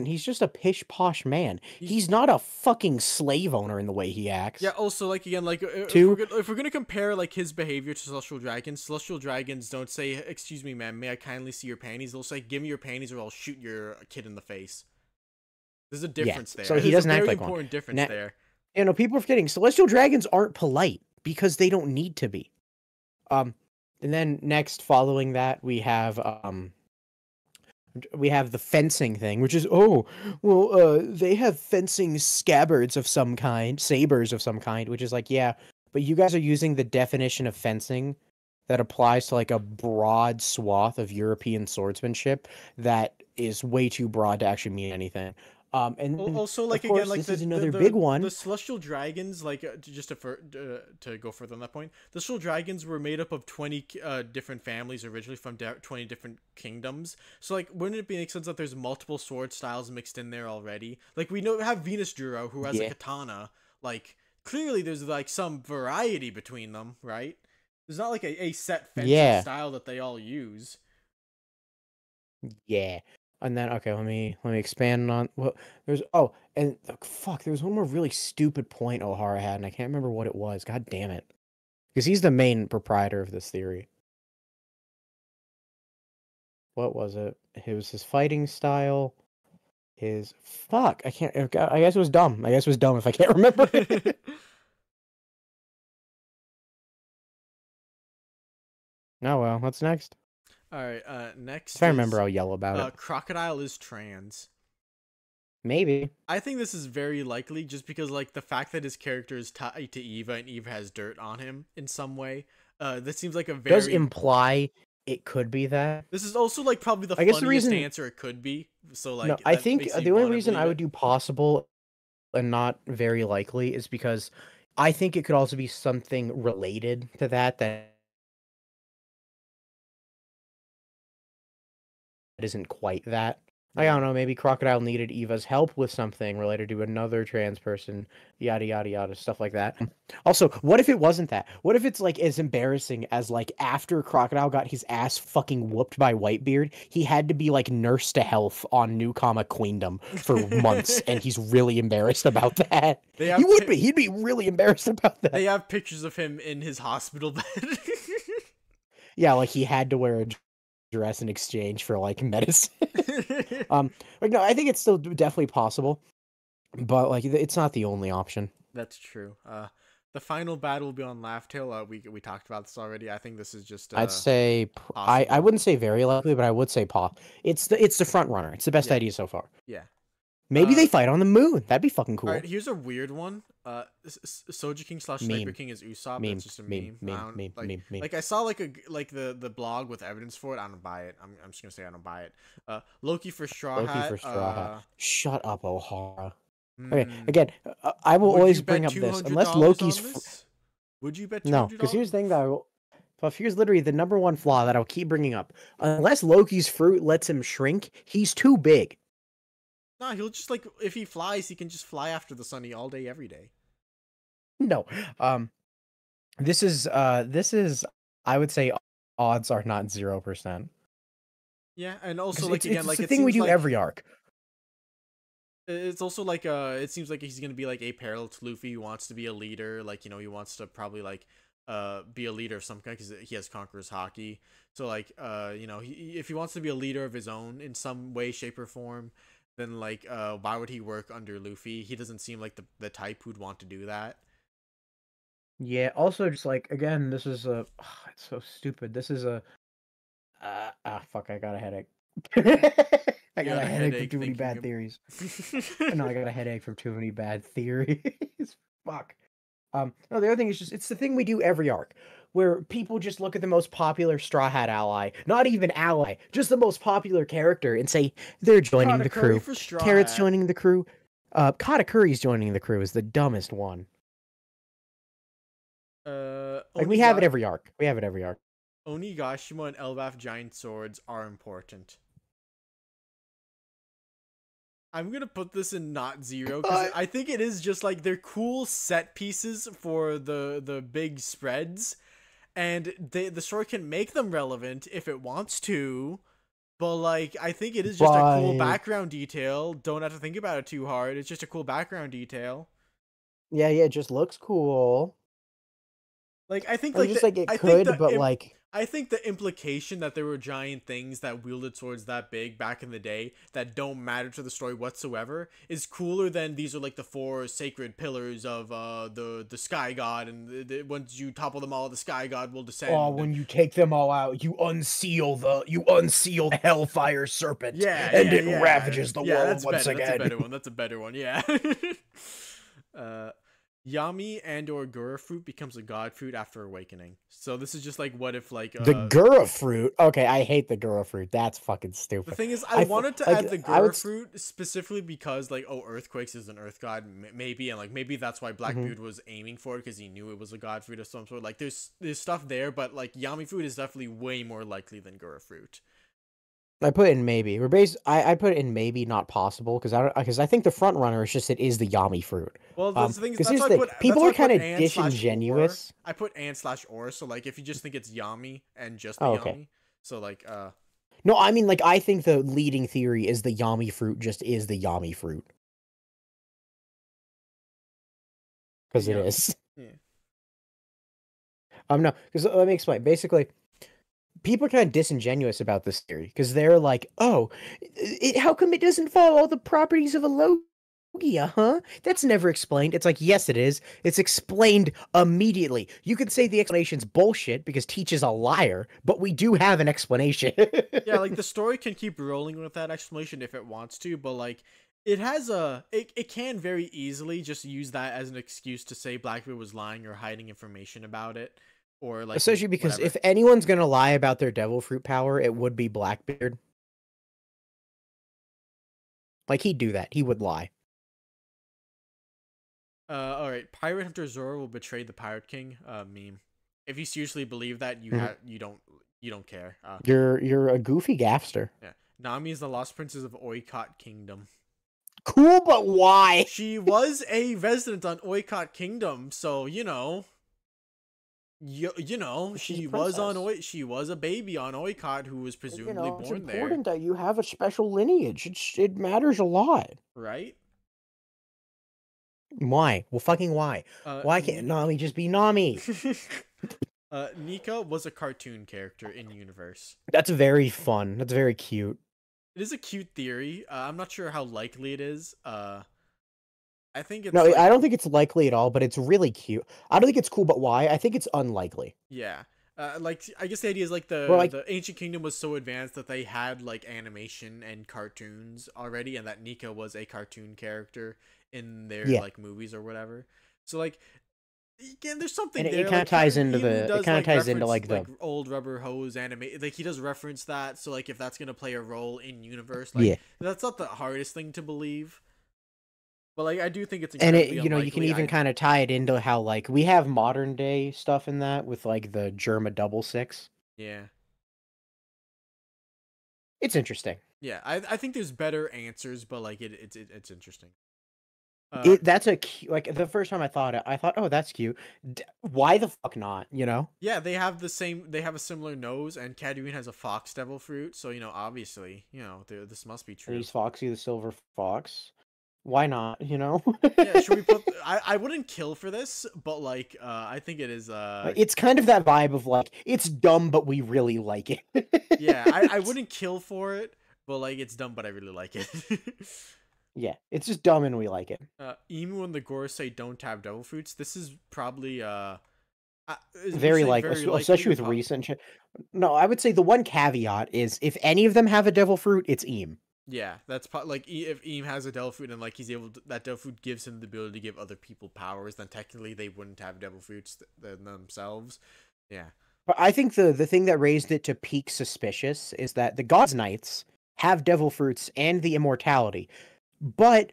Speaker 1: He's just a pish posh man. He's not a fucking slave owner in the way he acts.
Speaker 2: Yeah. Also, like again, like
Speaker 1: Two.
Speaker 2: if we're gonna compare like his behavior to celestial dragons don't say, "Excuse me, ma'am, may I kindly see your panties?" They'll say, "Give me your panties, or I'll shoot your kid in the face." There's a difference there.
Speaker 1: So he
Speaker 2: There's
Speaker 1: doesn't
Speaker 2: a
Speaker 1: act
Speaker 2: very
Speaker 1: like
Speaker 2: important
Speaker 1: one.
Speaker 2: difference there.
Speaker 1: You know, people are forgetting celestial dragons aren't polite because they don't need to be. And then next, following that, we have the fencing thing, which is they have fencing scabbards of some kind, sabers of some kind, which is like, yeah, but you guys are using the definition of fencing that applies to like a broad swath of European swordsmanship that is way too broad to actually mean anything. And
Speaker 2: Also, like
Speaker 1: of course,
Speaker 2: again, like
Speaker 1: this is another big one.
Speaker 2: the celestial dragons, like to go further on that point, the celestial dragons were made up of 20 different families originally from 20 different kingdoms. So, like, wouldn't it make sense that there's multiple sword styles mixed in there already? Like, we have Venus Juro who has a katana. Like, clearly, there's like some variety between them, right? There's not like a set fencing style that they all use.
Speaker 1: Yeah. And then okay, let me expand on there's there's one more really stupid point O'Hara had, and I can't remember what it was. God damn it. Because he's the main proprietor of this theory. What was it? It was his fighting style. I can't. I guess it was dumb. I guess it was dumb if I can't remember it. Oh well, what's next?
Speaker 2: All right. Next.
Speaker 1: If I remember, I'll yell about it.
Speaker 2: Crocodile is trans.
Speaker 1: Maybe.
Speaker 2: I think this is very likely, just because like the fact that his character is tied to Eva and Eva has dirt on him in some way. This seems like a very
Speaker 1: does imply it could be that.
Speaker 2: This is also like probably the funniest answer it could be. So like,
Speaker 1: no, I think the only reason I would do possible and not very likely is because I think it could also be something related to that isn't quite that. I don't know, maybe Crocodile needed Eva's help with something related to another trans person, yada yada yada, stuff like that. Also, what if it wasn't that? What if it's like as embarrassing as like after Crocodile got his ass fucking whooped by Whitebeard, he had to be like nurse to health on New Kama Queendom for months, and he's really embarrassed about that. He would be. He'd be really embarrassed about that.
Speaker 2: They have pictures of him in his hospital bed.
Speaker 1: Yeah, like he had to wear a dress in exchange for like medicine. Like no, I think it's still definitely possible, but like it's not the only option.
Speaker 2: That's true. The final battle will be on Laugh Tale. We talked about this already. I think this is just
Speaker 1: I'd say I wouldn't say very likely, but I would say it's the front runner. It's the best idea so far.
Speaker 2: Yeah.
Speaker 1: Maybe they fight on the moon. That'd be fucking cool.
Speaker 2: All right, here's a weird one. Soja King / Sniper King is Usopp. That's just a meme. Meme. Like I saw like the blog with evidence for it. I don't buy it. I'm just gonna say I don't buy it. Loki for Straw Hat.
Speaker 1: Shut up, O'Hara. Okay, again, I will always bring up this unless Loki's.
Speaker 2: Would you bet?
Speaker 1: No, because here's the thing that I will. Here's literally the number one flaw that I'll keep bringing up. Unless Loki's fruit lets him shrink, he's too big.
Speaker 2: Nah, he'll just like if he flies, he can just fly after the sun all day, every day.
Speaker 1: No, this is I would say odds are not 0%.
Speaker 2: Yeah, and also like again, like
Speaker 1: it's the thing we do every arc.
Speaker 2: It's also like it seems like he's gonna be like a parallel to Luffy. He wants to be a leader, like you know, he wants to probably like be a leader of some kind because he has Conqueror's Haki. So like you know, if he wants to be a leader of his own in some way, shape, or form, then like why would he work under Luffy? He doesn't seem like the type who'd want to do that.
Speaker 1: Yeah. Also, just like again, this is a. It's so stupid. This is a. Fuck! I got a headache. I
Speaker 2: You
Speaker 1: got
Speaker 2: got
Speaker 1: a
Speaker 2: a
Speaker 1: headache from
Speaker 2: headache
Speaker 1: too many
Speaker 2: thinking
Speaker 1: bad
Speaker 2: of.
Speaker 1: theories. No, I got a headache from too many bad theories. Fuck. No, the other thing is just it's the thing we do every arc, where people just look at the most popular Straw Hat ally, not even ally, just the most popular character, and say they're joining the
Speaker 2: Katakuri
Speaker 1: crew.
Speaker 2: for Straw
Speaker 1: Carrot's
Speaker 2: Hat.
Speaker 1: joining the crew. Katakuri's joining the crew is the dumbest one. Like we have it
Speaker 2: Oniga
Speaker 1: every arc. We have it every arc.
Speaker 2: Onigashima and Elbaf giant swords are important. I'm gonna put this in not zero because I think it is just like they're cool set pieces for the big spreads, and the story can make them relevant if it wants to. But like, I think it is just a cool
Speaker 1: But
Speaker 2: background detail. Don't have to think about it too hard. It's just a cool background detail.
Speaker 1: yeah, it just looks cool.
Speaker 2: Like I think
Speaker 1: Like
Speaker 2: like
Speaker 1: just
Speaker 2: the
Speaker 1: like it
Speaker 2: I think
Speaker 1: could,
Speaker 2: the
Speaker 1: but like
Speaker 2: I think the implication that there were giant things that wielded swords that big back in the day that don't matter to the story whatsoever is cooler than these are like the four sacred pillars of the sky god, and once you topple them all, the sky god will
Speaker 1: oh,
Speaker 2: descend.
Speaker 1: when you take them all out, you unseal the Hellfire Serpent,
Speaker 2: Yeah,
Speaker 1: and
Speaker 2: yeah,
Speaker 1: it
Speaker 2: yeah,
Speaker 1: ravages the
Speaker 2: yeah.
Speaker 1: world
Speaker 2: That's
Speaker 1: once
Speaker 2: better. That's a
Speaker 1: again.
Speaker 2: better one. That's a better one. Yeah. uh, Yami and or Gura fruit becomes a god fruit after awakening. So this is just like what if like
Speaker 1: The Gura fruit. Okay, I hate the Gura fruit. That's fucking
Speaker 2: the
Speaker 1: stupid.
Speaker 2: thing is, I
Speaker 1: I
Speaker 2: wanted to
Speaker 1: like
Speaker 2: add the
Speaker 1: I would.
Speaker 2: Gura fruit specifically because, like, oh, Earthquakes is an Earth god, maybe, and like maybe that's why
Speaker 1: Mhm.
Speaker 2: Blackbeard was aiming for it because he knew it was a god fruit of some sort. Like, there's stuff there, but like Yami fruit is definitely way more likely than Gura fruit.
Speaker 1: I put it in maybe. We're base. I put it in maybe not possible because I think the front runner is just it is the Yami fruit.
Speaker 2: Well, that's the thing is
Speaker 1: Because
Speaker 2: that's
Speaker 1: here's
Speaker 2: why I
Speaker 1: the
Speaker 2: put
Speaker 1: thing:
Speaker 2: that's
Speaker 1: people
Speaker 2: why I
Speaker 1: are kind
Speaker 2: put
Speaker 1: of
Speaker 2: and slash or.
Speaker 1: disingenuous.
Speaker 2: I put and slash or. So like, if you just think it's Yami and just the
Speaker 1: Oh, okay.
Speaker 2: Yami, so like
Speaker 1: No, I mean like I think the leading theory is the Yami fruit just is the Yami fruit because it
Speaker 2: yeah,
Speaker 1: is.
Speaker 2: yeah.
Speaker 1: No, because let me explain. Basically, people are kind of disingenuous about this theory because they're like, "Oh, how come it doesn't follow all the properties of a Logia, huh? That's never explained." It's like, yes, it is. It's explained immediately. You could say the explanation's bullshit because Teach is a liar, but we do have an explanation.
Speaker 2: Yeah, like the story can keep rolling with that explanation if it wants to, but like it can very easily just use that as an excuse to say Blackbeard was lying or hiding information about it, or like
Speaker 1: Especially because
Speaker 2: whatever.
Speaker 1: if anyone's gonna lie about their devil fruit power, it would be Blackbeard. Like he'd do that. He would lie.
Speaker 2: All right, Pirate Hunter Zoro will betray the Pirate King. Meme. If you seriously believe that,
Speaker 1: Mhm.
Speaker 2: you don't care.
Speaker 1: You're a goofy gaffster.
Speaker 2: Yeah. Nami is the lost princess of Oikot Kingdom.
Speaker 1: Cool, but why?
Speaker 2: She was a resident on Oikot Kingdom, so you know
Speaker 1: She's a
Speaker 2: she was on
Speaker 1: princess.
Speaker 2: she was a baby on Oikot who was presumably
Speaker 1: It's
Speaker 2: born there,
Speaker 1: important that you have a special lineage. It matters a lot.
Speaker 2: right?
Speaker 1: Why? Well, fucking why? Why can't
Speaker 2: Ni-
Speaker 1: Nami just be Nami?
Speaker 2: Nika was a cartoon character in universe.
Speaker 1: That's very fun. That's very cute.
Speaker 2: It is a cute theory. I'm not sure how likely it is. I think
Speaker 1: No,
Speaker 2: it's like
Speaker 1: I don't think it's likely at all, but it's really cute. I don't think it's cool, but why? I think it's unlikely.
Speaker 2: yeah. Like I guess the idea is like
Speaker 1: We're like,
Speaker 2: the ancient kingdom was so advanced that they had like animation and cartoons already, and that Nika was a cartoon character in their
Speaker 1: yeah,
Speaker 2: like movies or whatever. So like again, there's something
Speaker 1: and it
Speaker 2: there.
Speaker 1: kind of
Speaker 2: Like
Speaker 1: ties into
Speaker 2: Imu
Speaker 1: the. It
Speaker 2: does
Speaker 1: kind of
Speaker 2: like
Speaker 1: ties into
Speaker 2: reference
Speaker 1: like
Speaker 2: like
Speaker 1: the.
Speaker 2: old rubber hose anime. Like he does reference that. So like if that's gonna play a role in universe, like
Speaker 1: Yeah,
Speaker 2: that's not the hardest thing to believe. But like I do think it's
Speaker 1: and
Speaker 2: incredibly
Speaker 1: you can
Speaker 2: unlikely.
Speaker 1: even
Speaker 2: I
Speaker 1: kind of tie it into how like we have modern day stuff in that with like the Germa double six.
Speaker 2: yeah.
Speaker 1: It's interesting.
Speaker 2: Yeah, I think there's better answers, but like it's interesting.
Speaker 1: That's a like the first time I thought it, I thought, oh, that's cute. Why the fuck not? You know,
Speaker 2: Yeah, they have the same. They have a similar nose, and Cadouin has a fox devil fruit. So obviously, this must be true.
Speaker 1: he's Foxy the Silver Fox. Why not? You know,
Speaker 2: Yeah, should we put? I wouldn't kill for this, but like, I think it is.
Speaker 1: It's kind of that vibe of like it's dumb, but we really like it.
Speaker 2: Yeah, I wouldn't kill for it, but like it's dumb, but I really like it.
Speaker 1: Yeah, it's just dumb and we like it.
Speaker 2: Emu and the Gorosei don't have devil fruits. This is probably would you
Speaker 1: Very
Speaker 2: say
Speaker 1: like,
Speaker 2: very likely
Speaker 1: especially
Speaker 2: or
Speaker 1: with recent. No, I would say the one caveat is if any of them have a devil fruit, it's Eam.
Speaker 2: Yeah, that's like if Eam has a devil fruit and like he's able to, that devil fruit gives him the ability to give other people powers, then technically they wouldn't have devil fruits themselves. Yeah.
Speaker 1: But I think the thing that raised it to peak suspicious is that the God's Knights have devil fruits and the immortality, but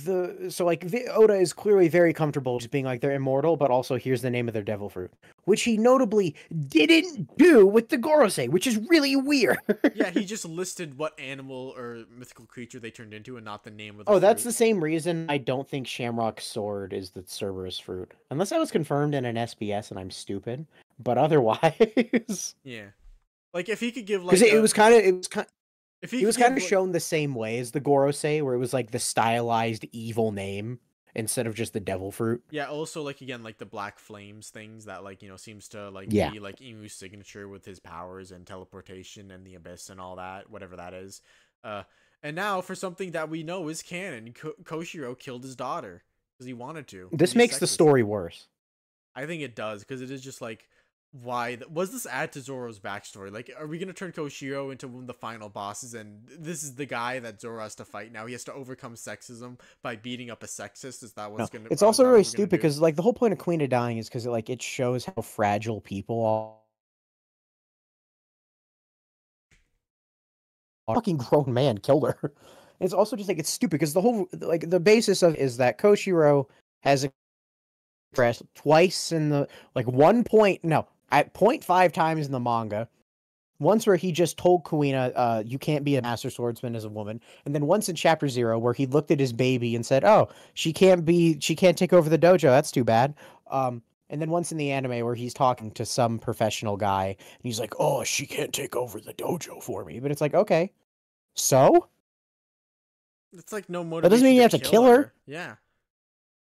Speaker 1: Oda is clearly very comfortable just being like they're immortal, but also here's the name of their devil fruit, which he notably didn't do with the Gorosei, which is really weird.
Speaker 2: Yeah, he just listed what animal or mythical creature they turned into and not the name of the
Speaker 1: Oh,
Speaker 2: fruit.
Speaker 1: that's the same reason I don't think Shamrock's sword is the Cerberus fruit, unless that was confirmed in an SBS and I'm stupid. But otherwise,
Speaker 2: Yeah. Like if he could give like
Speaker 1: because it was kind of
Speaker 2: if
Speaker 1: he was
Speaker 2: could
Speaker 1: kind
Speaker 2: give,
Speaker 1: of shown the same way as the Gorosei, where it was like the stylized evil name instead of just the devil fruit.
Speaker 2: yeah, also like again like the black flames things that like, you know, seems to like
Speaker 1: Yeah.
Speaker 2: be like Emu's signature with his powers and teleportation and the abyss and all that, whatever that is. And now for something that we know is canon, Koshiro killed his daughter because he wanted to.
Speaker 1: This
Speaker 2: He's
Speaker 1: makes the
Speaker 2: sexist.
Speaker 1: story worse.
Speaker 2: I think it does because it is just like why was this add to Zoro's backstory? Like, are we gonna turn Koshiro into one of the final bosses, and this is the guy that Zoro has to fight now? He has to overcome sexism by beating up a sexist. Is that what's
Speaker 1: No,
Speaker 2: gonna?
Speaker 1: it's
Speaker 2: is
Speaker 1: also
Speaker 2: that what
Speaker 1: really
Speaker 2: we're gonna
Speaker 1: stupid
Speaker 2: do?
Speaker 1: because like the whole point of Queen of Dying is because it shows how fragile people are. A fucking grown man killed her. It's also just like it's stupid because the whole like the basis of is that Koshiro has expressed twice in the like 1 point no at 0.5 times in the manga. Once where he just told Kuina, you can't be a master swordsman as a woman. And then once in chapter 0 where he looked at his baby and said, oh, she can't take over the dojo. That's too bad. And then once in the anime where he's talking to some professional guy and he's like, oh, she can't take over the dojo for me. But it's like, okay, so?
Speaker 2: It's like no
Speaker 1: That doesn't
Speaker 2: motivation
Speaker 1: mean you have to kill her.
Speaker 2: Yeah.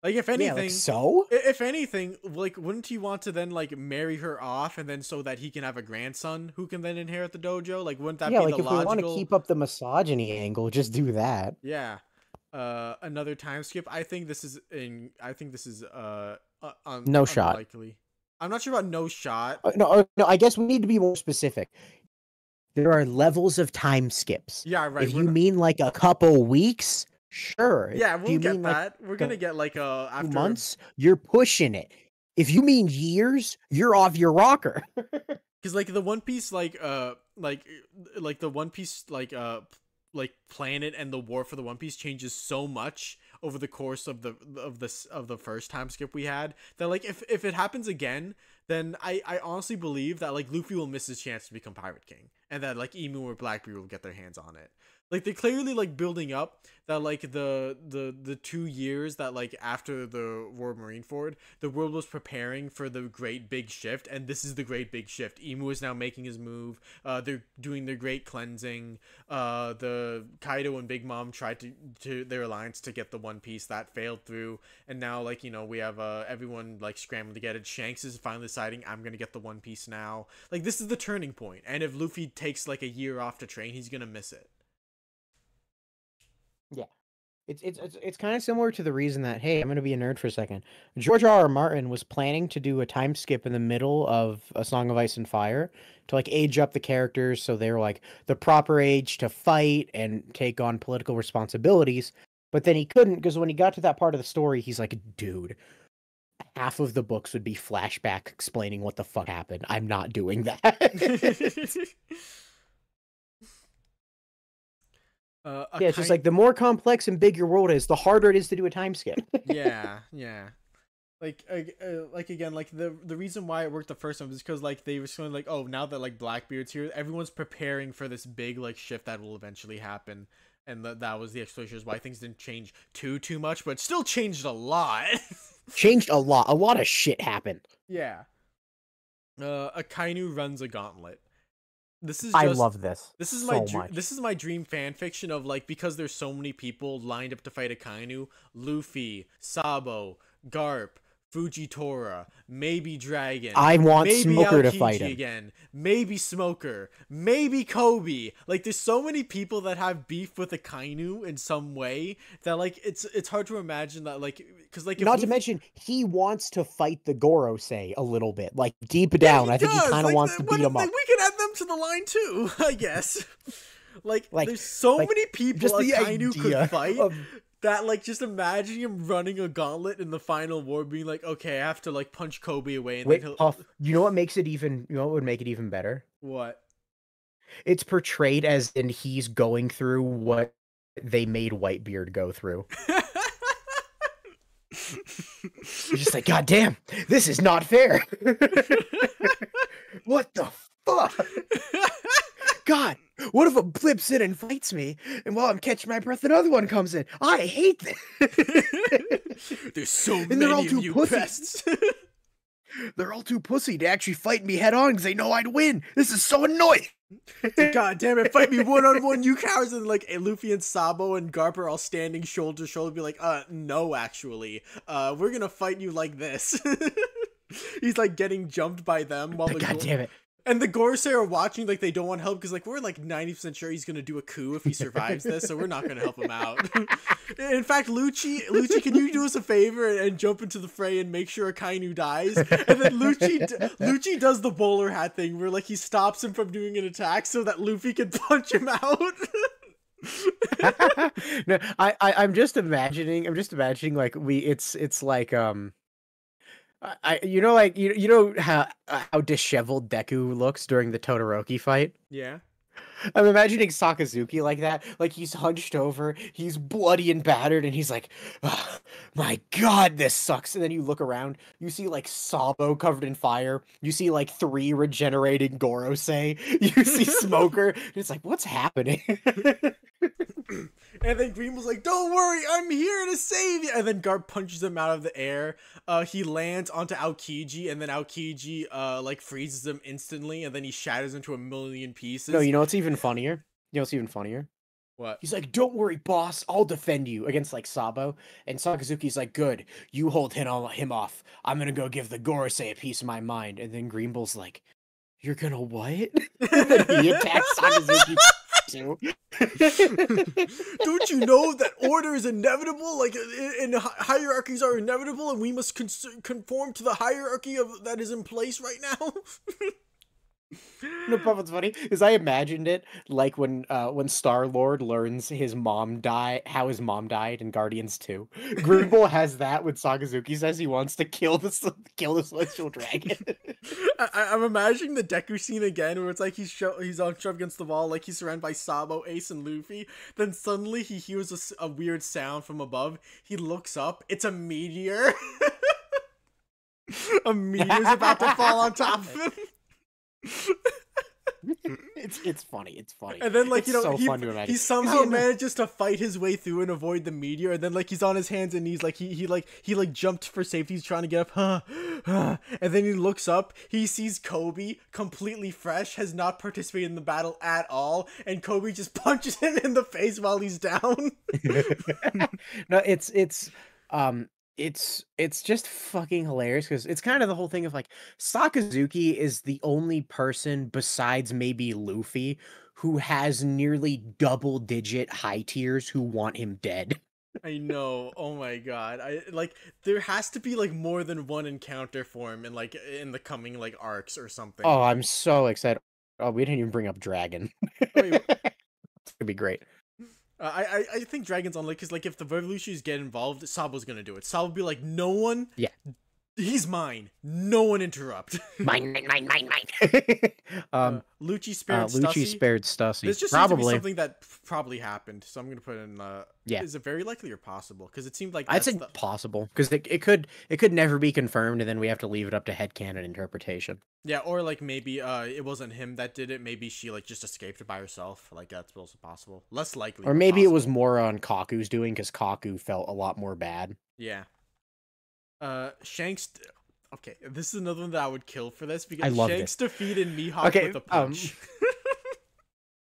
Speaker 2: Like if
Speaker 1: Yeah,
Speaker 2: anything,
Speaker 1: like, so?
Speaker 2: if anything, like wouldn't he want to then like marry her off and then so that he can have a grandson who can then inherit the dojo? Like wouldn't that
Speaker 1: Yeah,
Speaker 2: be
Speaker 1: like
Speaker 2: the
Speaker 1: if we want to
Speaker 2: logical?
Speaker 1: keep up the misogyny angle, just do that.
Speaker 2: Yeah. Another time skip. I think this is
Speaker 1: No shot.
Speaker 2: unlikely. I'm not sure about no shot.
Speaker 1: No, I guess we need to be more specific. There are levels of time skips.
Speaker 2: Yeah, right.
Speaker 1: If you mean like a couple weeks, sure.
Speaker 2: Yeah,
Speaker 1: If
Speaker 2: we'll
Speaker 1: you
Speaker 2: get
Speaker 1: mean
Speaker 2: that.
Speaker 1: like
Speaker 2: We're gonna get like after
Speaker 1: months, you're pushing it. If you mean years, you're off your rocker.
Speaker 2: because like the One Piece like the One Piece like planet and the war for the One Piece changes so much over the course of the first time skip we had that like if it happens again, then I honestly believe that like Luffy will miss his chance to become Pirate King and that like Emu or Blackbeard will get their hands on it. Like they're clearly like building up that like the 2 years that like after the War of Marineford, the world was preparing for the great big shift, and this is the great big shift. Emu is now making his move. They're doing their great cleansing. The Kaido and Big Mom tried to their alliance to get the One Piece that failed through, and now like you know we have everyone like scrambling to get it. Shanks is finally deciding I'm gonna get the One Piece now. Like this is the turning point, and if Luffy takes like a year off to train, he's gonna miss it.
Speaker 1: Yeah. It's kind of similar to the reason that, hey, I'm going to be a nerd for a second. George R.R. Martin was planning to do a time skip in the middle of A Song of Ice and Fire to like age up the characters so they're like the proper age to fight and take on political responsibilities. But then he couldn't because when he got to that part of the story, he's like, dude, half of the books would be flashback explaining what the fuck happened. I'm not doing that. Yeah, it's just like the more complex and big your world is, the harder it is to do a time skip.
Speaker 2: yeah. Like again, like the reason why it worked the first time was because like they were saying like, oh, now that like Blackbeard's here, everyone's preparing for this big like shift that will eventually happen, and that was the explanation why things didn't change too much, but still changed a lot.
Speaker 1: Changed a lot. A lot of shit happened.
Speaker 2: Yeah. Akainu runs a gauntlet.
Speaker 1: I love this.
Speaker 2: This is
Speaker 1: so
Speaker 2: my
Speaker 1: much.
Speaker 2: this is my dream fan fiction of like because there's so many people lined up to fight Akainu, Luffy, Sabo, Garp, Fujitora, maybe Dragon,
Speaker 1: I want
Speaker 2: maybe
Speaker 1: Smoker to
Speaker 2: Aokiji
Speaker 1: fight him.
Speaker 2: again, maybe Smoker, maybe Kobe. Like, there's so many people that have beef with Akainu in some way that, like, it's hard to imagine that, like, because, like, if
Speaker 1: Not to
Speaker 2: Luffy,
Speaker 1: mention, he wants to fight the Gorosei a little bit. Like, deep
Speaker 2: yeah,
Speaker 1: down,
Speaker 2: he
Speaker 1: I think he
Speaker 2: does.
Speaker 1: kind of
Speaker 2: Like,
Speaker 1: wants to beat him
Speaker 2: like,
Speaker 1: up.
Speaker 2: we can add them to the line too, I guess. Like,
Speaker 1: Like,
Speaker 2: there's so
Speaker 1: like,
Speaker 2: many people
Speaker 1: just the
Speaker 2: Akainu could
Speaker 1: idea
Speaker 2: fight
Speaker 1: of
Speaker 2: that, like, just imagine him running a gauntlet in the final war, being like, okay, I have to, like, punch Kobe away, and
Speaker 1: wait,
Speaker 2: then he'll...
Speaker 1: Puff. You know what makes it even? You know what would make it even better?
Speaker 2: What?
Speaker 1: It's portrayed as in he's going through what they made Whitebeard go through. You're just like, God damn, this is not fair. What the fuck? God, what if a blips in and fights me, and while I'm catching my breath, another one comes in? I hate this.
Speaker 2: There's so
Speaker 1: And they're all
Speaker 2: many of
Speaker 1: too
Speaker 2: you
Speaker 1: pussy.
Speaker 2: pests.
Speaker 1: They're all too pussy to actually fight me head on because they know I'd win. This is so annoying.
Speaker 2: God damn it, fight me one-on-one, you cowards. And, like, Luffy and Sabo and Garp are all standing shoulder to shoulder, be like, no, actually. We're gonna fight you like this. He's, like, getting jumped by them while the
Speaker 1: God damn it.
Speaker 2: And the Gorosei are watching, like, they don't want help because, like, we're, like, 90% sure he's gonna do a coup if he survives this, so we're not gonna help him out. In fact, Lucci, can you do us a favor and jump into the fray and make sure Akainu dies? And then Lucci does the bowler hat thing where, like, he stops him from doing an attack so that Luffy can punch him out.
Speaker 1: No, I'm just imagining like it's like you know, like you know how disheveled Deku looks during the Todoroki fight.
Speaker 2: Yeah.
Speaker 1: I'm imagining Sakazuki like that. Like, he's hunched over, he's bloody and battered, and he's like, oh, my God, this sucks. And then you look around, you see, like, Sabo covered in fire. You see, like, 3 regenerating Gorosei. You see Smoker. And it's like, what's happening?
Speaker 2: And then Green was like, don't worry, I'm here to save you. And then Garp punches him out of the air. He lands onto Aokiji, and then Aokiji, like, freezes him instantly, and then he shatters into a million pieces.
Speaker 1: No, you know what's even funnier? You know what's even funnier?
Speaker 2: What?
Speaker 1: He's like, don't worry, boss, I'll defend you against, like, Sabo. And Sakazuki's like, good, you hold him off. I'm gonna go give the Gorosei a piece of my mind. And then Green Bull's like, you're gonna what? And then he attacks Sakazuki too.
Speaker 2: Don't you know that order is inevitable? Like, and hierarchies are inevitable, and we must conform to the hierarchy that is in place right now.
Speaker 1: No, but what's funny is I imagined it like when Star-Lord learns how his mom died in Guardians 2. Green Bull has that when Sakazuki says he wants to kill the Celestial Dragon.
Speaker 2: I'm imagining the Deku scene again, where it's like he's on shoved against the wall, like he's surrounded by Sabo, Ace, and Luffy. Then suddenly he hears a weird sound from above. He looks up. It's a meteor. A meteor's about to fall on top of him.
Speaker 1: It's funny.
Speaker 2: And then, like,
Speaker 1: it's so fun to imagine.
Speaker 2: He somehow manages to fight his way through and avoid the meteor. And then, like, he's on his hands and knees, like he jumped for safety. He's trying to get up, and then he looks up. He sees Kobe, completely fresh, has not participated in the battle at all, and Kobe just punches him in the face while he's down.
Speaker 1: No, it's just fucking hilarious because it's kind of the whole thing of, like, Sakazuki is the only person besides maybe Luffy who has nearly double-digit high tiers who want him dead.
Speaker 2: I know. Oh my God. There has to be, like, more than one encounter for him in the coming, like, arcs or something.
Speaker 1: Oh, I'm so excited. Oh, we didn't even bring up Dragon.
Speaker 2: Wait,
Speaker 1: It's gonna be great.
Speaker 2: I think Dragon's unlikely because, like, if the Revolutionaries get involved, Sabo's gonna do it. Sabo will be like, no one.
Speaker 1: Yeah.
Speaker 2: He's mine. No one interrupt.
Speaker 1: Mine.
Speaker 2: Lucci spared
Speaker 1: Lucci
Speaker 2: Stussy.
Speaker 1: spared Stussy.
Speaker 2: This just seems to be
Speaker 1: Probably.
Speaker 2: something that probably happened, so I'm gonna put in.
Speaker 1: Yeah.
Speaker 2: Is it very likely or possible? Because it seemed like
Speaker 1: I'd say possible because it could never be confirmed, and then we have to leave it up to headcanon interpretation.
Speaker 2: Yeah, or like maybe it wasn't him that did it. Maybe she like just escaped by herself. Like that's also possible. Less likely.
Speaker 1: Or maybe it was more on Kaku's doing because Kaku felt a lot more bad.
Speaker 2: Yeah. Shanks. Okay, this is another one that I would kill for this because
Speaker 1: I love
Speaker 2: Shanks
Speaker 1: this.
Speaker 2: defeated Mihawk
Speaker 1: Okay,
Speaker 2: with a punch.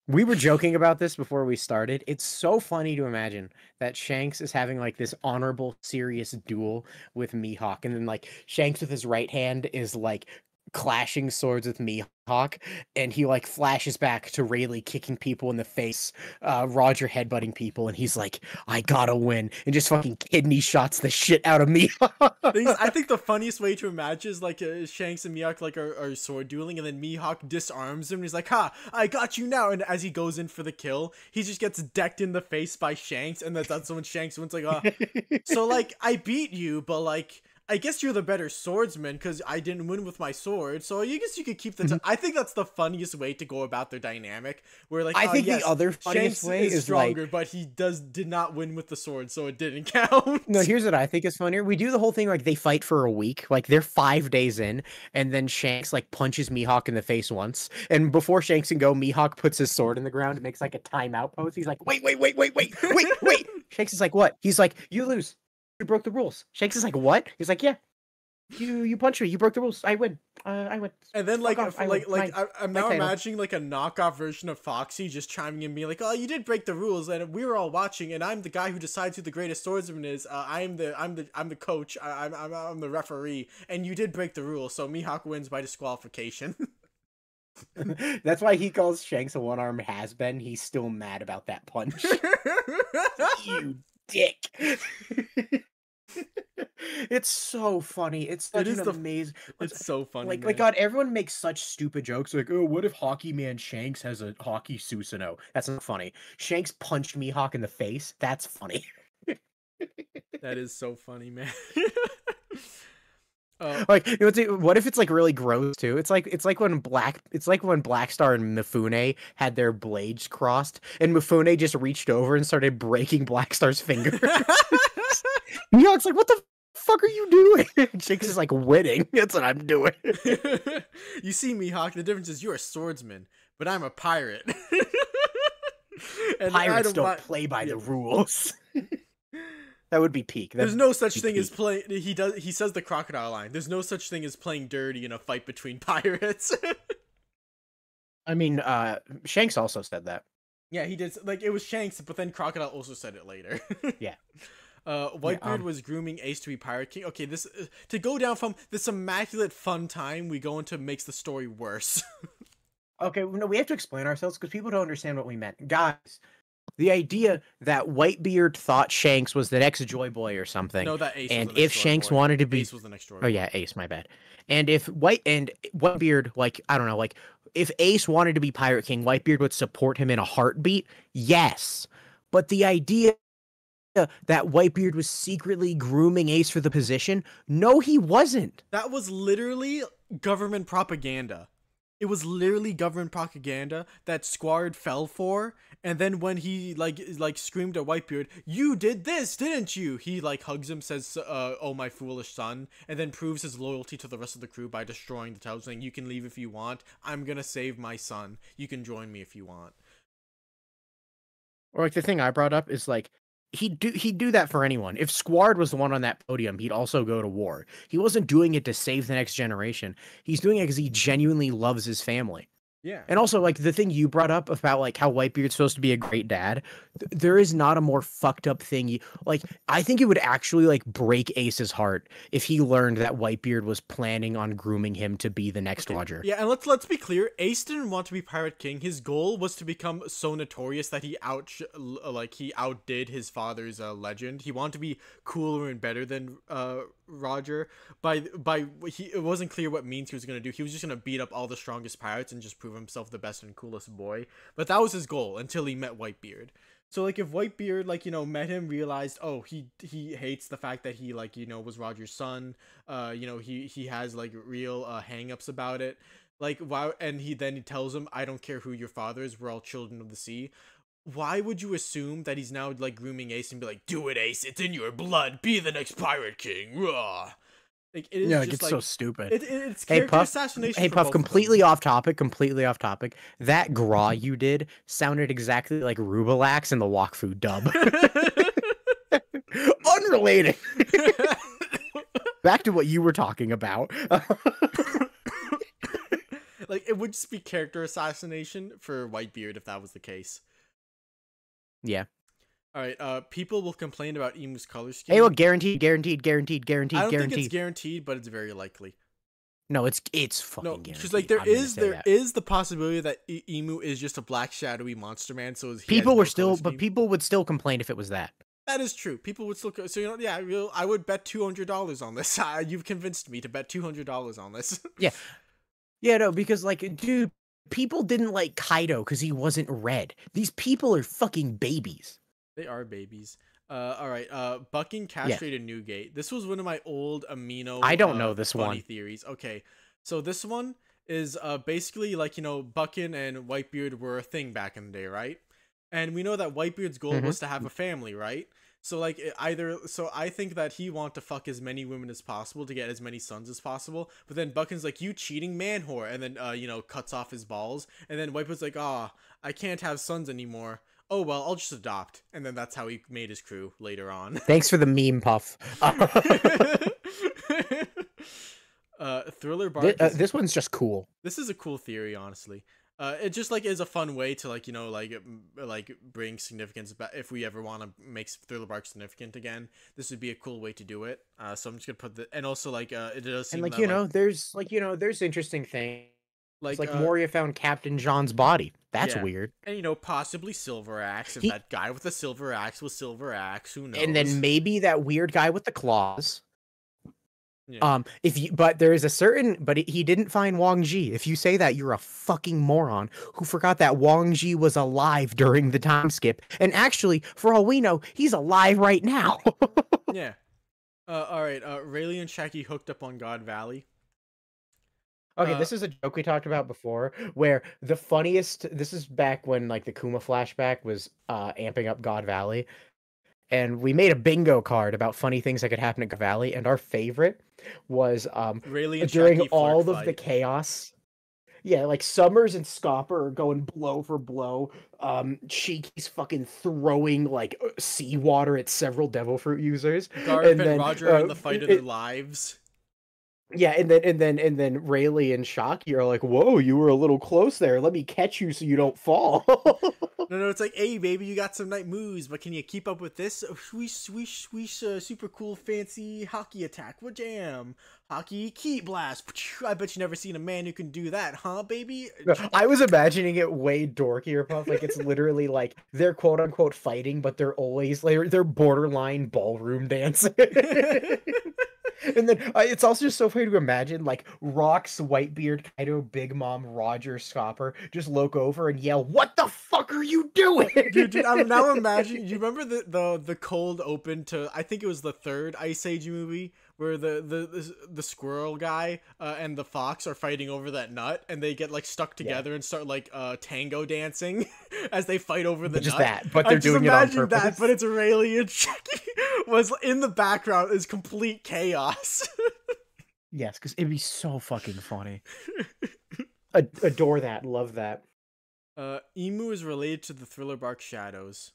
Speaker 1: We were joking about this before we started. It's so funny to imagine that Shanks is having like this honorable, serious duel with Mihawk, and then like Shanks with his right hand is like clashing swords with Mihawk, and he like flashes back to Rayleigh kicking people in the face, Roger headbutting people, and he's like, "I gotta win," and just fucking kidney shots the shit out of Mihawk.
Speaker 2: I think the funniest way to imagine is like Shanks and Mihawk like are sword dueling, and then Mihawk disarms him. And he's like, "Ha! I got you now!" And as he goes in for the kill, he just gets decked in the face by Shanks, and that's when Shanks wins. Like, so like I beat you, but like I guess you're the better swordsman because I didn't win with my sword. So I guess you could keep the. I think that's the funniest way to go about their dynamic. Where like
Speaker 1: I think
Speaker 2: yes,
Speaker 1: the other funniest
Speaker 2: Shanks
Speaker 1: way is
Speaker 2: stronger,
Speaker 1: like,
Speaker 2: but he did not win with the sword, so it didn't count.
Speaker 1: no, here's what I think is funnier. We do the whole thing like they fight for a week, like they're 5 days in, and then Shanks like punches Mihawk in the face once, and before Shanks can go, Mihawk puts his sword in the ground and makes like a timeout pose. He's like, "Wait, wait, wait, wait, wait, wait, wait." Shanks is like, "What?" He's like, "You lose. You broke the rules." Shanks is like, "What?" He's like, "Yeah, you punched me. You broke the rules. I win. I win."
Speaker 2: And then like
Speaker 1: Fuck off. I win.
Speaker 2: I'm
Speaker 1: My
Speaker 2: now
Speaker 1: title.
Speaker 2: imagining like a knockoff version of Foxy just chiming in, being like, "Oh, you did break the rules, and we were all watching, and I'm the guy who decides who the greatest swordsman is. I'm the coach. I'm the referee, and you did break the rules, so Mihawk wins by disqualification."
Speaker 1: That's why he calls Shanks a one-armed has-been. He's still mad about that punch. You dick. It's so funny. It's such an amazing.
Speaker 2: It's so funny.
Speaker 1: Like,
Speaker 2: man.
Speaker 1: God, everyone makes such stupid jokes. Like, oh, what if Hockey Man Shanks has a hockey Susanoo? That's not funny. Shanks punched Mihawk in the face. That's funny.
Speaker 2: That is so funny, man.
Speaker 1: Like, you know, what if it's like really gross too? It's like when Blackstar and Mifune had their blades crossed, and Mifune just reached over and started breaking Blackstar's finger. Mihawk's like, "What the fuck are you doing?" Shanks is like, "Winning. That's what I'm doing."
Speaker 2: You see, Mihawk, the difference is you're a swordsman, but I'm a pirate.
Speaker 1: And pirates don't play by the rules. That would be peak.
Speaker 2: There's no such thing as playing. He says the crocodile line. There's no such thing as playing dirty in a fight between pirates.
Speaker 1: I mean, Shanks also said that.
Speaker 2: Yeah, he did. Like, it was Shanks, but then Crocodile also said it later.
Speaker 1: Yeah.
Speaker 2: Whitebeard was grooming Ace to be Pirate King. Okay, this to go down from this immaculate fun time, we go into makes the story worse.
Speaker 1: Okay, no, we have to explain ourselves because people don't understand what we meant. Guys, the idea that Whitebeard thought Shanks was the next Joy Boy or something.
Speaker 2: No, that Ace.
Speaker 1: And if Shanks wanted to be,
Speaker 2: Ace was the next Joy Boy.
Speaker 1: Oh yeah, Ace, my bad. And if Whitebeard, like, I don't know, like if Ace wanted to be Pirate King, Whitebeard would support him in a heartbeat. Yes, but the idea that Whitebeard was secretly grooming Ace for the position, no, he wasn't.
Speaker 2: That was literally government propaganda. It was literally government propaganda that Squard fell for, and then when he like screamed at Whitebeard, "You did this, didn't you?" He like hugs him, says, "Oh my foolish son," and then proves his loyalty to the rest of the crew by destroying the tower, saying, "You can leave if you want. I'm gonna save my son. You can join me if you want."
Speaker 1: Or like the thing I brought up is like he'd do that for anyone. If Squard was the one on that podium, he'd also go to war. He wasn't doing it to save the next generation. He's doing it because he genuinely loves his family.
Speaker 2: Yeah.
Speaker 1: And also, like, the thing you brought up about, like, how Whitebeard's supposed to be a great dad, there is not a more fucked up thing. Like, I think it would actually, like, break Ace's heart if he learned that Whitebeard was planning on grooming him to be the next Roger.
Speaker 2: Yeah, and let's be clear. Ace didn't want to be Pirate King. His goal was to become so notorious that he outdid his father's legend. He wanted to be cooler and better than Roger. It wasn't clear what means he was going to do. He was just going to beat up all the strongest pirates and just prove himself the best and coolest boy. But that was his goal until he met Whitebeard. So like if Whitebeard met him, realized, oh, he hates the fact that he was Roger's son, he has like real hang-ups about it, like why, and he tells him, "I don't care who your father is, we're all children of the sea." Why would you assume that he's now like grooming Ace and be like, "Do it, Ace, it's in your blood, be the next Pirate King"? Rah. Like, it is just
Speaker 1: it's
Speaker 2: like,
Speaker 1: so stupid.
Speaker 2: It's character assassination.
Speaker 1: Hey Puff, completely off topic. That gra you did sounded exactly like Rubalax in the Wakfu dub. Unrelated. Back to what you were talking about.
Speaker 2: Like, it would just be character assassination for Whitebeard if that was the case.
Speaker 1: Yeah.
Speaker 2: All right. People will complain about Emu's color scheme.
Speaker 1: Hey, well, guaranteed, guaranteed, guaranteed,
Speaker 2: I
Speaker 1: guaranteed,
Speaker 2: don't think it's
Speaker 1: guaranteed.
Speaker 2: guaranteed, but it's very likely.
Speaker 1: No, it's fucking
Speaker 2: No,
Speaker 1: guaranteed.
Speaker 2: because like there is the possibility that Emu is just a black shadowy monster man. So
Speaker 1: people would still complain if it was that.
Speaker 2: That is true. People would still. So yeah, I would bet $200 on this. You've convinced me to bet $200 on this.
Speaker 1: Yeah, no, because like, dude, people didn't like Kaido because he wasn't red. These people are fucking babies.
Speaker 2: They are babies. All right. Bucking castrated Newgate. This was one of my old Amino.
Speaker 1: I don't know this
Speaker 2: funny
Speaker 1: one.
Speaker 2: Theories. Okay, so this one is basically like Bucking and Whitebeard were a thing back in the day, right? And we know that Whitebeard's goal was to have a family, right? So like I think that he want to fuck as many women as possible to get as many sons as possible. But then Bucking's like, you cheating man whore, and then cuts off his balls. And then Whitebeard's like, I can't have sons anymore. Oh well, I'll just adopt. And then that's how he made his crew later on.
Speaker 1: Thanks for the meme, Puff.
Speaker 2: Thriller Bark.
Speaker 1: This one's just cool.
Speaker 2: This is a cool theory, honestly. It just like is a fun way to like bring significance back. If we ever want to make Thriller Bark significant again, this would be a cool way to do it. So I'm just gonna put and also like it does seem
Speaker 1: and
Speaker 2: that,
Speaker 1: there's interesting things.
Speaker 2: Like
Speaker 1: Moria found Captain John's body. That's weird.
Speaker 2: And possibly Silver Axe. If that guy with the Silver Axe was Silver Axe, who knows?
Speaker 1: And then maybe that weird guy with the claws.
Speaker 2: Yeah.
Speaker 1: But there is but he didn't find Wang Ji. If you say that, you're a fucking moron who forgot that Wang Ji was alive during the time skip. And actually, for all we know, he's alive right now.
Speaker 2: Yeah. All right. Rayleigh and Shaggy hooked up on God Valley.
Speaker 1: Okay, this is a joke we talked about before, where this is back when like the Kuma flashback was amping up God Valley. And we made a bingo card about funny things that could happen at God Valley, and our favorite was
Speaker 2: Rayleigh and
Speaker 1: during
Speaker 2: Shaggy
Speaker 1: all of the chaos. Yeah, like Summers and Scopper are going blow for blow. Sheiky's fucking throwing like seawater at several Devil Fruit users.
Speaker 2: Garp and Roger in the fight of their lives.
Speaker 1: Yeah, and then Rayleigh and Shocky are like, "Whoa, you were a little close there. Let me catch you so you don't fall."
Speaker 2: No, it's like, hey, baby, you got some night moves, but can you keep up with this? Swish, super cool, fancy hockey attack. What jam? Hockey key blast. I bet you never seen a man who can do that, huh, baby?
Speaker 1: I was imagining it way dorkier, Puff. Like, it's literally like they're quote unquote fighting, but they're always like they're borderline ballroom dancing. And then it's also just so funny to imagine, like, Rox, Whitebeard, Kaido, Big Mom, Roger, Scopper just look over and yell, "What the fuck are you doing?"
Speaker 2: Dude, I'm now imagining. Do you remember the cold open to, I think it was the third Ice Age movie, where the squirrel guy and the fox are fighting over that nut, and they get like stuck together and start like tango dancing as they fight over the
Speaker 1: just
Speaker 2: nut.
Speaker 1: That, but they're doing it on purpose.
Speaker 2: That, but it's Rayleigh and Shaggy was in the background is complete chaos.
Speaker 1: Yes, because it'd be so fucking funny. Adore that, love that.
Speaker 2: Emu is related to the Thriller Bark Shadows.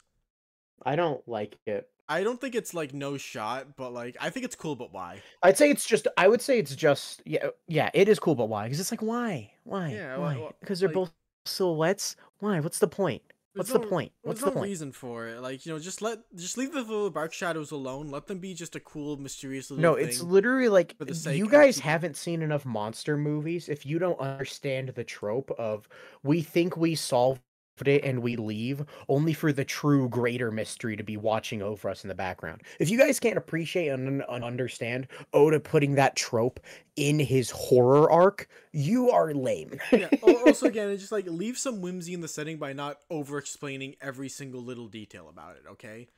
Speaker 1: I don't like it.
Speaker 2: I don't think it's like no shot, but like I think it's cool, but why?
Speaker 1: I would say it's just yeah, it is cool, but why? Because it's like why?
Speaker 2: Yeah,
Speaker 1: why? Because they're both silhouettes. Why? What's the point? What's the point?
Speaker 2: What's the point? Reason for it? Like, just leave the Thriller Bark Shadows alone. Let them be just a cool, mysterious little thing.
Speaker 1: No, it's literally like you guys haven't seen enough monster movies if you don't understand the trope of we think we solved it and we leave only for the true greater mystery to be watching over us in the background. If you guys can't appreciate and understand Oda putting that trope in his horror arc, you are lame.
Speaker 2: Yeah. Also, again, it's just like leave some whimsy in the setting by not over explaining every single little detail about it. Okay.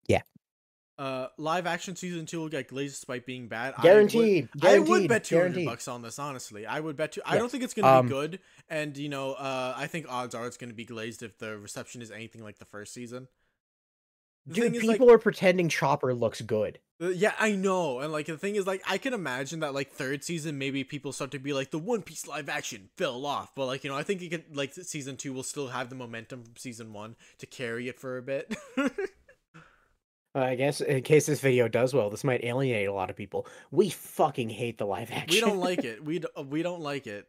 Speaker 1: Yeah.
Speaker 2: Live action season 2 will get glazed despite being bad.
Speaker 1: Guaranteed.
Speaker 2: I would bet $200 on this. Honestly, I would bet I don't think it's gonna be good, and I think odds are it's gonna be glazed if the reception is anything like the first season.
Speaker 1: Dude, people are pretending Chopper looks good.
Speaker 2: Yeah, I know, and like the thing is, like I can imagine that like third season maybe people start to be like the One Piece live action fell off, but like I think season 2 will still have the momentum from season 1 to carry it for a bit.
Speaker 1: I guess in case this video does well, this might alienate a lot of people. We fucking hate the live
Speaker 2: We
Speaker 1: action.
Speaker 2: don't like it. We don't like it.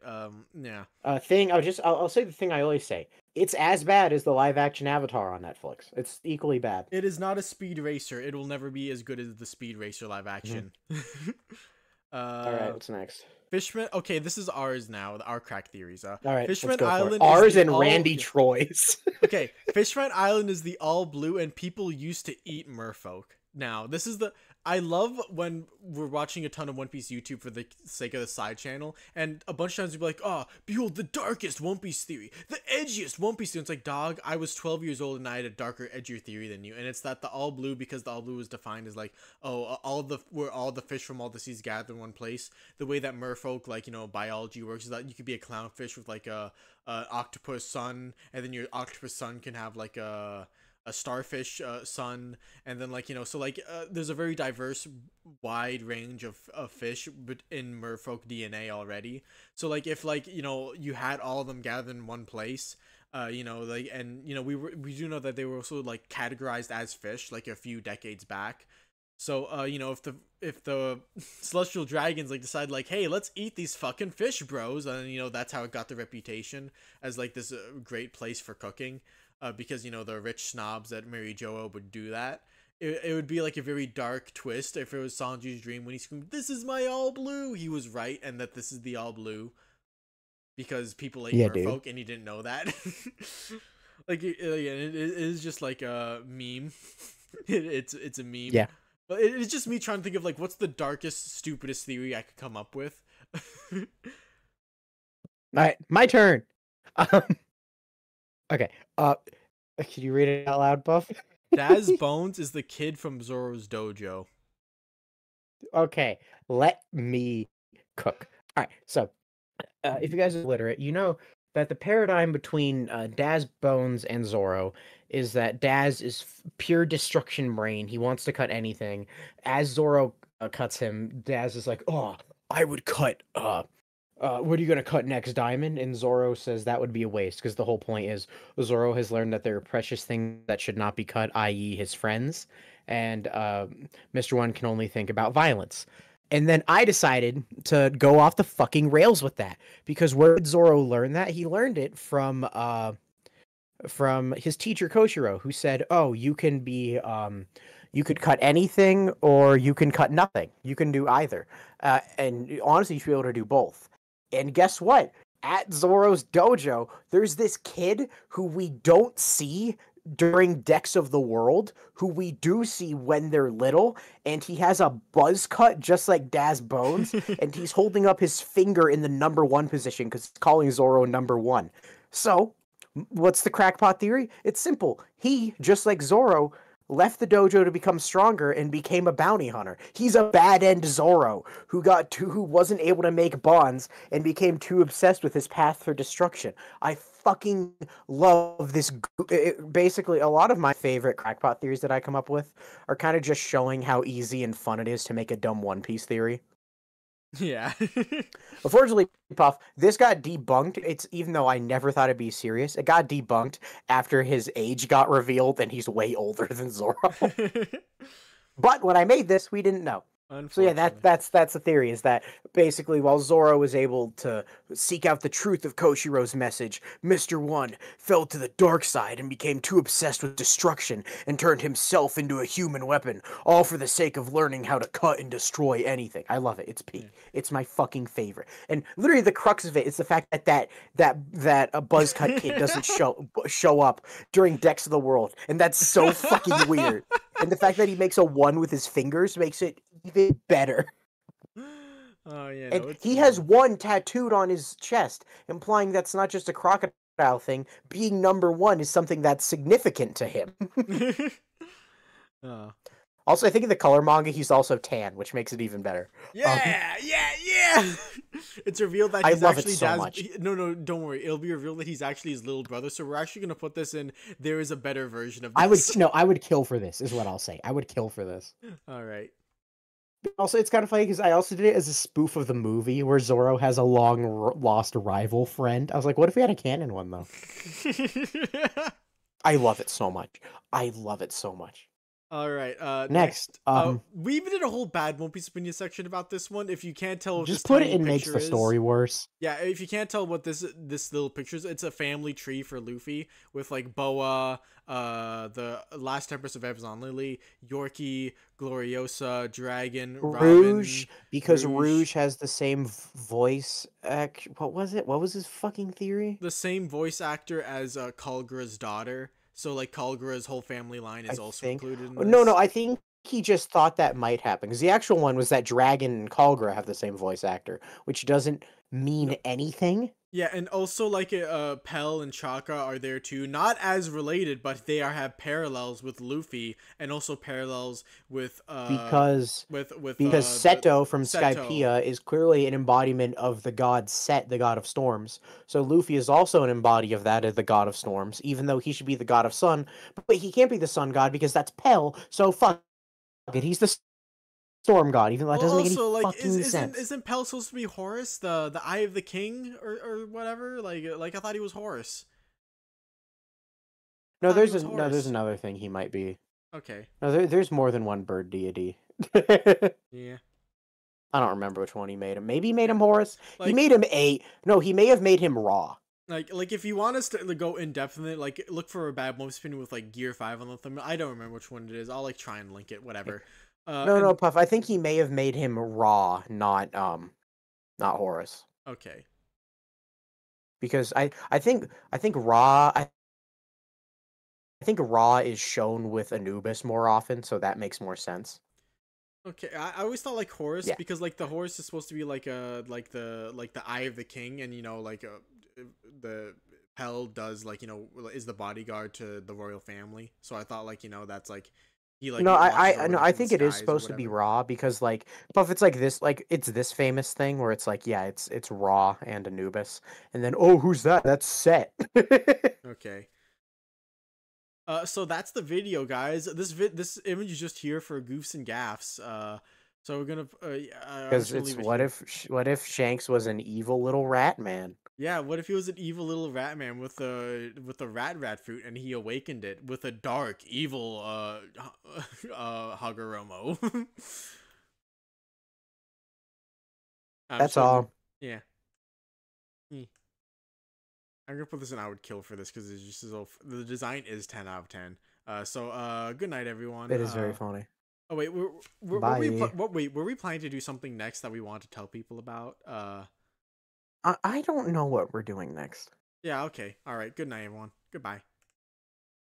Speaker 2: Yeah.
Speaker 1: I'll say the thing I always say. It's as bad as the live action Avatar on Netflix. It's equally bad.
Speaker 2: It is not a Speed Racer. It will never be as good as the Speed Racer live action.
Speaker 1: All right, what's next?
Speaker 2: Fishman. Okay, this is ours now. Our crack theories.
Speaker 1: All right,
Speaker 2: Fishman
Speaker 1: let's go
Speaker 2: Island.
Speaker 1: for it. Ours
Speaker 2: is the
Speaker 1: and Randy Troy's.
Speaker 2: Okay, Fishman Island is the all blue, and people used to eat merfolk. Now, this is the. I love when we're watching a ton of One Piece YouTube for the sake of the side channel, and a bunch of times you'll be like, oh, behold the darkest One Piece theory, the edgiest One Piece theory. And it's like, dog, I was 12 years old and I had a darker, edgier theory than you. And it's that the all blue, because the all blue is defined as like, oh, where all the fish from all the seas gather in one place. The way that merfolk, like, you know, biology works is that you could be a clownfish with like a octopus son, and then your octopus son can have like a starfish son, and then like, you know, so like there's a very diverse wide range of fish but in merfolk DNA already. So like if like, you know, you had all of them gathered in one place, you know, like, and you know, we do know that they were also like categorized as fish like a few decades back. So you know, if the celestial dragons like decide like, hey, let's eat these fucking fish bros, and you know, that's how it got the reputation as like this great place for cooking. Because, you know, the rich snobs that Mary Joa would do that. It would be like a very dark twist if it was Sanji's dream when he screamed, "This is my all blue!" He was right, and that this is the all blue. Because people ate merfolk, and he didn't know that. Like, it is just like a meme. It's a meme.
Speaker 1: Yeah.
Speaker 2: But it's just me trying to think of, like, what's the darkest, stupidest theory I could come up with.
Speaker 1: All right, my turn. Okay. Can you read it out loud, Buff?
Speaker 2: Daz Bones is the kid from Zoro's dojo.
Speaker 1: Okay, let me cook. All right, so if you guys are literate, you know that the paradigm between Daz Bones and Zoro is that Daz is pure destruction brain. He wants to cut anything. As Zoro cuts him, Daz is like, "Oh, I would cut what are you gonna cut next, Diamond?" And Zoro says that would be a waste, because the whole point is Zoro has learned that there are precious things that should not be cut, i.e. his friends, and Mr. One can only think about violence. And then I decided to go off the fucking rails with that, because where did Zoro learn that? He learned it from his teacher Koshiro, who said, "Oh, you can be you could cut anything, or you can cut nothing. You can do either, and honestly, you should be able to do both." And guess what? At Zoro's dojo, there's this kid who we don't see during Decks of the World, who we do see when they're little, and he has a buzz cut just like Daz Bones, and he's holding up his finger in the number 1 position because he's calling Zoro number 1. So, what's the crackpot theory? It's simple. He, just like Zoro, left the dojo to become stronger and became a bounty hunter. He's a bad end Zoro who wasn't able to make bonds and became too obsessed with his path for destruction. I fucking love this. Basically, a lot of my favorite crackpot theories that I come up with are kind of just showing how easy and fun it is to make a dumb One Piece theory.
Speaker 2: Yeah.
Speaker 1: Unfortunately, Puff, this got debunked. It's even though I never thought it'd be serious, it got debunked after his age got revealed and he's way older than Zoro. But when I made this, we didn't know. So yeah, that's the theory, is that basically while Zoro was able to seek out the truth of Koshiro's message, Mr. One fell to the dark side and became too obsessed with destruction and turned himself into a human weapon, all for the sake of learning how to cut and destroy anything. I love it. It's peak. Yeah. It's my fucking favorite. And literally the crux of it is the fact that a buzz cut kid doesn't show up during Decks of the World, and that's so fucking weird. And the fact that he makes a 1 with his fingers makes it even better.
Speaker 2: Oh yeah,
Speaker 1: and he has 1 tattooed on his chest, implying that's not just a crocodile thing. Being number 1 is something that's significant to him. Also, I think in the color manga, he's also tan, which makes it even better.
Speaker 2: Yeah. It's revealed that he's actually much. No, don't worry. It'll be revealed that he's actually his little brother. So we're actually gonna put this in. There is a better version of this.
Speaker 1: I would kill for this, is what I'll say. I would kill for this.
Speaker 2: All right.
Speaker 1: Also, it's kind of funny because I also did it as a spoof of the movie where Zoro has a long lost rival friend. I was like, what if we had a canon one, though? I love it so much. I love it so much.
Speaker 2: All right.
Speaker 1: Next,
Speaker 2: We even did a whole bad One Piece opinion section about this one. If you can't tell what this
Speaker 1: just put it
Speaker 2: tiny
Speaker 1: in makes
Speaker 2: picture
Speaker 1: the story
Speaker 2: is,
Speaker 1: worse.
Speaker 2: yeah. If you can't tell what this little picture is, it's a family tree for Luffy with like Boa, the last Empress of Amazon Lily, Yorkie, Gloriosa, Dragon,
Speaker 1: Rouge,
Speaker 2: Robin,
Speaker 1: because
Speaker 2: Rouge.
Speaker 1: Rouge has the same voice act. What was it? What was his fucking theory?
Speaker 2: The same voice actor as Kalgra's daughter. So like Kalgra's whole family line
Speaker 1: I
Speaker 2: is also
Speaker 1: think.
Speaker 2: included in
Speaker 1: Oh, no,
Speaker 2: this.
Speaker 1: I think he just thought that might happen because the actual one was that Dragon and Kalgra have the same voice actor, which doesn't
Speaker 2: No,
Speaker 1: mean anything.
Speaker 2: yeah, and also like Pell and Chaka are there too. Not as related, but they have parallels with Luffy, and also parallels with
Speaker 1: because because
Speaker 2: the
Speaker 1: Seto from
Speaker 2: Seto.
Speaker 1: Skypiea is clearly an embodiment of the god Set, the god of storms. So Luffy is also an embodiment of that, of the god of storms, even though he should be the god of sun. But he can't be the sun god because that's Pell. So fuck it, he's the storm god, even though that doesn't make any
Speaker 2: Also, like,
Speaker 1: fucking sense.
Speaker 2: isn't Pell supposed to be Horus, the Eye of the King, or whatever? Like I thought he was Horus. I
Speaker 1: No,
Speaker 2: thought he was
Speaker 1: there's
Speaker 2: Horus.
Speaker 1: another thing he might be.
Speaker 2: Okay.
Speaker 1: No, there's more than one bird deity. I
Speaker 2: Yeah.
Speaker 1: don't remember which one he made him. Maybe he made
Speaker 2: Yeah.
Speaker 1: him Horus. He
Speaker 2: Like
Speaker 1: made him no, he may have made him Ra.
Speaker 2: like if you want us to like, go in depth in it, like look for a bad moment spinning with like Gear 5 on the thumb. I don't remember which one it is. I'll like try and link it, whatever.
Speaker 1: No, no,
Speaker 2: And
Speaker 1: Puff. I think he may have made him Ra, not Horus.
Speaker 2: okay.
Speaker 1: Because I think Ra I think Ra is shown with Anubis more often, so that makes more sense.
Speaker 2: Okay, I always thought like Horus
Speaker 1: Yeah.
Speaker 2: because like the horse is supposed to be like like the eye of the king, and like the Pell does like is the bodyguard to the royal family. So I thought like that's like he like
Speaker 1: No,
Speaker 2: watches
Speaker 1: I
Speaker 2: over
Speaker 1: no,
Speaker 2: them
Speaker 1: I
Speaker 2: from the
Speaker 1: think it is
Speaker 2: skies or
Speaker 1: supposed to be
Speaker 2: whatever.
Speaker 1: Ra because like Puff, it's like this, like it's this famous thing where it's like, yeah, it's Ra and Anubis, and then oh, who's that? That's Set.
Speaker 2: Okay. So that's the video, guys. This image is just here for goofs and gaffs. So we're gonna I'm
Speaker 1: Because
Speaker 2: just gonna
Speaker 1: it's
Speaker 2: leave it here.
Speaker 1: what if Shanks was an evil little rat man?
Speaker 2: Yeah, what if he was an evil little rat man with a rat fruit and he awakened it with a dark evil Hagoromo.
Speaker 1: That's
Speaker 2: So
Speaker 1: all.
Speaker 2: yeah. Hmm. I'm gonna put this in I would kill for this because it's just so the design is 10 out of 10. Good night everyone.
Speaker 1: It is very funny.
Speaker 2: Oh wait,
Speaker 1: Bye.
Speaker 2: were we planning to do something next that we want to tell people about?
Speaker 1: I don't know what we're doing next.
Speaker 2: Yeah, okay. All right. Good night everyone. Goodbye.